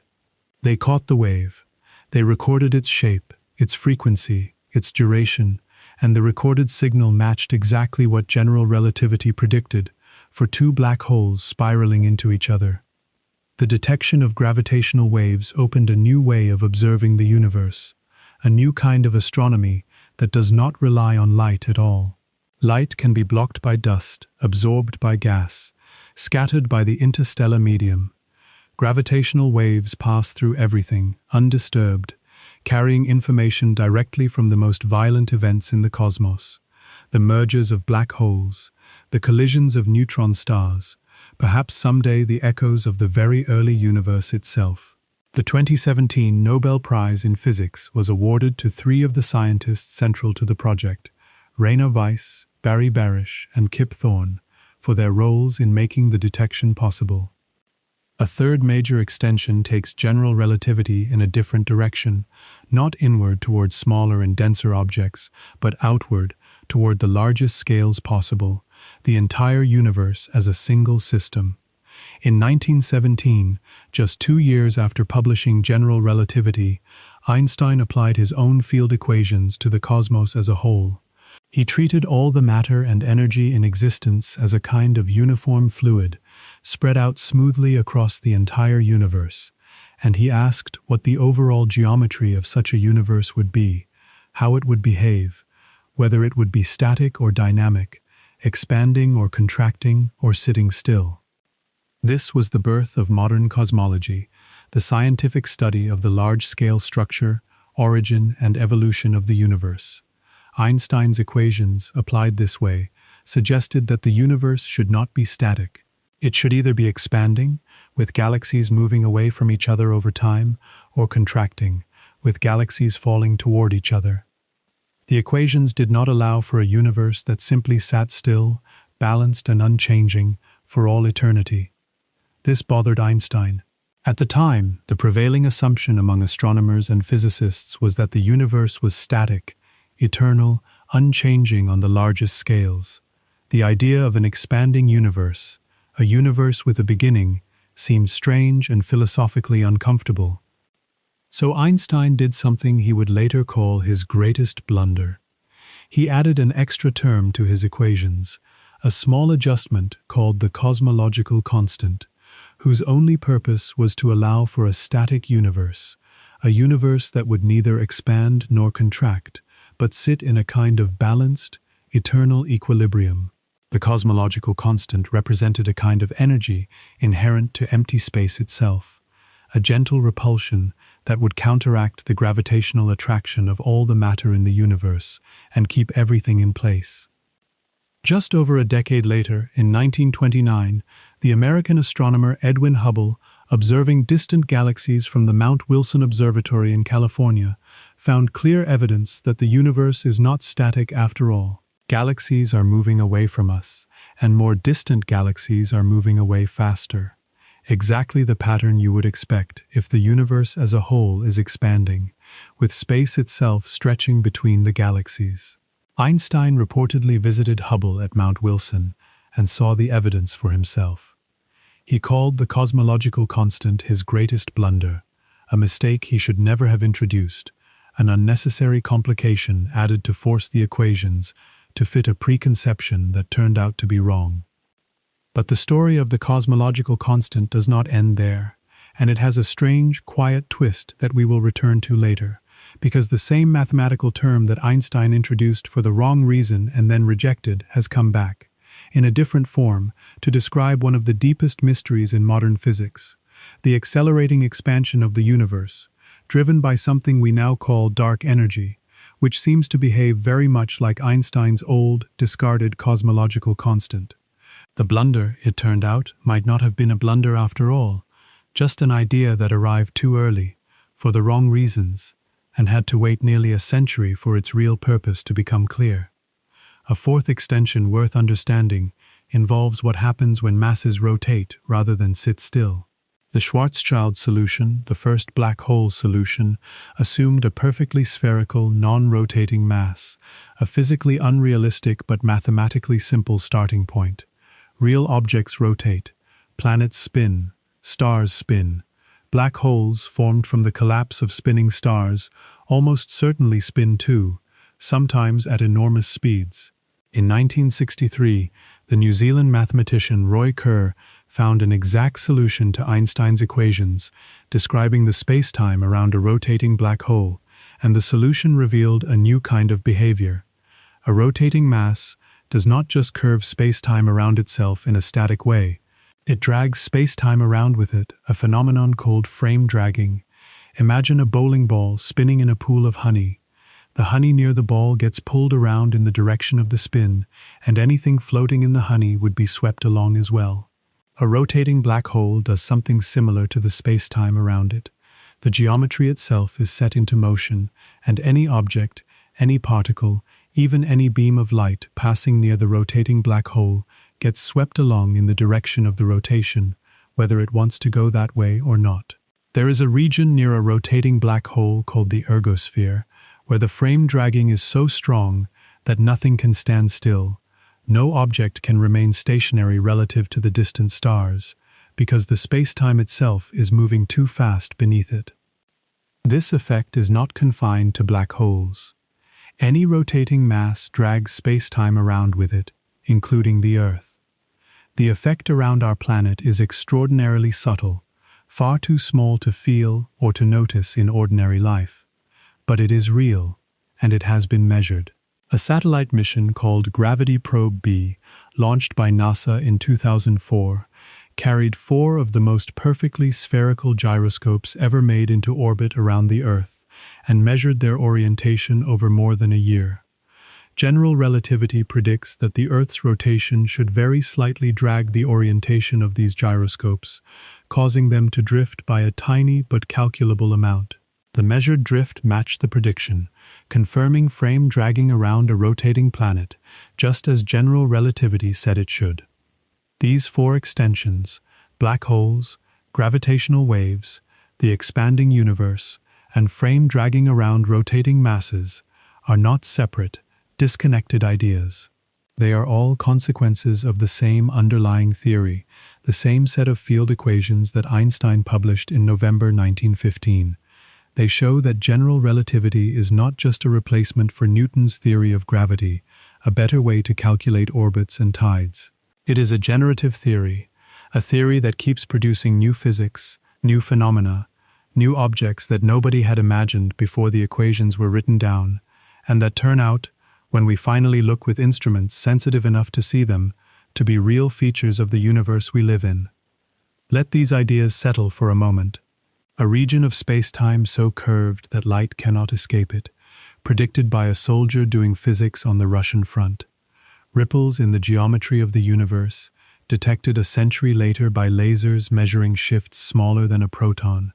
They caught the wave. They recorded its shape, its frequency, its duration, and the recorded signal matched exactly what general relativity predicted for two black holes spiraling into each other. The detection of gravitational waves opened a new way of observing the universe, a new kind of astronomy that does not rely on light at all. Light can be blocked by dust, absorbed by gas, scattered by the interstellar medium. Gravitational waves pass through everything, undisturbed, carrying information directly from the most violent events in the cosmos, the mergers of black holes, the collisions of neutron stars, perhaps someday the echoes of the very early universe itself. The 2017 Nobel Prize in Physics was awarded to 3 of the scientists central to the project, Rainer Weiss, Barry Barish, and Kip Thorne, for their roles in making the detection possible. A third major extension takes general relativity in a different direction, not inward toward smaller and denser objects, but outward toward the largest scales possible, the entire universe as a single system. In 1917, just 2 years after publishing General Relativity, Einstein applied his own field equations to the cosmos as a whole. He treated all the matter and energy in existence as a kind of uniform fluid, spread out smoothly across the entire universe, and he asked what the overall geometry of such a universe would be, how it would behave, whether it would be static or dynamic, expanding or contracting or sitting still. This was the birth of modern cosmology, the scientific study of the large-scale structure, origin, and evolution of the universe. Einstein's equations, applied this way, suggested that the universe should not be static. It should either be expanding, with galaxies moving away from each other over time, or contracting, with galaxies falling toward each other. The equations did not allow for a universe that simply sat still, balanced and unchanging, for all eternity. This bothered Einstein. At the time, the prevailing assumption among astronomers and physicists was that the universe was static, eternal, unchanging on the largest scales. The idea of an expanding universe, a universe with a beginning, seemed strange and philosophically uncomfortable. So Einstein did something he would later call his greatest blunder. He added an extra term to his equations, a small adjustment called the cosmological constant, whose only purpose was to allow for a static universe, a universe that would neither expand nor contract, but sit in a kind of balanced, eternal equilibrium. The cosmological constant represented a kind of energy inherent to empty space itself, a gentle repulsion that would counteract the gravitational attraction of all the matter in the universe and keep everything in place. Just over a decade later, in 1929, the American astronomer Edwin Hubble, observing distant galaxies from the Mount Wilson Observatory in California, found clear evidence that the universe is not static after all. Galaxies are moving away from us, and more distant galaxies are moving away faster. Exactly the pattern you would expect if the universe as a whole is expanding, with space itself stretching between the galaxies. Einstein reportedly visited Hubble at Mount Wilson and saw the evidence for himself. He called the cosmological constant his greatest blunder, a mistake he should never have introduced, an unnecessary complication added to force the equations to fit a preconception that turned out to be wrong. But the story of the cosmological constant does not end there, and it has a strange, quiet twist that we will return to later, because the same mathematical term that Einstein introduced for the wrong reason and then rejected has come back, in a different form, to describe one of the deepest mysteries in modern physics, the accelerating expansion of the universe, driven by something we now call dark energy, which seems to behave very much like Einstein's old, discarded cosmological constant. The blunder, it turned out, might not have been a blunder after all, just an idea that arrived too early, for the wrong reasons, and had to wait nearly a century for its real purpose to become clear. A fourth extension worth understanding involves what happens when masses rotate rather than sit still. The Schwarzschild solution, the first black hole solution, assumed a perfectly spherical, non-rotating mass, a physically unrealistic but mathematically simple starting point. Real objects rotate, planets spin, stars spin. Black holes, formed from the collapse of spinning stars, almost certainly spin too, sometimes at enormous speeds. In 1963, the New Zealand mathematician Roy Kerr found an exact solution to Einstein's equations, describing the spacetime around a rotating black hole, and the solution revealed a new kind of behavior. A rotating mass does not just curve spacetime around itself in a static way. It drags spacetime around with it, a phenomenon called frame dragging. Imagine a bowling ball spinning in a pool of honey. The honey near the ball gets pulled around in the direction of the spin, and anything floating in the honey would be swept along as well. A rotating black hole does something similar to the spacetime around it. The geometry itself is set into motion, and any object, any particle, even any beam of light passing near the rotating black hole gets swept along in the direction of the rotation, whether it wants to go that way or not. There is a region near a rotating black hole called the ergosphere, where the frame dragging is so strong that nothing can stand still. No object can remain stationary relative to the distant stars, because the spacetime itself is moving too fast beneath it. This effect is not confined to black holes. Any rotating mass drags spacetime around with it, including the Earth. The effect around our planet is extraordinarily subtle, far too small to feel or to notice in ordinary life. But it is real, and it has been measured. A satellite mission called Gravity Probe B, launched by NASA in 2004, carried 4 of the most perfectly spherical gyroscopes ever made into orbit around the Earth, and measured their orientation over more than a year. General relativity predicts that the Earth's rotation should very slightly drag the orientation of these gyroscopes, causing them to drift by a tiny but calculable amount. The measured drift matched the prediction, confirming frame dragging around a rotating planet, just as general relativity said it should. These four extensions, black holes, gravitational waves, the expanding universe, and frame dragging around rotating masses, are not separate, disconnected ideas. They are all consequences of the same underlying theory, the same set of field equations that Einstein published in November 1915. They show that general relativity is not just a replacement for Newton's theory of gravity, a better way to calculate orbits and tides. It is a generative theory, a theory that keeps producing new physics, new phenomena, new objects that nobody had imagined before the equations were written down, and that turn out, when we finally look with instruments sensitive enough to see them, to be real features of the universe we live in. Let these ideas settle for a moment. A region of space-time so curved that light cannot escape it, predicted by a soldier doing physics on the Russian front. Ripples in the geometry of the universe, detected a century later by lasers measuring shifts smaller than a proton.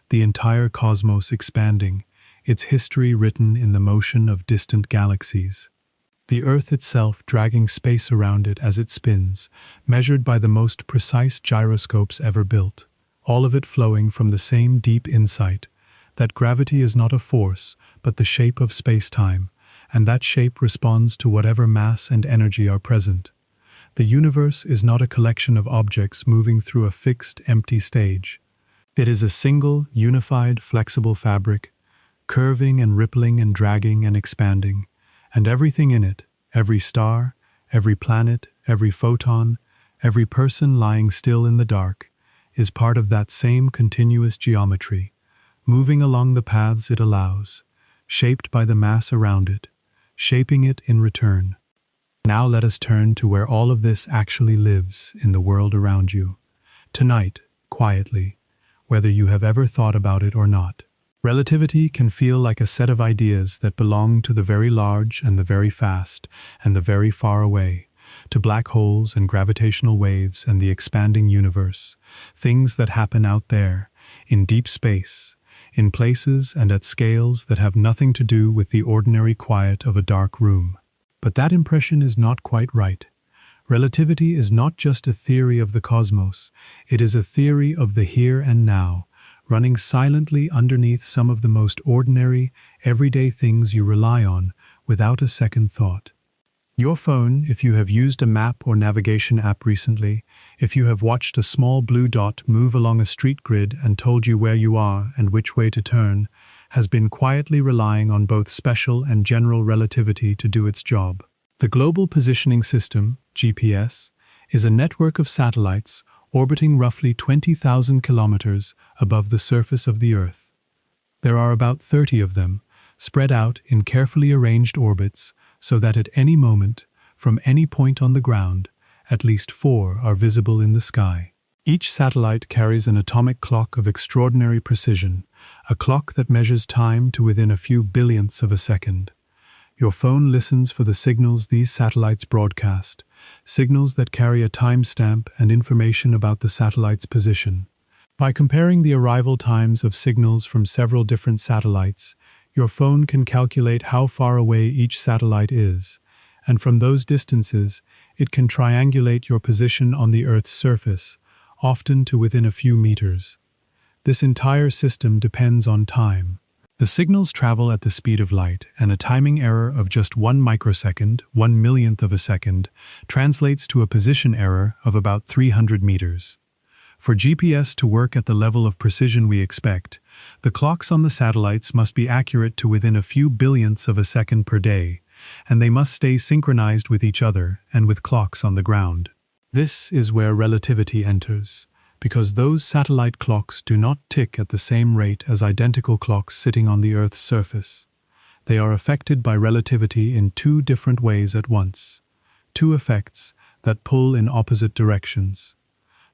The entire cosmos expanding, its history written in the motion of distant galaxies. The Earth itself dragging space around it as it spins, measured by the most precise gyroscopes ever built. All of it flowing from the same deep insight, that gravity is not a force, but the shape of space-time, and that shape responds to whatever mass and energy are present. The universe is not a collection of objects moving through a fixed, empty stage. It is a single, unified, flexible fabric, curving and rippling and dragging and expanding, and everything in it, every star, every planet, every photon, every person lying still in the dark, is part of that same continuous geometry, moving along the paths it allows, shaped by the mass around it, shaping it in return. Now let us turn to where all of this actually lives in the world around you. Tonight, quietly, whether you have ever thought about it or not. Relativity can feel like a set of ideas that belong to the very large and the very fast and the very far away, to black holes and gravitational waves and the expanding universe, things that happen out there, in deep space, in places and at scales that have nothing to do with the ordinary quiet of a dark room. But that impression is not quite right. Relativity is not just a theory of the cosmos, it is a theory of the here and now, running silently underneath some of the most ordinary, everyday things you rely on without a second thought. Your phone, if you have used a map or navigation app recently, if you have watched a small blue dot move along a street grid and told you where you are and which way to turn, has been quietly relying on both special and general relativity to do its job. The Global Positioning System, GPS, is a network of satellites orbiting roughly 20,000 kilometers above the surface of the Earth. There are about 30 of them, spread out in carefully arranged orbits so that at any moment, from any point on the ground, at least 4 are visible in the sky. Each satellite carries an atomic clock of extraordinary precision, a clock that measures time to within a few billionths of a second. Your phone listens for the signals these satellites broadcast, signals that carry a timestamp and information about the satellite's position. By comparing the arrival times of signals from several different satellites, your phone can calculate how far away each satellite is, and from those distances, it can triangulate your position on the Earth's surface, often to within a few meters. This entire system depends on time. The signals travel at the speed of light, and a timing error of just 1 microsecond, 1 millionth of a second, translates to a position error of about 300 meters. For GPS to work at the level of precision we expect, the clocks on the satellites must be accurate to within a few billionths of a second per day, and they must stay synchronized with each other and with clocks on the ground. This is where relativity enters, because those satellite clocks do not tick at the same rate as identical clocks sitting on the Earth's surface. They are affected by relativity in 2 different ways at once, 2 effects that pull in opposite directions.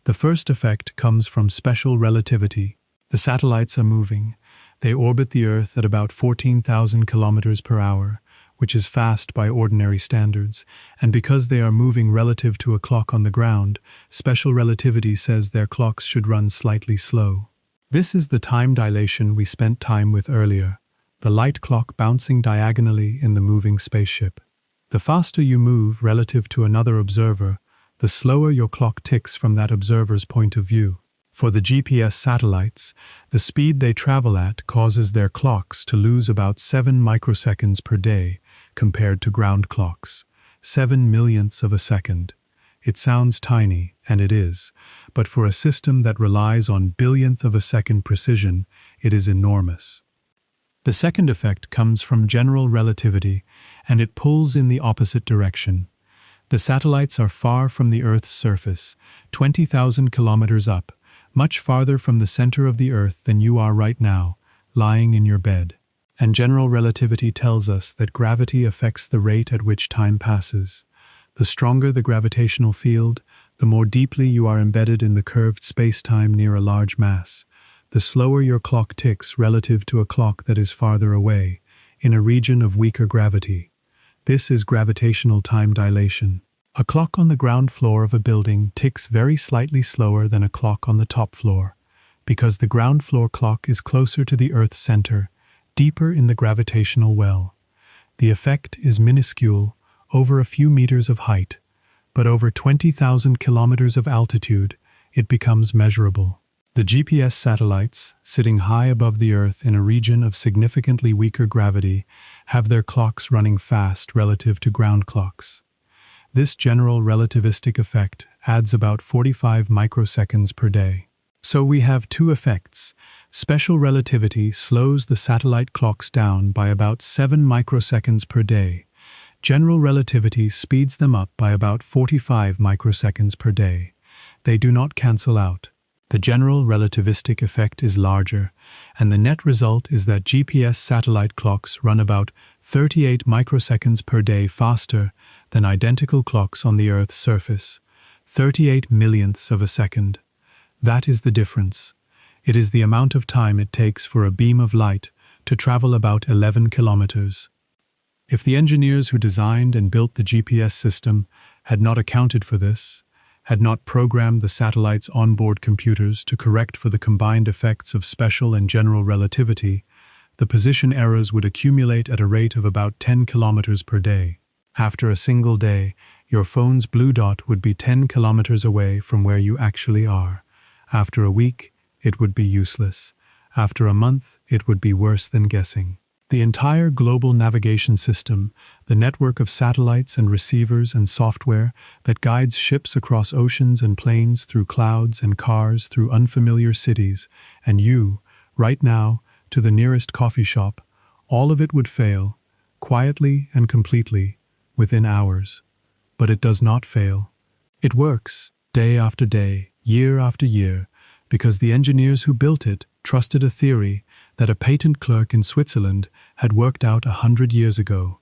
The first effect comes from special relativity. The satellites are moving, They orbit the Earth at about 14,000 kilometers per hour, which is fast by ordinary standards, and because they are moving relative to a clock on the ground, special relativity says their clocks should run slightly slow. This is the time dilation we spent time with earlier, the light clock bouncing diagonally in the moving spaceship. The faster you move relative to another observer, the slower your clock ticks from that observer's point of view. For the GPS satellites, the speed they travel at causes their clocks to lose about 7 microseconds per day compared to ground clocks, 7 millionths of a second. It sounds tiny, and it is, but for a system that relies on billionth of a second precision, it is enormous. The second effect comes from general relativity, and it pulls in the opposite direction. The satellites are far from the Earth's surface, 20,000 kilometers up, much farther from the center of the Earth than you are right now, lying in your bed. And general relativity tells us that gravity affects the rate at which time passes. The stronger the gravitational field, the more deeply you are embedded in the curved spacetime near a large mass. The slower your clock ticks relative to a clock that is farther away, in a region of weaker gravity. This is gravitational time dilation. A clock on the ground floor of a building ticks very slightly slower than a clock on the top floor, because the ground floor clock is closer to the Earth's center, deeper in the gravitational well. The effect is minuscule, over a few meters of height, but over 20,000 kilometers of altitude, it becomes measurable. The GPS satellites, sitting high above the Earth in a region of significantly weaker gravity, have their clocks running fast relative to ground clocks. This general relativistic effect adds about 45 microseconds per day. So we have two effects. Special relativity slows the satellite clocks down by about 7 microseconds per day. General relativity speeds them up by about 45 microseconds per day. They do not cancel out. The general relativistic effect is larger, and the net result is that GPS satellite clocks run about 38 microseconds per day faster than identical clocks on the Earth's surface, 38 millionths of a second. That is the difference. It is the amount of time it takes for a beam of light to travel about 11 kilometers. If the engineers who designed and built the GPS system had not accounted for this, had not programmed the satellite's onboard computers to correct for the combined effects of special and general relativity, the position errors would accumulate at a rate of about 10 kilometers per day. After a single day, your phone's blue dot would be 10 kilometers away from where you actually are. After a week, it would be useless. After a month, it would be worse than guessing. The entire global navigation system, the network of satellites and receivers and software that guides ships across oceans and plains through clouds and cars through unfamiliar cities, and you, right now, to the nearest coffee shop, all of it would fail, quietly and completely, within hours. But it does not fail. It works, day after day, year after year, because the engineers who built it trusted a theory that a patent clerk in Switzerland had worked out 100 years ago.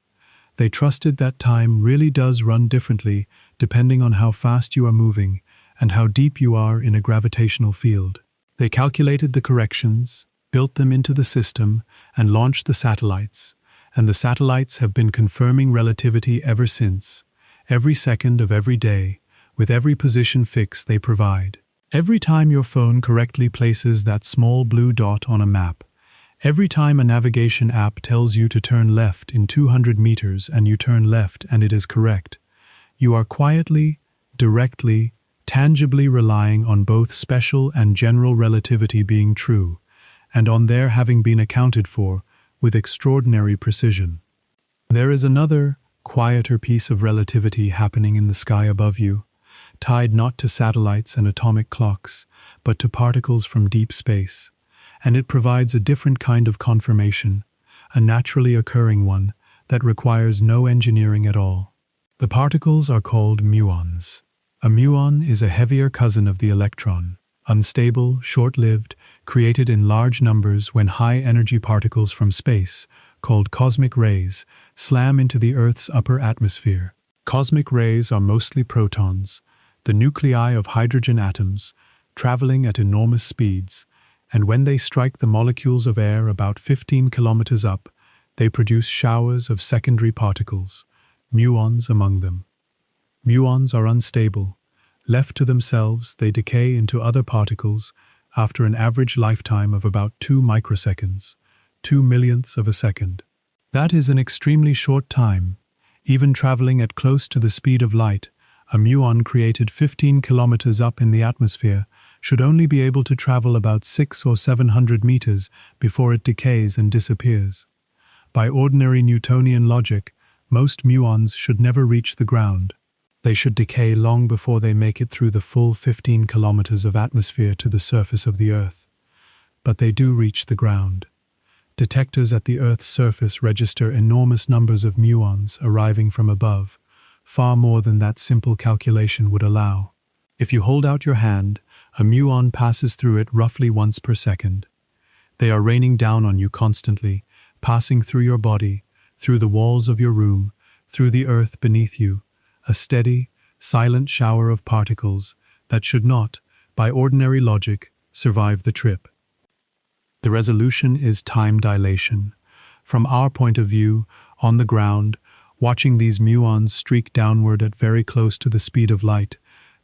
They trusted that time really does run differently depending on how fast you are moving and how deep you are in a gravitational field. They calculated the corrections, built them into the system, and launched the satellites. And the satellites have been confirming relativity ever since, every second of every day, with every position fix they provide. Every time your phone correctly places that small blue dot on a map, every time a navigation app tells you to turn left in 200 meters and you turn left and it is correct, you are quietly, directly, tangibly relying on both special and general relativity being true, and on their having been accounted for with extraordinary precision. There is another, quieter piece of relativity happening in the sky above you, tied not to satellites and atomic clocks, but to particles from deep space, and it provides a different kind of confirmation, a naturally occurring one that requires no engineering at all. The particles are called muons. A muon is a heavier cousin of the electron, unstable, short-lived, created in large numbers when high-energy particles from space, called cosmic rays, slam into the Earth's upper atmosphere. Cosmic rays are mostly protons, the nuclei of hydrogen atoms, traveling at enormous speeds, and when they strike the molecules of air about 15 kilometers up, they produce showers of secondary particles, muons among them. Muons are unstable. Left to themselves, they decay into other particles after an average lifetime of about 2 microseconds, 2 millionths of a second. That is an extremely short time. Even traveling at close to the speed of light, a muon created 15 kilometers up in the atmosphere should only be able to travel about 600 or 700 meters before it decays and disappears. By ordinary Newtonian logic, most muons should never reach the ground. They should decay long before they make it through the full 15 kilometers of atmosphere to the surface of the Earth. But they do reach the ground. Detectors at the Earth's surface register enormous numbers of muons arriving from above, far more than that simple calculation would allow. If you hold out your hand, a muon passes through it roughly once per second. They are raining down on you constantly, passing through your body, through the walls of your room, through the earth beneath you, a steady, silent shower of particles that should not, by ordinary logic, survive the trip. The resolution is time dilation. From our point of view, on the ground, watching these muons streak downward at very close to the speed of light,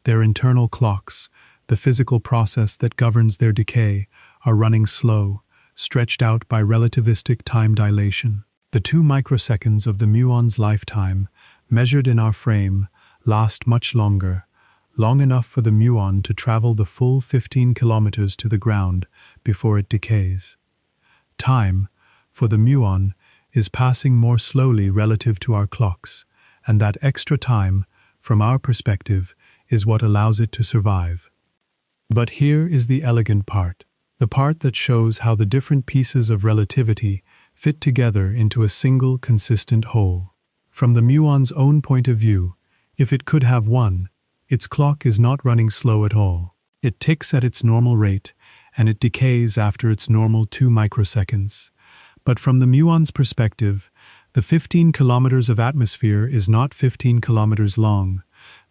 their internal clocks, the physical process that governs their decay, are running slow, stretched out by relativistic time dilation. The 2 microseconds of the muon's lifetime, measured in our frame, last much longer, long enough for the muon to travel the full 15 kilometers to the ground before it decays. Time, for the muon, is passing more slowly relative to our clocks, and that extra time, from our perspective, is what allows it to survive. But here is the elegant part, the part that shows how the different pieces of relativity fit together into a single consistent whole. From the muon's own point of view, if it could have one, its clock is not running slow at all. It ticks at its normal rate, and it decays after its normal 2 microseconds. But from the muon's perspective, the 15 kilometers of atmosphere is not 15 kilometers long.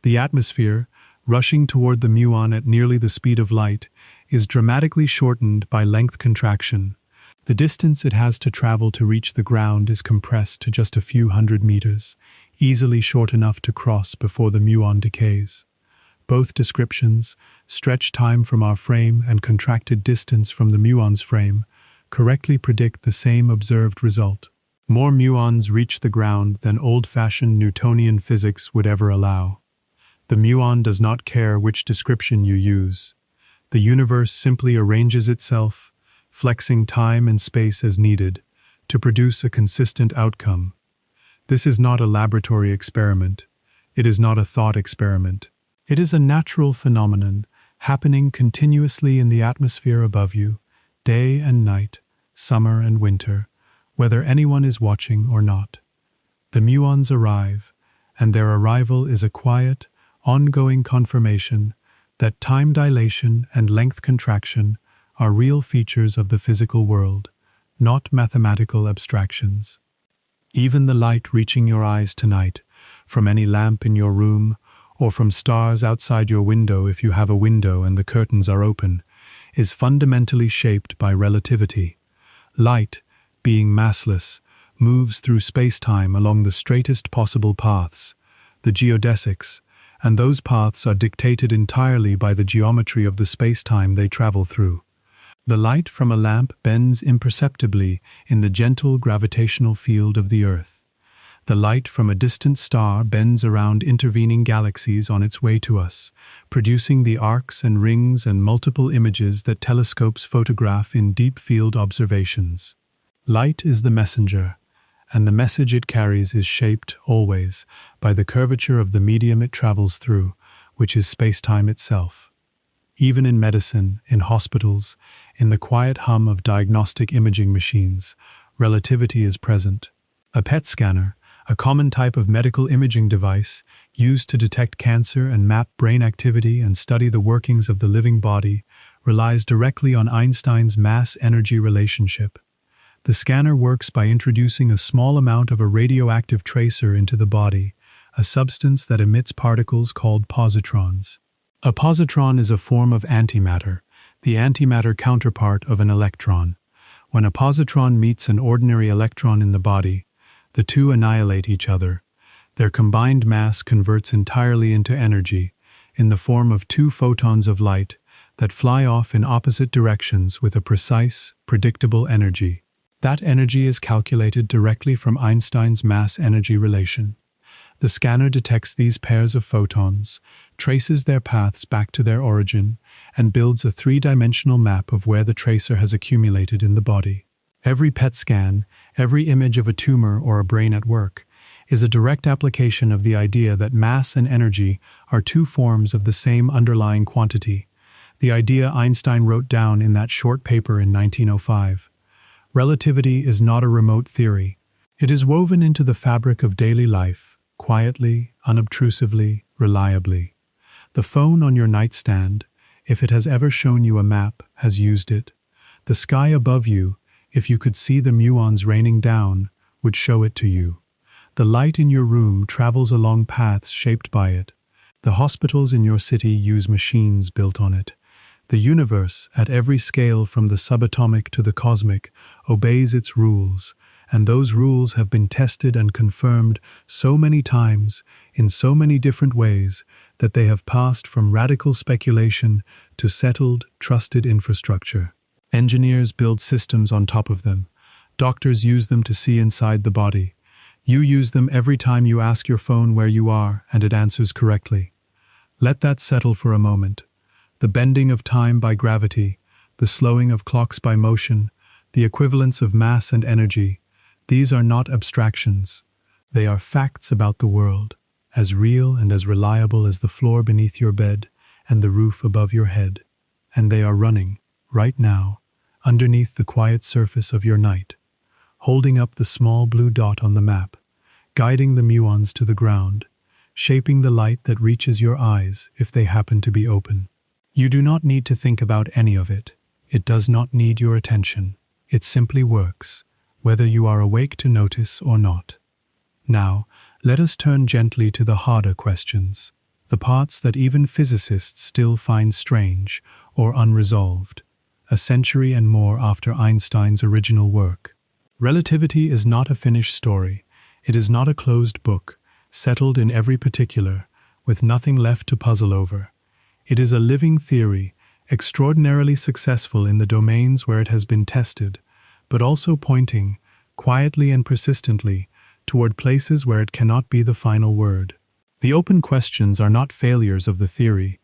The atmosphere, rushing toward the muon at nearly the speed of light, is dramatically shortened by length contraction. The distance it has to travel to reach the ground is compressed to just a few hundred meters, easily short enough to cross before the muon decays. Both descriptions, stretch time from our frame and contracted distance from the muon's frame, correctly predict the same observed result. More muons reach the ground than old-fashioned Newtonian physics would ever allow. The muon does not care which description you use. The universe simply arranges itself, flexing time and space as needed, to produce a consistent outcome. This is not a laboratory experiment. It is not a thought experiment. It is a natural phenomenon, happening continuously in the atmosphere above you, day and night, summer and winter, whether anyone is watching or not. The muons arrive, and their arrival is a quiet, ongoing confirmation that time dilation and length contraction are real features of the physical world, not mathematical abstractions. Even the light reaching your eyes tonight, from any lamp in your room, or from stars outside your window if you have a window and the curtains are open, is fundamentally shaped by relativity. Light, being massless, moves through space-time along the straightest possible paths, the geodesics, and those paths are dictated entirely by the geometry of the space-time they travel through. The light from a lamp bends imperceptibly in the gentle gravitational field of the Earth. The light from a distant star bends around intervening galaxies on its way to us, producing the arcs and rings and multiple images that telescopes photograph in deep-field observations. Light is the messenger, and the message it carries is shaped, always, by the curvature of the medium it travels through, which is space-time itself. Even in medicine, in hospitals, in the quiet hum of diagnostic imaging machines, relativity is present. A PET scanner, a common type of medical imaging device used to detect cancer and map brain activity and study the workings of the living body, relies directly on Einstein's mass-energy relationship. The scanner works by introducing a small amount of a radioactive tracer into the body, a substance that emits particles called positrons. A positron is a form of antimatter, the antimatter counterpart of an electron. When a positron meets an ordinary electron in the body, the two annihilate each other. Their combined mass converts entirely into energy, in the form of two photons of light that fly off in opposite directions with a precise, predictable energy. That energy is calculated directly from Einstein's mass-energy relation. The scanner detects these pairs of photons, traces their paths back to their origin, and builds a three-dimensional map of where the tracer has accumulated in the body. Every PET scan, every image of a tumor or a brain at work, is a direct application of the idea that mass and energy are two forms of the same underlying quantity, the idea Einstein wrote down in that short paper in 1905. Relativity is not a remote theory. It is woven into the fabric of daily life, quietly, unobtrusively, reliably. The phone on your nightstand, if it has ever shown you a map, has used it. The sky above you, if you could see the muons raining down, would show it to you. The light in your room travels along paths shaped by it. The hospitals in your city use machines built on it. The universe, at every scale from the subatomic to the cosmic, obeys its rules, and those rules have been tested and confirmed so many times, in so many different ways, that they have passed from radical speculation to settled, trusted infrastructure. Engineers build systems on top of them. Doctors use them to see inside the body. You use them every time you ask your phone where you are, and it answers correctly. Let that settle for a moment. The bending of time by gravity, the slowing of clocks by motion, the equivalence of mass and energy, these are not abstractions. They are facts about the world, as real and as reliable as the floor beneath your bed and the roof above your head. And they are running, right now, underneath the quiet surface of your night, holding up the small blue dot on the map, guiding the muons to the ground, shaping the light that reaches your eyes if they happen to be open. You do not need to think about any of it. It does not need your attention. It simply works, whether you are awake to notice or not. Now, let us turn gently to the harder questions, the parts that even physicists still find strange or unresolved, a century and more after Einstein's original work. Relativity is not a finished story. It is not a closed book, settled in every particular, with nothing left to puzzle over. It is a living theory, extraordinarily successful in the domains where it has been tested, but also pointing, quietly and persistently, toward places where it cannot be the final word. The open questions are not failures of the theory.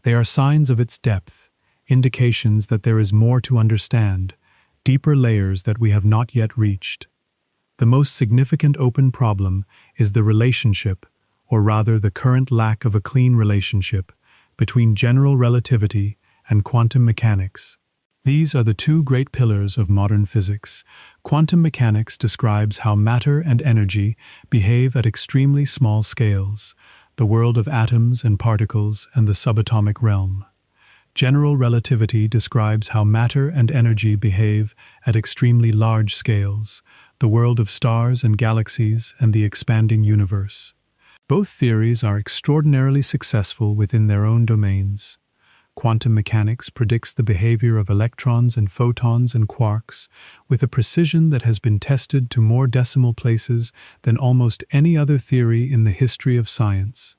They are signs of its depth, indications that there is more to understand, deeper layers that we have not yet reached. The most significant open problem is the relationship, or rather the current lack of a clean relationship, between general relativity and quantum mechanics. These are the two great pillars of modern physics. Quantum mechanics describes how matter and energy behave at extremely small scales, the world of atoms and particles and the subatomic realm. General relativity describes how matter and energy behave at extremely large scales, the world of stars and galaxies and the expanding universe. Both theories are extraordinarily successful within their own domains. Quantum mechanics predicts the behavior of electrons and photons and quarks with a precision that has been tested to more decimal places than almost any other theory in the history of science.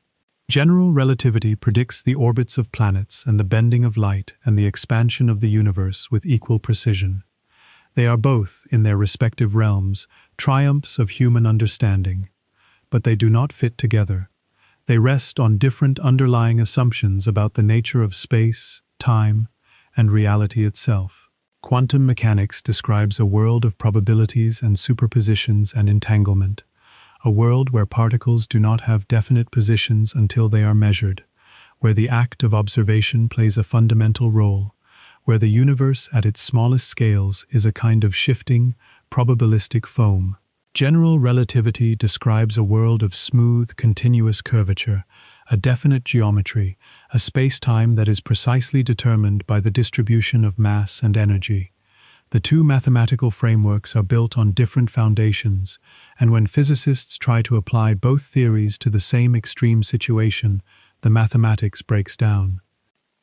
General relativity predicts the orbits of planets and the bending of light and the expansion of the universe with equal precision. They are both, in their respective realms, triumphs of human understanding. But they do not fit together. They rest on different underlying assumptions about the nature of space, time, and reality itself. Quantum mechanics describes a world of probabilities and superpositions and entanglement, a world where particles do not have definite positions until they are measured, where the act of observation plays a fundamental role, where the universe at its smallest scales is a kind of shifting, probabilistic foam. General relativity describes a world of smooth, continuous curvature, a definite geometry, a space-time that is precisely determined by the distribution of mass and energy. The two mathematical frameworks are built on different foundations, and when physicists try to apply both theories to the same extreme situation, the mathematics breaks down.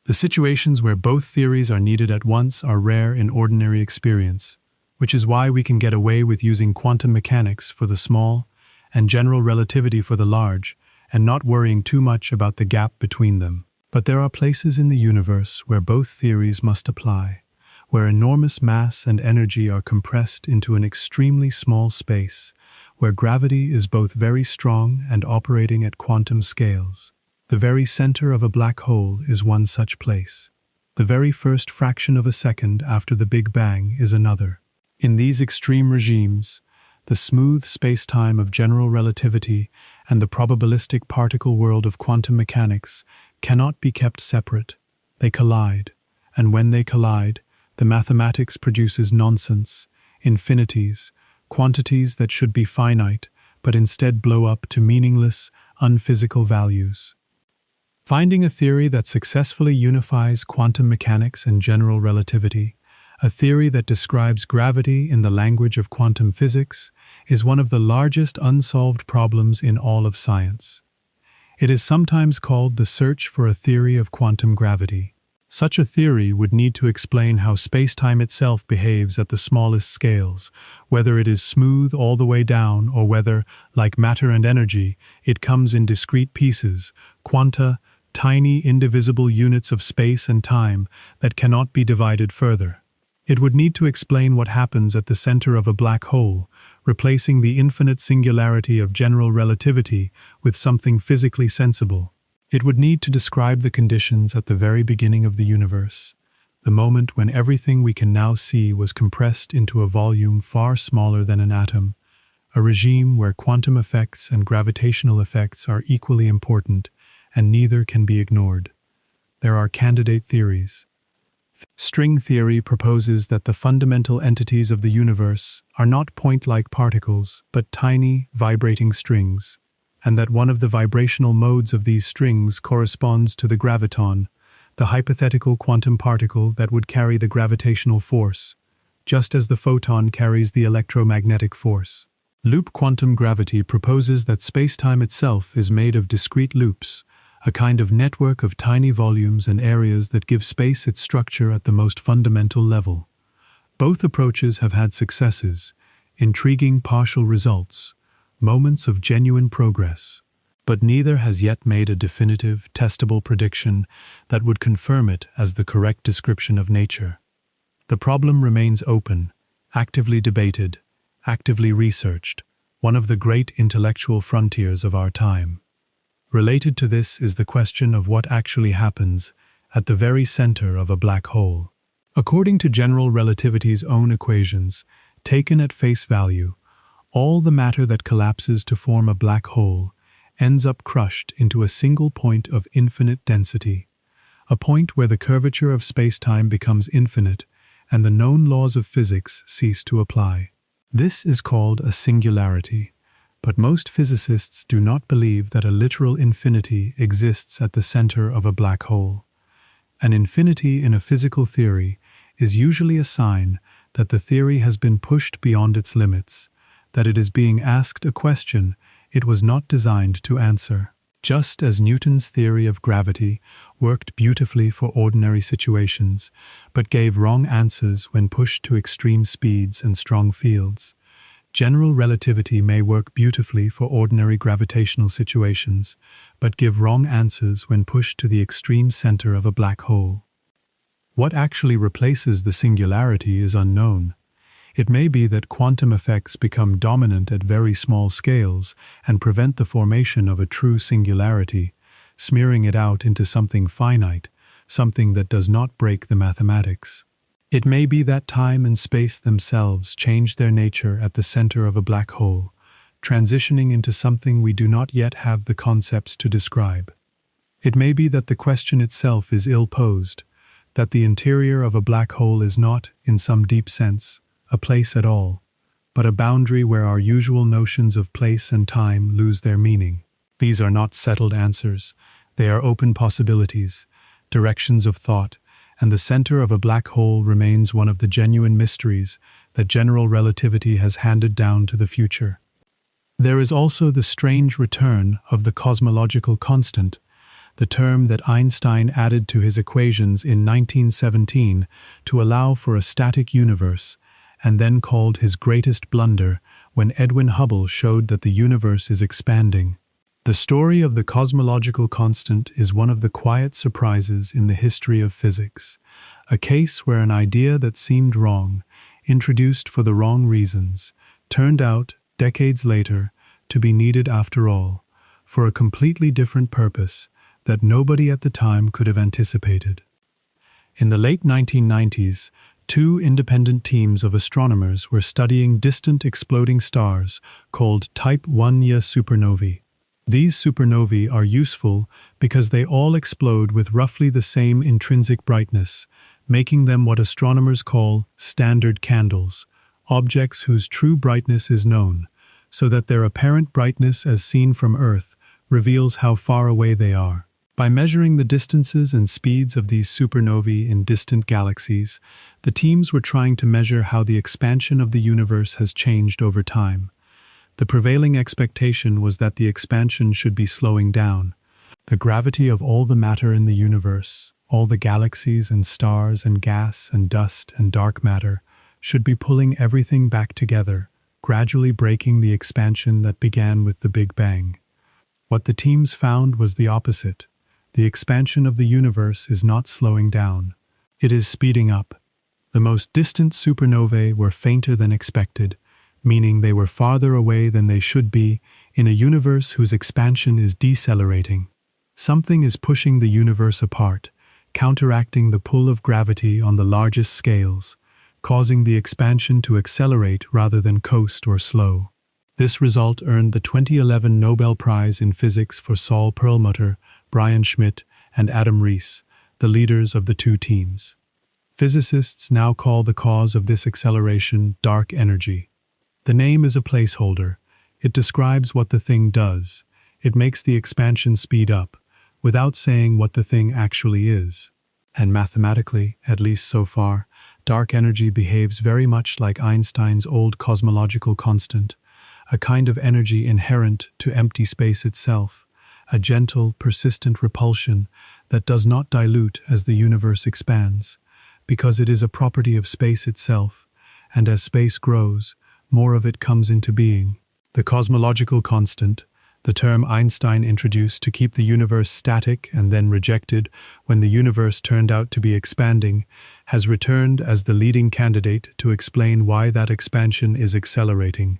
The situations where both theories are needed at once are rare in ordinary experience, which is why we can get away with using quantum mechanics for the small and general relativity for the large, and not worrying too much about the gap between them. But there are places in the universe where both theories must apply, where enormous mass and energy are compressed into an extremely small space, where gravity is both very strong and operating at quantum scales. The very center of a black hole is one such place. The very first fraction of a second after the Big Bang is another. In these extreme regimes, the smooth spacetime of general relativity and the probabilistic particle world of quantum mechanics cannot be kept separate. They collide, and when they collide, the mathematics produces nonsense, infinities, quantities that should be finite, but instead blow up to meaningless, unphysical values. Finding a theory that successfully unifies quantum mechanics and general relativity, a theory that describes gravity in the language of quantum physics, is one of the largest unsolved problems in all of science. It is sometimes called the search for a theory of quantum gravity. Such a theory would need to explain how spacetime itself behaves at the smallest scales, whether it is smooth all the way down or whether, like matter and energy, it comes in discrete pieces, quanta, tiny indivisible units of space and time that cannot be divided further. It would need to explain what happens at the center of a black hole, replacing the infinite singularity of general relativity with something physically sensible. It would need to describe the conditions at the very beginning of the universe, the moment when everything we can now see was compressed into a volume far smaller than an atom, a regime where quantum effects and gravitational effects are equally important, and neither can be ignored. There are candidate theories. String theory proposes that the fundamental entities of the universe are not point-like particles, but tiny, vibrating strings, and that one of the vibrational modes of these strings corresponds to the graviton, the hypothetical quantum particle that would carry the gravitational force, just as the photon carries the electromagnetic force. Loop quantum gravity proposes that spacetime itself is made of discrete loops, a kind of network of tiny volumes and areas that give space its structure at the most fundamental level. Both approaches have had successes, intriguing partial results, moments of genuine progress, but neither has yet made a definitive, testable prediction that would confirm it as the correct description of nature. The problem remains open, actively debated, actively researched, one of the great intellectual frontiers of our time. Related to this is the question of what actually happens at the very center of a black hole. According to general relativity's own equations, taken at face value, all the matter that collapses to form a black hole ends up crushed into a single point of infinite density, a point where the curvature of spacetime becomes infinite and the known laws of physics cease to apply. This is called a singularity. But most physicists do not believe that a literal infinity exists at the center of a black hole. An infinity in a physical theory is usually a sign that the theory has been pushed beyond its limits, that it is being asked a question it was not designed to answer. Just as Newton's theory of gravity worked beautifully for ordinary situations, but gave wrong answers when pushed to extreme speeds and strong fields, general relativity may work beautifully for ordinary gravitational situations, but give wrong answers when pushed to the extreme center of a black hole. What actually replaces the singularity is unknown. It may be that quantum effects become dominant at very small scales and prevent the formation of a true singularity, smearing it out into something finite, something that does not break the mathematics. It may be that time and space themselves change their nature at the center of a black hole, transitioning into something we do not yet have the concepts to describe. It may be that the question itself is ill-posed, that the interior of a black hole is not, in some deep sense, a place at all, but a boundary where our usual notions of place and time lose their meaning. These are not settled answers. They are open possibilities, directions of thought, and the center of a black hole remains one of the genuine mysteries that general relativity has handed down to the future. There is also the strange return of the cosmological constant, the term that Einstein added to his equations in 1917 to allow for a static universe, and then called his greatest blunder when Edwin Hubble showed that the universe is expanding. The story of the cosmological constant is one of the quiet surprises in the history of physics, a case where an idea that seemed wrong, introduced for the wrong reasons, turned out, decades later, to be needed after all, for a completely different purpose that nobody at the time could have anticipated. In the late 1990s, two independent teams of astronomers were studying distant exploding stars called Type Ia supernovae. These supernovae are useful because they all explode with roughly the same intrinsic brightness, making them what astronomers call standard candles, objects whose true brightness is known, so that their apparent brightness as seen from Earth reveals how far away they are. By measuring the distances and speeds of these supernovae in distant galaxies, the teams were trying to measure how the expansion of the universe has changed over time. The prevailing expectation was that the expansion should be slowing down. The gravity of all the matter in the universe, all the galaxies and stars and gas and dust and dark matter, should be pulling everything back together, gradually breaking the expansion that began with the Big Bang. What the teams found was the opposite. The expansion of the universe is not slowing down. It is speeding up. The most distant supernovae were fainter than expected, meaning they were farther away than they should be in a universe whose expansion is decelerating. Something is pushing the universe apart, counteracting the pull of gravity on the largest scales, causing the expansion to accelerate rather than coast or slow. This result earned the 2011 Nobel Prize in Physics for Saul Perlmutter, Brian Schmidt, and Adam Rees, the leaders of the two teams. Physicists now call the cause of this acceleration dark energy. The name is a placeholder. It describes what the thing does. It makes the expansion speed up, without saying what the thing actually is. And mathematically, at least so far, dark energy behaves very much like Einstein's old cosmological constant, a kind of energy inherent to empty space itself, a gentle, persistent repulsion that does not dilute as the universe expands, because it is a property of space itself, and as space grows, more of it comes into being. The cosmological constant, the term Einstein introduced to keep the universe static and then rejected when the universe turned out to be expanding, has returned as the leading candidate to explain why that expansion is accelerating.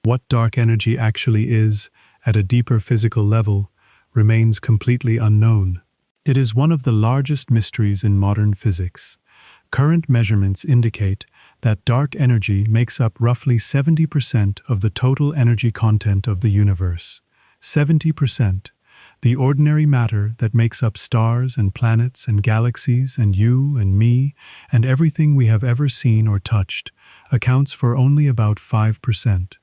What dark energy actually is, at a deeper physical level, remains completely unknown. It is one of the largest mysteries in modern physics. Current measurements indicate that dark energy makes up roughly 70% of the total energy content of the universe. 70%. The ordinary matter that makes up stars and planets and galaxies and you and me and everything we have ever seen or touched accounts for only about 5%.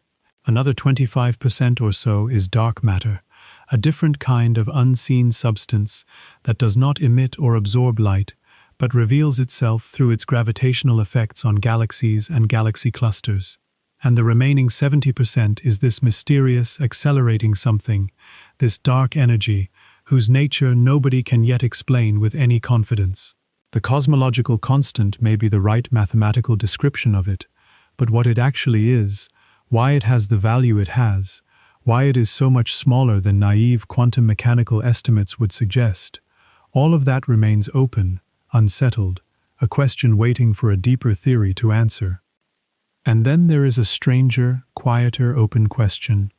Another 25% or so is dark matter, a different kind of unseen substance that does not emit or absorb light, but reveals itself through its gravitational effects on galaxies and galaxy clusters. And the remaining 70% is this mysterious, accelerating something, this dark energy, whose nature nobody can yet explain with any confidence. The cosmological constant may be the right mathematical description of it, but what it actually is, why it has the value it has, why it is so much smaller than naive quantum mechanical estimates would suggest, all of that remains open, unsettled, a question waiting for a deeper theory to answer. And then there is a stranger, quieter open question,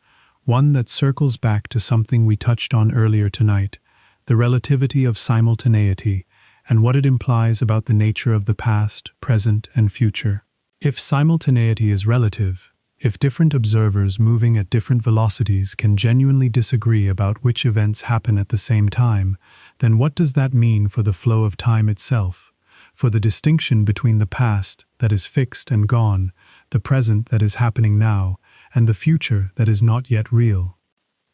one that circles back to something we touched on earlier tonight, the relativity of simultaneity, and what it implies about the nature of the past, present, and future. If simultaneity is relative, if different observers moving at different velocities can genuinely disagree about which events happen at the same time, then what does that mean for the flow of time itself, for the distinction between the past that is fixed and gone, the present that is happening now, and the future that is not yet real?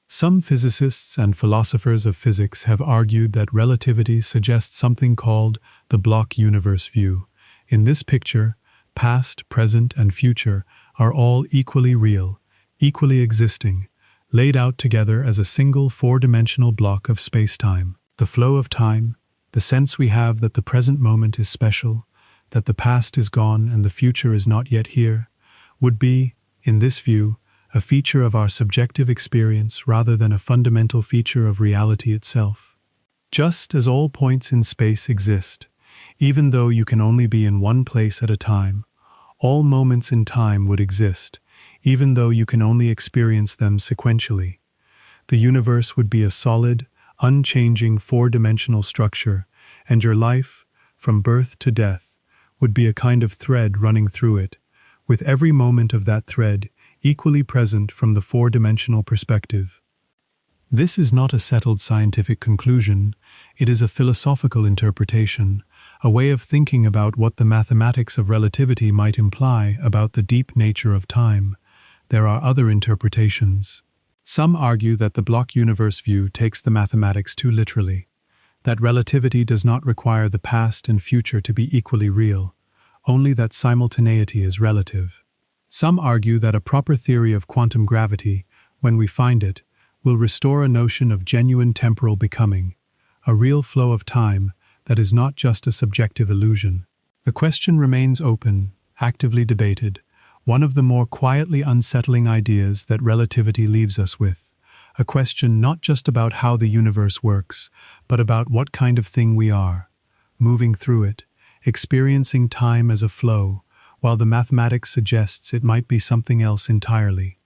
Some physicists and philosophers of physics have argued that relativity suggests something called the block universe view. In this picture, past, present, and future are all equally real, equally existing, laid out together as a single four-dimensional block of spacetime. The flow of time, the sense we have that the present moment is special, that the past is gone and the future is not yet here, would be, in this view, a feature of our subjective experience rather than a fundamental feature of reality itself. Just as all points in space exist, even though you can only be in one place at a time, all moments in time would exist, even though you can only experience them sequentially. The universe would be a solid, unchanging four-dimensional structure, and your life, from birth to death, would be a kind of thread running through it, with every moment of that thread equally present from the four-dimensional perspective. This is not a settled scientific conclusion, it is a philosophical interpretation, a way of thinking about what the mathematics of relativity might imply about the deep nature of time. There are other interpretations. Some argue that the block universe view takes the mathematics too literally, that relativity does not require the past and future to be equally real, only that simultaneity is relative. Some argue that a proper theory of quantum gravity, when we find it, will restore a notion of genuine temporal becoming, a real flow of time that is not just a subjective illusion. The question remains open, actively debated, one of the more quietly unsettling ideas that relativity leaves us with, a question not just about how the universe works, but about what kind of thing we are, moving through it, experiencing time as a flow, while the mathematics suggests it might be something else entirely.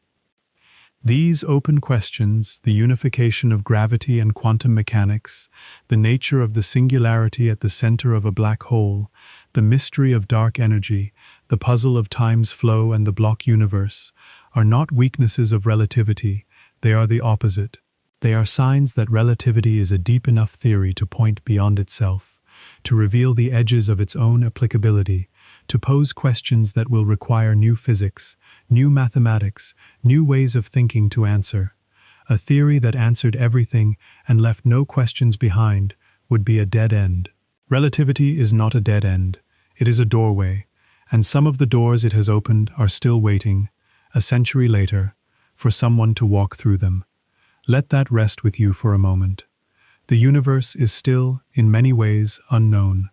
These open questions, the unification of gravity and quantum mechanics, the nature of the singularity at the center of a black hole, the mystery of dark energy, the puzzle of time's flow and the block universe, are not weaknesses of relativity, they are the opposite. They are signs that relativity is a deep enough theory to point beyond itself, to reveal the edges of its own applicability, to pose questions that will require new physics, new mathematics, new ways of thinking to answer. A theory that answered everything and left no questions behind would be a dead end. Relativity is not a dead end, it is a doorway, and some of the doors it has opened are still waiting, a century later, for someone to walk through them. Let that rest with you for a moment. The universe is still, in many ways, unknown.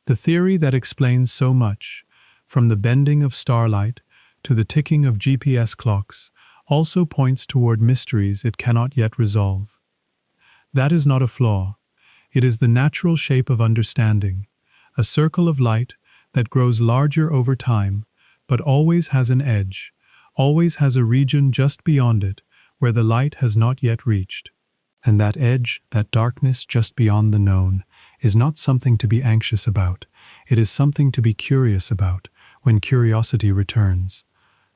The theory that explains so much, from the bending of starlight to the ticking of GPS clocks, also points toward mysteries it cannot yet resolve. That is not a flaw. It is the natural shape of understanding, a circle of light that grows larger over time, but always has an edge, always has a region just beyond it where the light has not yet reached. And that edge, that darkness just beyond the known, is not something to be anxious about. It is something to be curious about when curiosity returns.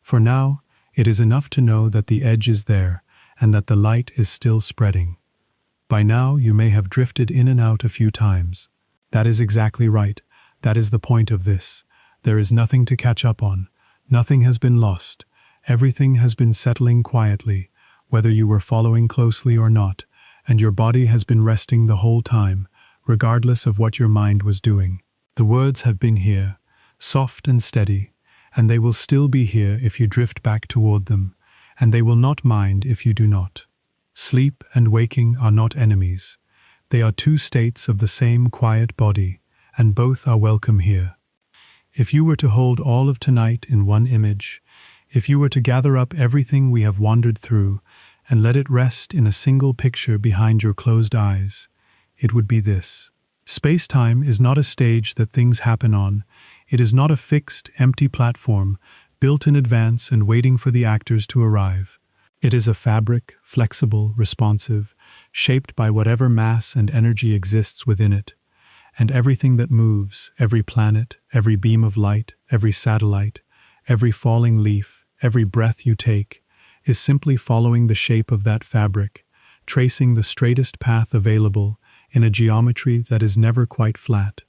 For now, it is enough to know that the edge is there and that the light is still spreading. By now, you may have drifted in and out a few times. That is exactly right. That is the point of this. There is nothing to catch up on. Nothing has been lost. Everything has been settling quietly, whether you were following closely or not, and your body has been resting the whole time, regardless of what your mind was doing. The words have been here, soft and steady, and they will still be here if you drift back toward them, and they will not mind if you do not. Sleep and waking are not enemies. They are two states of the same quiet body, and both are welcome here. If you were to hold all of tonight in one image, if you were to gather up everything we have wandered through and let it rest in a single picture behind your closed eyes, it would be this. Spacetime is not a stage that things happen on. It is not a fixed, empty platform, built in advance and waiting for the actors to arrive. It is a fabric, flexible, responsive, shaped by whatever mass and energy exists within it. And everything that moves, every planet, every beam of light, every satellite, every falling leaf, every breath you take, is simply following the shape of that fabric, tracing the straightest path available in a geometry that is never quite flat.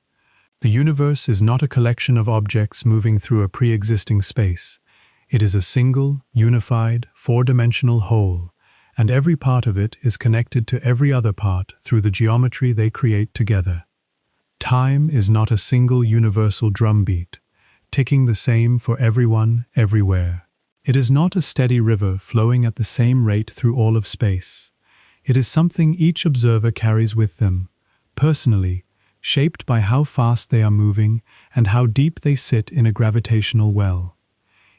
The universe is not a collection of objects moving through a pre-existing space. It is a single, unified, four-dimensional whole, and every part of it is connected to every other part through the geometry they create together. Time is not a single universal drumbeat, ticking the same for everyone, everywhere. It is not a steady river flowing at the same rate through all of space. It is something each observer carries with them, personally, shaped by how fast they are moving and how deep they sit in a gravitational well.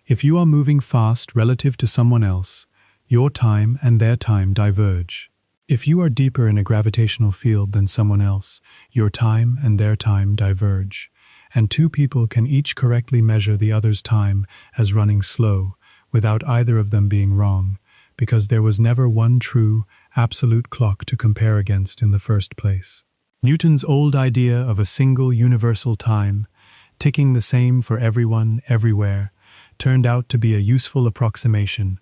If you are moving fast relative to someone else, your time and their time diverge. If you are deeper in a gravitational field than someone else, your time and their time diverge. And two people can each correctly measure the other's time as running slow, without either of them being wrong, because there was never one true, absolute clock to compare against in the first place. Newton's old idea of a single universal time, ticking the same for everyone, everywhere, turned out to be a useful approximation,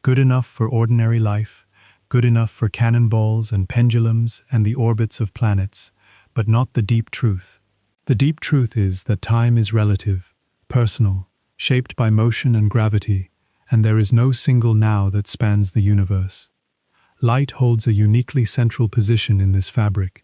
good enough for ordinary life, good enough for cannonballs and pendulums and the orbits of planets, but not the deep truth. The deep truth is that time is relative, personal, shaped by motion and gravity, and there is no single now that spans the universe. Light holds a uniquely central position in this fabric.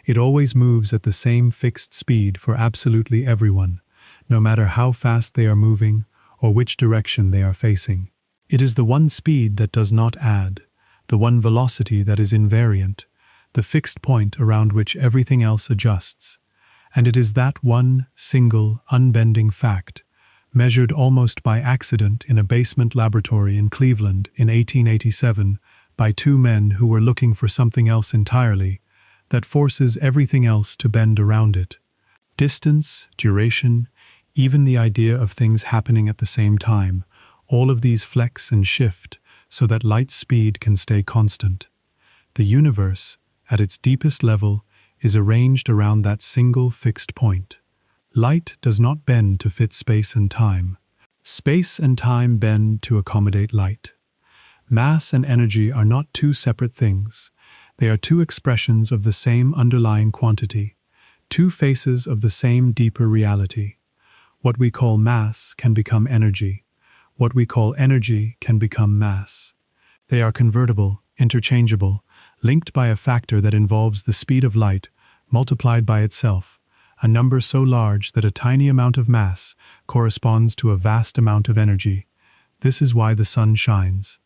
It always moves at the same fixed speed for absolutely everyone, no matter how fast they are moving or which direction they are facing. It is the one speed that does not add, the one velocity that is invariant, the fixed point around which everything else adjusts. And it is that one, single, unbending fact, measured almost by accident in a basement laboratory in Cleveland in 1887 by two men who were looking for something else entirely, that forces everything else to bend around it. Distance, duration, even the idea of things happening at the same time, all of these flex and shift so that light's speed can stay constant. The universe, at its deepest level, is arranged around that single fixed point. Light does not bend to fit space and time. Space and time bend to accommodate light. Mass and energy are not two separate things. They are two expressions of the same underlying quantity, two faces of the same deeper reality. What we call mass can become energy. What we call energy can become mass. They are convertible, interchangeable, linked by a factor that involves the speed of light multiplied by itself, a number so large that a tiny amount of mass corresponds to a vast amount of energy. This is why the sun shines.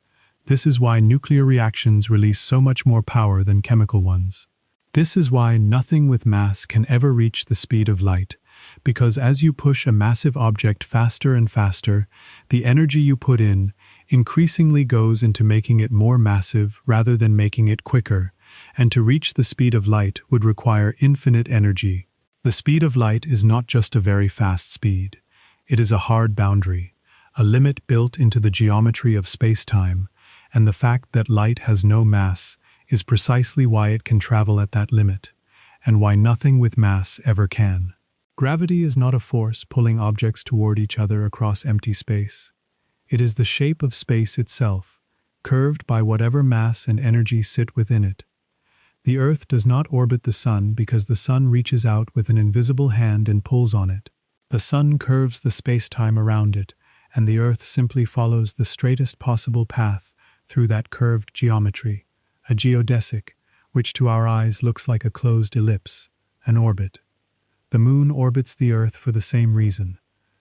This is why nuclear reactions release so much more power than chemical ones. This is why nothing with mass can ever reach the speed of light, because as you push a massive object faster and faster, the energy you put in increasingly goes into making it more massive rather than making it quicker, and to reach the speed of light would require infinite energy. The speed of light is not just a very fast speed. It is a hard boundary, a limit built into the geometry of spacetime, and the fact that light has no mass is precisely why it can travel at that limit, and why nothing with mass ever can. Gravity is not a force pulling objects toward each other across empty space. It is the shape of space itself, curved by whatever mass and energy sit within it. The Earth does not orbit the Sun because the Sun reaches out with an invisible hand and pulls on it. The Sun curves the space-time around it, and the Earth simply follows the straightest possible path through that curved geometry, a geodesic, which to our eyes looks like a closed ellipse, an orbit. The Moon orbits the Earth for the same reason.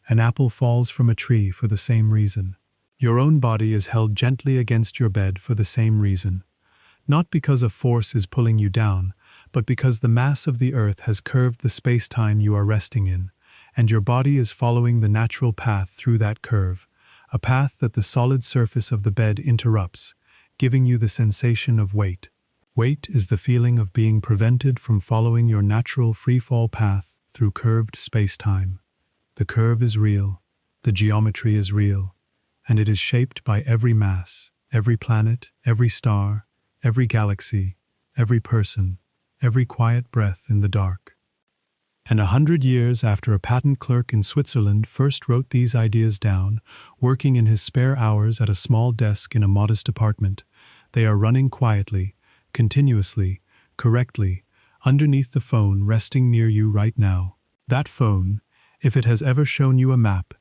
An apple falls from a tree for the same reason. Your own body is held gently against your bed for the same reason. Not because a force is pulling you down, but because the mass of the Earth has curved the space-time you are resting in, and your body is following the natural path through that curve, a path that the solid surface of the bed interrupts, giving you the sensation of weight. Weight is the feeling of being prevented from following your natural free-fall path through curved space-time. The curve is real, the geometry is real, and it is shaped by every mass, every planet, every star, every galaxy, every person, every quiet breath in the dark. And 100 years after a patent clerk in Switzerland first wrote these ideas down, working in his spare hours at a small desk in a modest apartment, they are running quietly, continuously, correctly, underneath the phone resting near you right now. That phone, if it has ever shown you a map,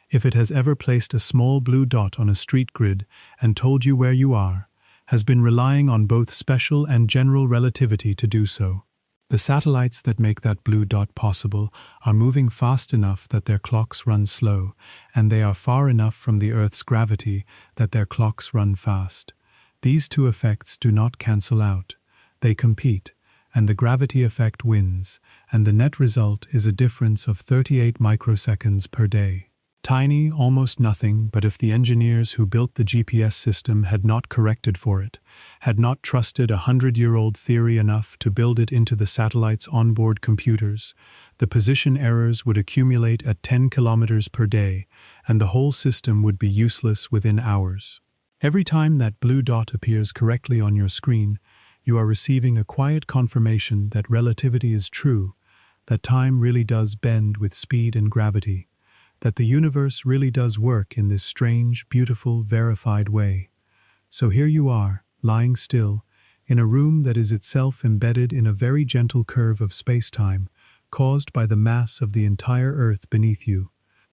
if it has ever placed a small blue dot on a street grid and told you where you are, has been relying on both special and general relativity to do so. The satellites that make that blue dot possible are moving fast enough that their clocks run slow, and they are far enough from the Earth's gravity that their clocks run fast. These two effects do not cancel out. They compete, and the gravity effect wins, and the net result is a difference of 38 microseconds per day. Tiny, almost nothing, but if the engineers who built the GPS system had not corrected for it, had not trusted a 100-year-old theory enough to build it into the satellite's onboard computers, the position errors would accumulate at 10 kilometers per day, and the whole system would be useless within hours. Every time that blue dot appears correctly on your screen, you are receiving a quiet confirmation that relativity is true, that time really does bend with speed and gravity, that the universe really does work in this strange, beautiful, verified way. So here you are, lying still, in a room that is itself embedded in a very gentle curve of spacetime, caused by the mass of the entire Earth beneath you.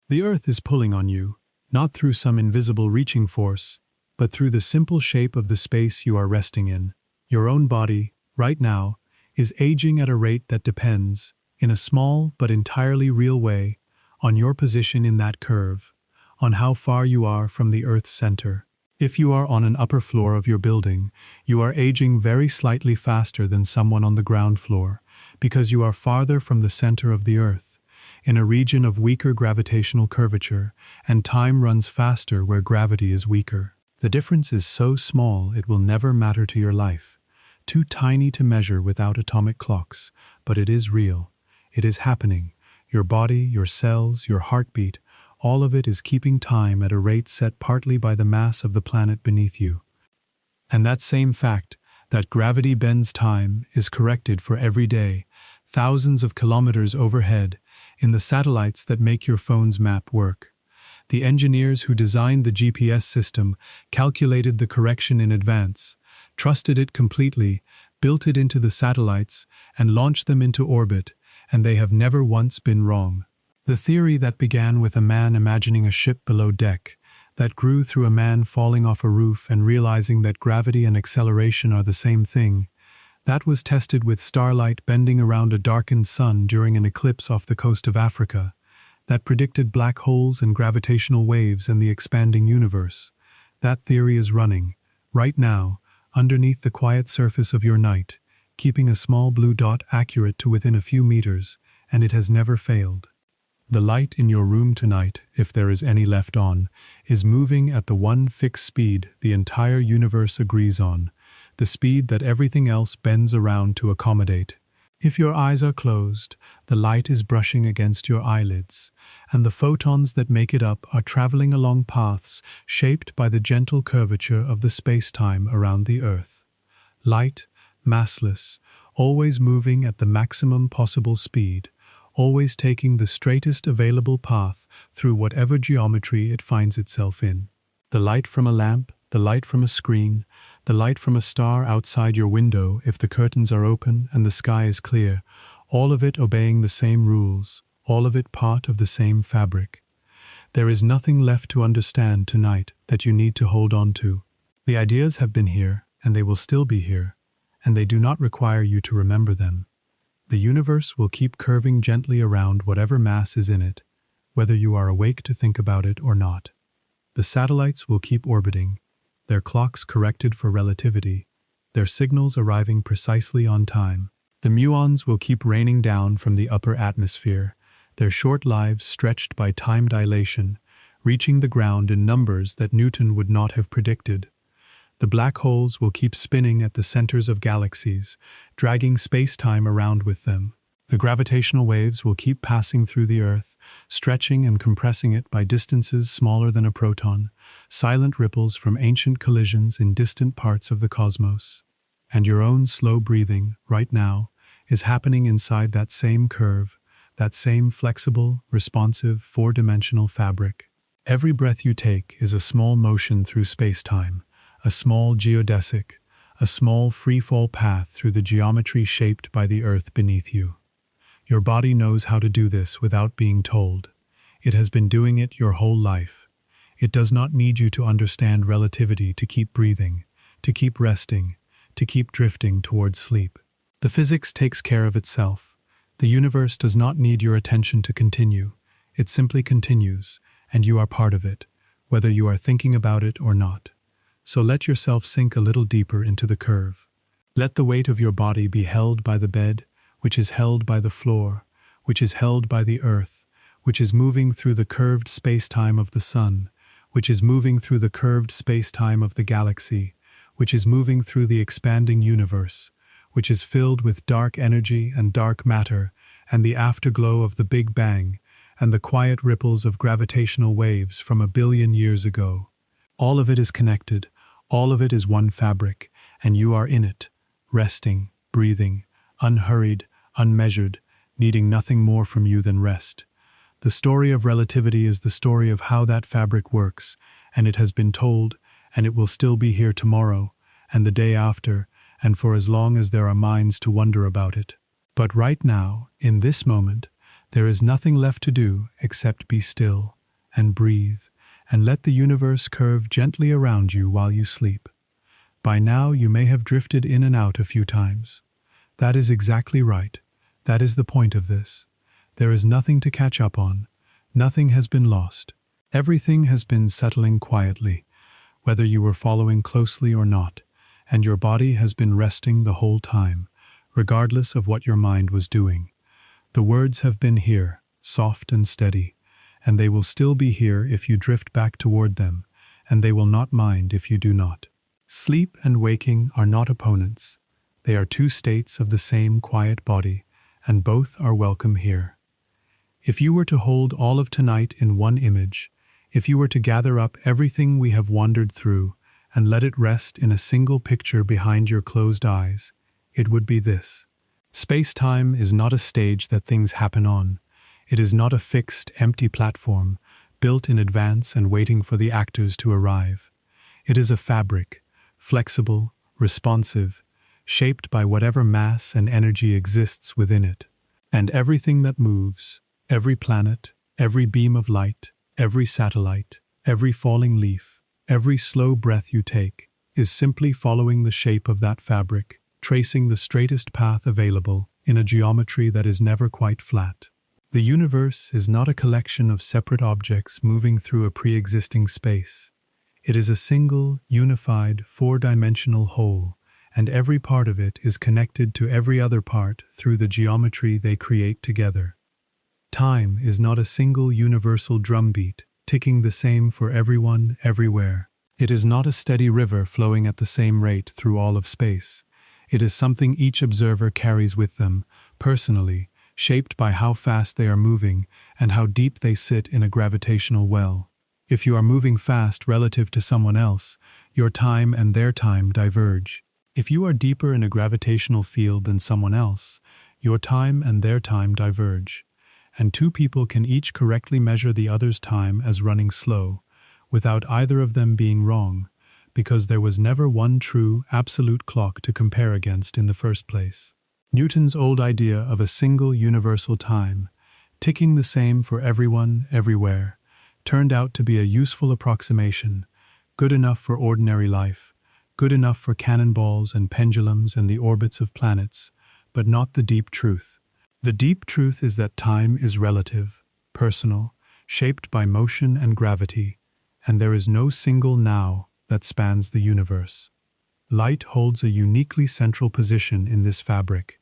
The Earth is pulling on you, not through some invisible reaching force, but through the simple shape of the space you are resting in. Your own body, right now, is aging at a rate that depends, in a small but entirely real way, on your position in that curve, on how far you are from the Earth's center. If you are on an upper floor of your building, you are aging very slightly faster than someone on the ground floor, because you are farther from the center of the Earth, in a region of weaker gravitational curvature, and time runs faster where gravity is weaker. The difference is so small it will never matter to your life, too tiny to measure without atomic clocks, but it is real. It is happening. Your body, your cells, your heartbeat, all of it is keeping time at a rate set partly by the mass of the planet beneath you. And that same fact, that gravity bends time, is corrected for every day, thousands of kilometers overhead, in the satellites that make your phone's map work. The engineers who designed the GPS system calculated the correction in advance, trusted it completely, built it into the satellites, and launched them into orbit, and they have never once been wrong. The theory that began with a man imagining a ship below deck, that grew through a man falling off a roof and realizing that gravity and acceleration are the same thing, that was tested with starlight bending around a darkened sun during an eclipse off the coast of Africa, that predicted black holes and gravitational waves and the expanding universe. That theory is running, right now, underneath the quiet surface of your night, keeping a small blue dot accurate to within a few meters, and it has never failed. The light in your room tonight, if there is any left on, is moving at the one fixed speed the entire universe agrees on, the speed that everything else bends around to accommodate. If your eyes are closed, the light is brushing against your eyelids, and the photons that make it up are traveling along paths shaped by the gentle curvature of the space-time around the Earth. Light, massless, always moving at the maximum possible speed, always taking the straightest available path through whatever geometry it finds itself in. The light from a lamp, the light from a screen, the light from a star outside your window if the curtains are open and the sky is clear, all of it obeying the same rules, all of it part of the same fabric. There is nothing left to understand tonight that you need to hold on to. The ideas have been here, and they will still be here, and they do not require you to remember them. The universe will keep curving gently around whatever mass is in it, whether you are awake to think about it or not. The satellites will keep orbiting, their clocks corrected for relativity, their signals arriving precisely on time. The muons will keep raining down from the upper atmosphere, their short lives stretched by time dilation, reaching the ground in numbers that Newton would not have predicted. The black holes will keep spinning at the centers of galaxies, dragging space-time around with them. The gravitational waves will keep passing through the Earth, stretching and compressing it by distances smaller than a proton, silent ripples from ancient collisions in distant parts of the cosmos. And your own slow breathing, right now, is happening inside that same curve, that same flexible, responsive, four-dimensional fabric. Every breath you take is a small motion through space-time, a small geodesic, a small free-fall path through the geometry shaped by the Earth beneath you. Your body knows how to do this without being told. It has been doing it your whole life. It does not need you to understand relativity to keep breathing, to keep resting, to keep drifting towards sleep. The physics takes care of itself. The universe does not need your attention to continue. It simply continues, and you are part of it, whether you are thinking about it or not. So let yourself sink a little deeper into the curve. Let the weight of your body be held by the bed, which is held by the floor, which is held by the earth, which is moving through the curved space-time of the sun, which is moving through the curved space-time of the galaxy, which is moving through the expanding universe, which is filled with dark energy and dark matter, and the afterglow of the Big Bang, and the quiet ripples of gravitational waves from 1 billion years ago. All of it is connected, all of it is one fabric, and you are in it, resting, breathing, unhurried, unmeasured, needing nothing more from you than rest. The story of relativity is the story of how that fabric works, and it has been told, and it will still be here tomorrow, and the day after, and for as long as there are minds to wonder about it. But right now, in this moment, there is nothing left to do except be still, and breathe, and let the universe curve gently around you while you sleep. By now you may have drifted in and out a few times. That is exactly right. That is the point of this. There is nothing to catch up on. Nothing has been lost. Everything has been settling quietly, whether you were following closely or not, and your body has been resting the whole time, regardless of what your mind was doing. The words have been here, soft and steady, and they will still be here if you drift back toward them, and they will not mind if you do not. Sleep and waking are not opponents. They are two states of the same quiet body, and both are welcome here. If you were to hold all of tonight in one image, if you were to gather up everything we have wandered through and let it rest in a single picture behind your closed eyes, it would be this. Space-time is not a stage that things happen on. It is not a fixed, empty platform, built in advance and waiting for the actors to arrive. It is a fabric, flexible, responsive, shaped by whatever mass and energy exists within it. And everything that moves, every planet, every beam of light, every satellite, every falling leaf, every slow breath you take, is simply following the shape of that fabric, tracing the straightest path available in a geometry that is never quite flat. The universe is not a collection of separate objects moving through a pre-existing space. It is a single, unified, four-dimensional whole, and every part of it is connected to every other part through the geometry they create together. Time is not a single universal drumbeat, ticking the same for everyone, everywhere. It is not a steady river flowing at the same rate through all of space. It is something each observer carries with them, personally, shaped by how fast they are moving and how deep they sit in a gravitational well. If you are moving fast relative to someone else, your time and their time diverge. If you are deeper in a gravitational field than someone else, your time and their time diverge. And two people can each correctly measure the other's time as running slow, without either of them being wrong, because there was never one true, absolute clock to compare against in the first place. Newton's old idea of a single universal time, ticking the same for everyone, everywhere, turned out to be a useful approximation, good enough for ordinary life, good enough for cannonballs and pendulums and the orbits of planets, but not the deep truth. The deep truth is that time is relative, personal, shaped by motion and gravity, and there is no single now that spans the universe. Light holds a uniquely central position in this fabric.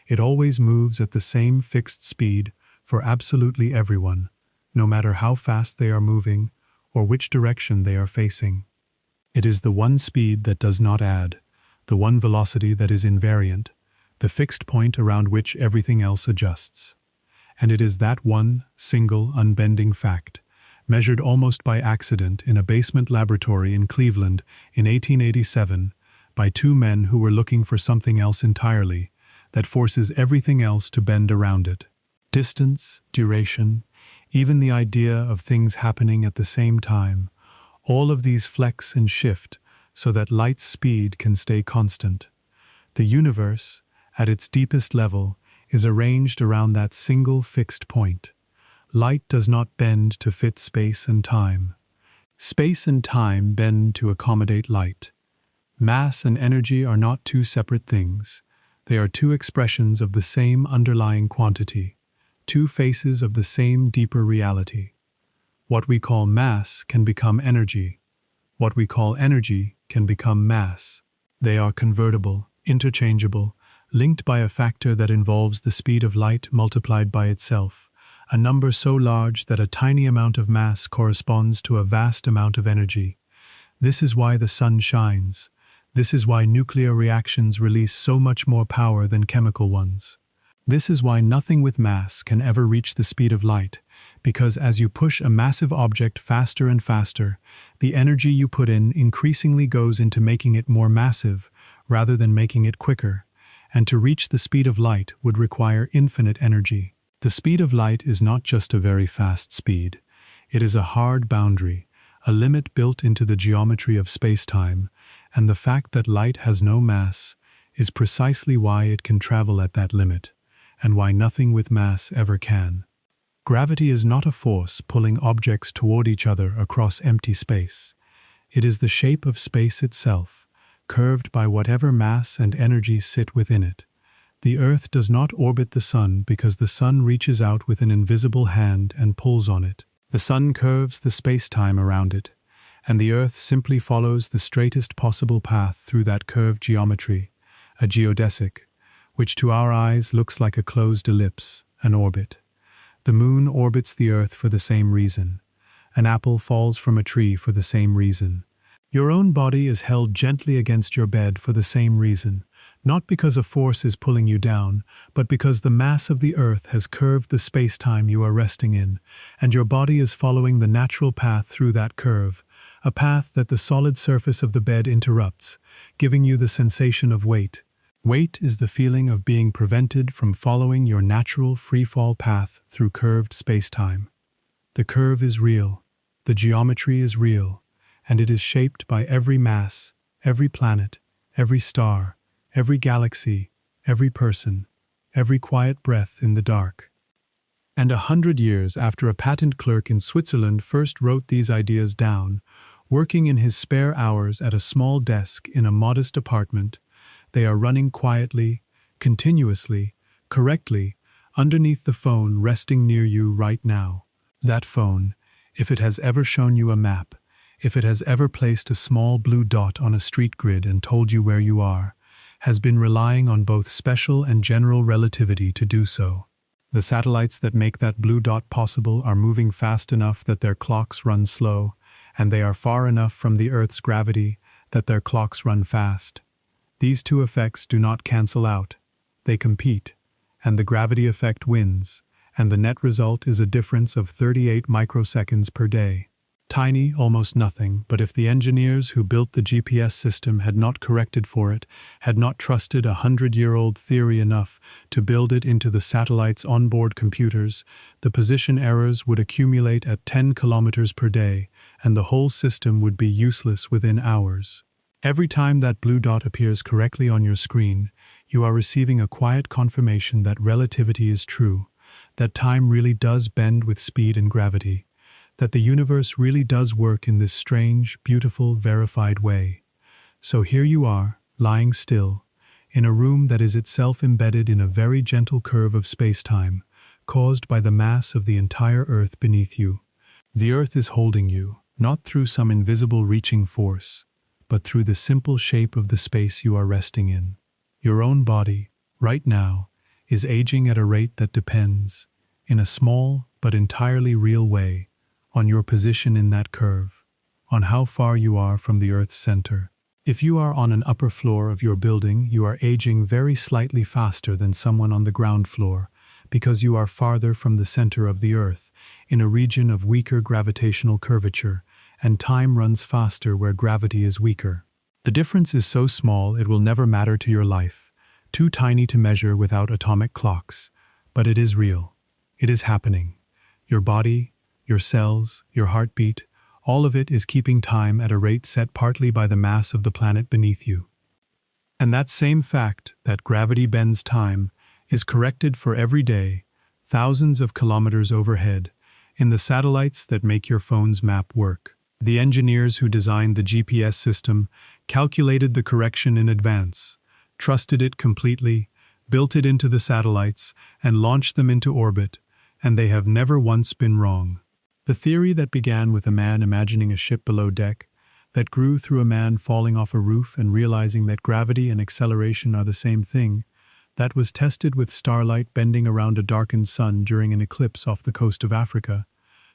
It always moves at the same fixed speed for absolutely everyone, no matter how fast they are moving or which direction they are facing. It is the one speed that does not add, the one velocity that is invariant, the fixed point around which everything else adjusts. And it is that one, single, unbending fact, measured almost by accident in a basement laboratory in Cleveland in 1887 by two men who were looking for something else entirely, that forces everything else to bend around it. Distance, duration, even the idea of things happening at the same time, all of these flex and shift so that light's speed can stay constant. The universe, at its deepest level, is arranged around that single fixed point. Light does not bend to fit space and time. Space and time bend to accommodate light. Mass and energy are not two separate things. They are two expressions of the same underlying quantity, two faces of the same deeper reality. What we call mass can become energy. What we call energy can become mass. They are convertible, interchangeable, linked by a factor that involves the speed of light multiplied by itself, a number so large that a tiny amount of mass corresponds to a vast amount of energy. This is why the sun shines. This is why nuclear reactions release so much more power than chemical ones. This is why nothing with mass can ever reach the speed of light, because as you push a massive object faster and faster, the energy you put in increasingly goes into making it more massive rather than making it quicker, and to reach the speed of light would require infinite energy. The speed of light is not just a very fast speed. It is a hard boundary, a limit built into the geometry of spacetime, and the fact that light has no mass is precisely why it can travel at that limit, and why nothing with mass ever can. Gravity is not a force pulling objects toward each other across empty space. It is the shape of space itself, curved by whatever mass and energy sit within it. The Earth does not orbit the Sun because the Sun reaches out with an invisible hand and pulls on it. The Sun curves the space-time around it, and the Earth simply follows the straightest possible path through that curved geometry, a geodesic, which to our eyes looks like a closed ellipse, an orbit. The Moon orbits the Earth for the same reason. An apple falls from a tree for the same reason. Your own body is held gently against your bed for the same reason, not because a force is pulling you down, but because the mass of the Earth has curved the space-time you are resting in, and your body is following the natural path through that curve, a path that the solid surface of the bed interrupts, giving you the sensation of weight. Weight is the feeling of being prevented from following your natural free-fall path through curved space-time. The curve is real, the geometry is real, and it is shaped by every mass, every planet, every star, every galaxy, every person, every quiet breath in the dark. And 100 years after a patent clerk in Switzerland first wrote these ideas down, working in his spare hours at a small desk in a modest apartment, they are running quietly, continuously, correctly, underneath the phone resting near you right now. That phone, if it has ever shown you a map, if it has ever placed a small blue dot on a street grid and told you where you are, has been relying on both special and general relativity to do so. The satellites that make that blue dot possible are moving fast enough that their clocks run slow, and they are far enough from the Earth's gravity that their clocks run fast. These two effects do not cancel out. They compete, and the gravity effect wins, and the net result is a difference of 38 microseconds per day. Tiny, almost nothing, but if the engineers who built the GPS system had not corrected for it, had not trusted a 100-year-old theory enough to build it into the satellite's onboard computers, the position errors would accumulate at 10 kilometers per day, and the whole system would be useless within hours. Every time that blue dot appears correctly on your screen, you are receiving a quiet confirmation that relativity is true, that time really does bend with speed and gravity, that the universe really does work in this strange, beautiful, verified way. So here you are, lying still, in a room that is itself embedded in a very gentle curve of space-time, caused by the mass of the entire Earth beneath you. The Earth is holding you, not through some invisible reaching force, but through the simple shape of the space you are resting in. Your own body, right now, is aging at a rate that depends, in a small but entirely real way, on your position in that curve, on how far you are from the Earth's center. If you are on an upper floor of your building, you are aging very slightly faster than someone on the ground floor, because you are farther from the center of the Earth, in a region of weaker gravitational curvature, and time runs faster where gravity is weaker. The difference is so small it will never matter to your life, too tiny to measure without atomic clocks, but it is real. It is happening. Your body, your cells, your heartbeat, all of it is keeping time at a rate set partly by the mass of the planet beneath you. And that same fact, that gravity bends time, is corrected for every day, thousands of kilometers overhead, in the satellites that make your phone's map work. The engineers who designed the GPS system calculated the correction in advance, trusted it completely, built it into the satellites, and launched them into orbit, and they have never once been wrong. The theory that began with a man imagining a ship below deck, that grew through a man falling off a roof and realizing that gravity and acceleration are the same thing, that was tested with starlight bending around a darkened sun during an eclipse off the coast of Africa,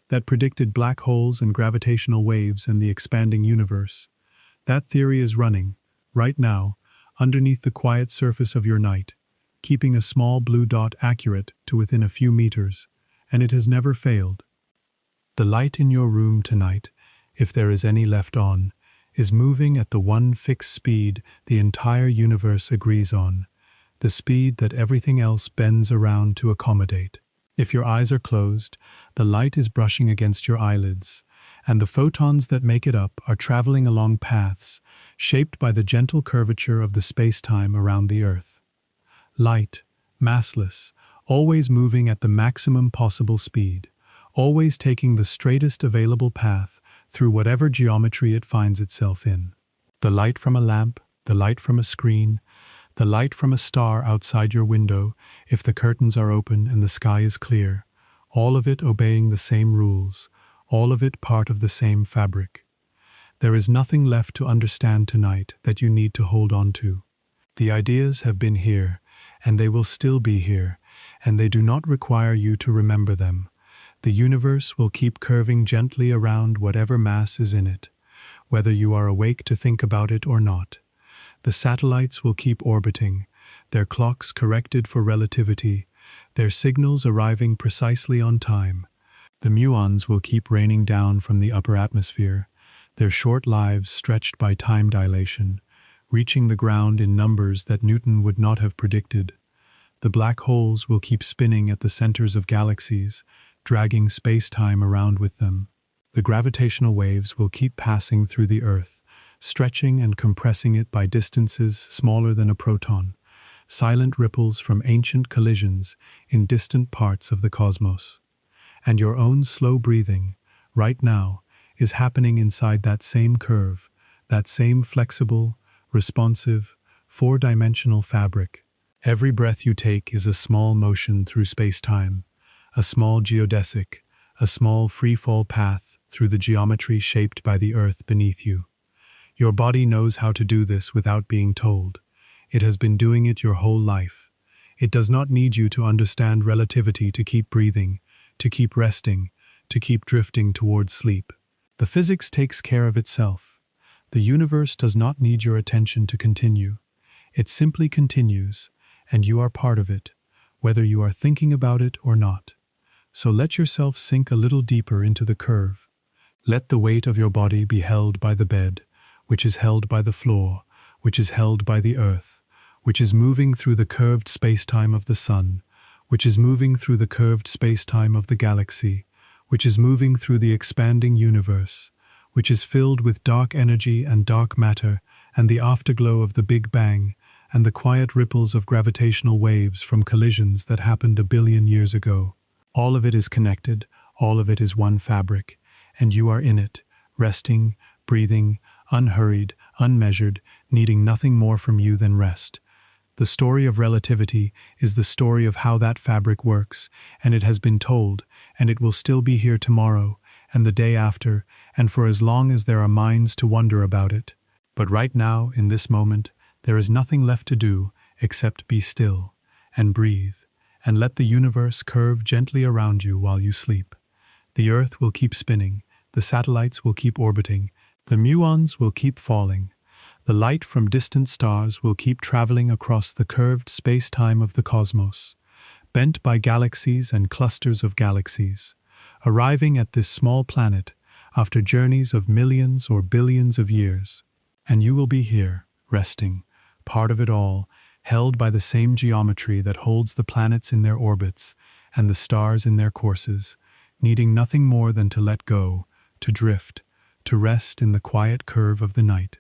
that predicted black holes and gravitational waves and the expanding universe. That theory is running, right now, underneath the quiet surface of your night, keeping a small blue dot accurate to within a few meters, and it has never failed. The light in your room tonight, if there is any left on, is moving at the one fixed speed the entire universe agrees on, the speed that everything else bends around to accommodate. If your eyes are closed, the light is brushing against your eyelids, and the photons that make it up are traveling along paths shaped by the gentle curvature of the space-time around the Earth. Light, massless, always moving at the maximum possible speed, always taking the straightest available path through whatever geometry it finds itself in. The light from a lamp, the light from a screen, the light from a star outside your window if the curtains are open and the sky is clear, all of it obeying the same rules, all of it part of the same fabric. There is nothing left to understand tonight that you need to hold on to. The ideas have been here, and they will still be here, and they do not require you to remember them. The universe will keep curving gently around whatever mass is in it, whether you are awake to think about it or not. The satellites will keep orbiting, their clocks corrected for relativity, their signals arriving precisely on time. The muons will keep raining down from the upper atmosphere, their short lives stretched by time dilation, reaching the ground in numbers that Newton would not have predicted. The black holes will keep spinning at the centers of galaxies, dragging space-time around with them. The gravitational waves will keep passing through the Earth, stretching and compressing it by distances smaller than a proton, silent ripples from ancient collisions in distant parts of the cosmos. And your own slow breathing, right now, is happening inside that same curve, that same flexible, responsive, four-dimensional fabric. Every breath you take is a small motion through space-time, a small geodesic, a small free-fall path through the geometry shaped by the Earth beneath you. Your body knows how to do this without being told. It has been doing it your whole life. It does not need you to understand relativity to keep breathing, to keep resting, to keep drifting towards sleep. The physics takes care of itself. The universe does not need your attention to continue. It simply continues, and you are part of it, whether you are thinking about it or not. So let yourself sink a little deeper into the curve. Let the weight of your body be held by the bed, which is held by the floor, which is held by the Earth, which is moving through the curved space-time of the sun, which is moving through the curved space-time of the galaxy, which is moving through the expanding universe, which is filled with dark energy and dark matter and the afterglow of the Big Bang and the quiet ripples of gravitational waves from collisions that happened 1 billion years ago. All of it is connected, all of it is one fabric, and you are in it, resting, breathing, unhurried, unmeasured, needing nothing more from you than rest. The story of relativity is the story of how that fabric works, and it has been told, and it will still be here tomorrow, and the day after, and for as long as there are minds to wonder about it. But right now, in this moment, there is nothing left to do except be still, and breathe, and let the universe curve gently around you while you sleep. The Earth will keep spinning, the satellites will keep orbiting, the muons will keep falling. The light from distant stars will keep traveling across the curved space-time of the cosmos, bent by galaxies and clusters of galaxies, arriving at this small planet after journeys of millions or billions of years. And you will be here, resting, part of it all, held by the same geometry that holds the planets in their orbits and the stars in their courses, needing nothing more than to let go, to drift, to rest in the quiet curve of the night.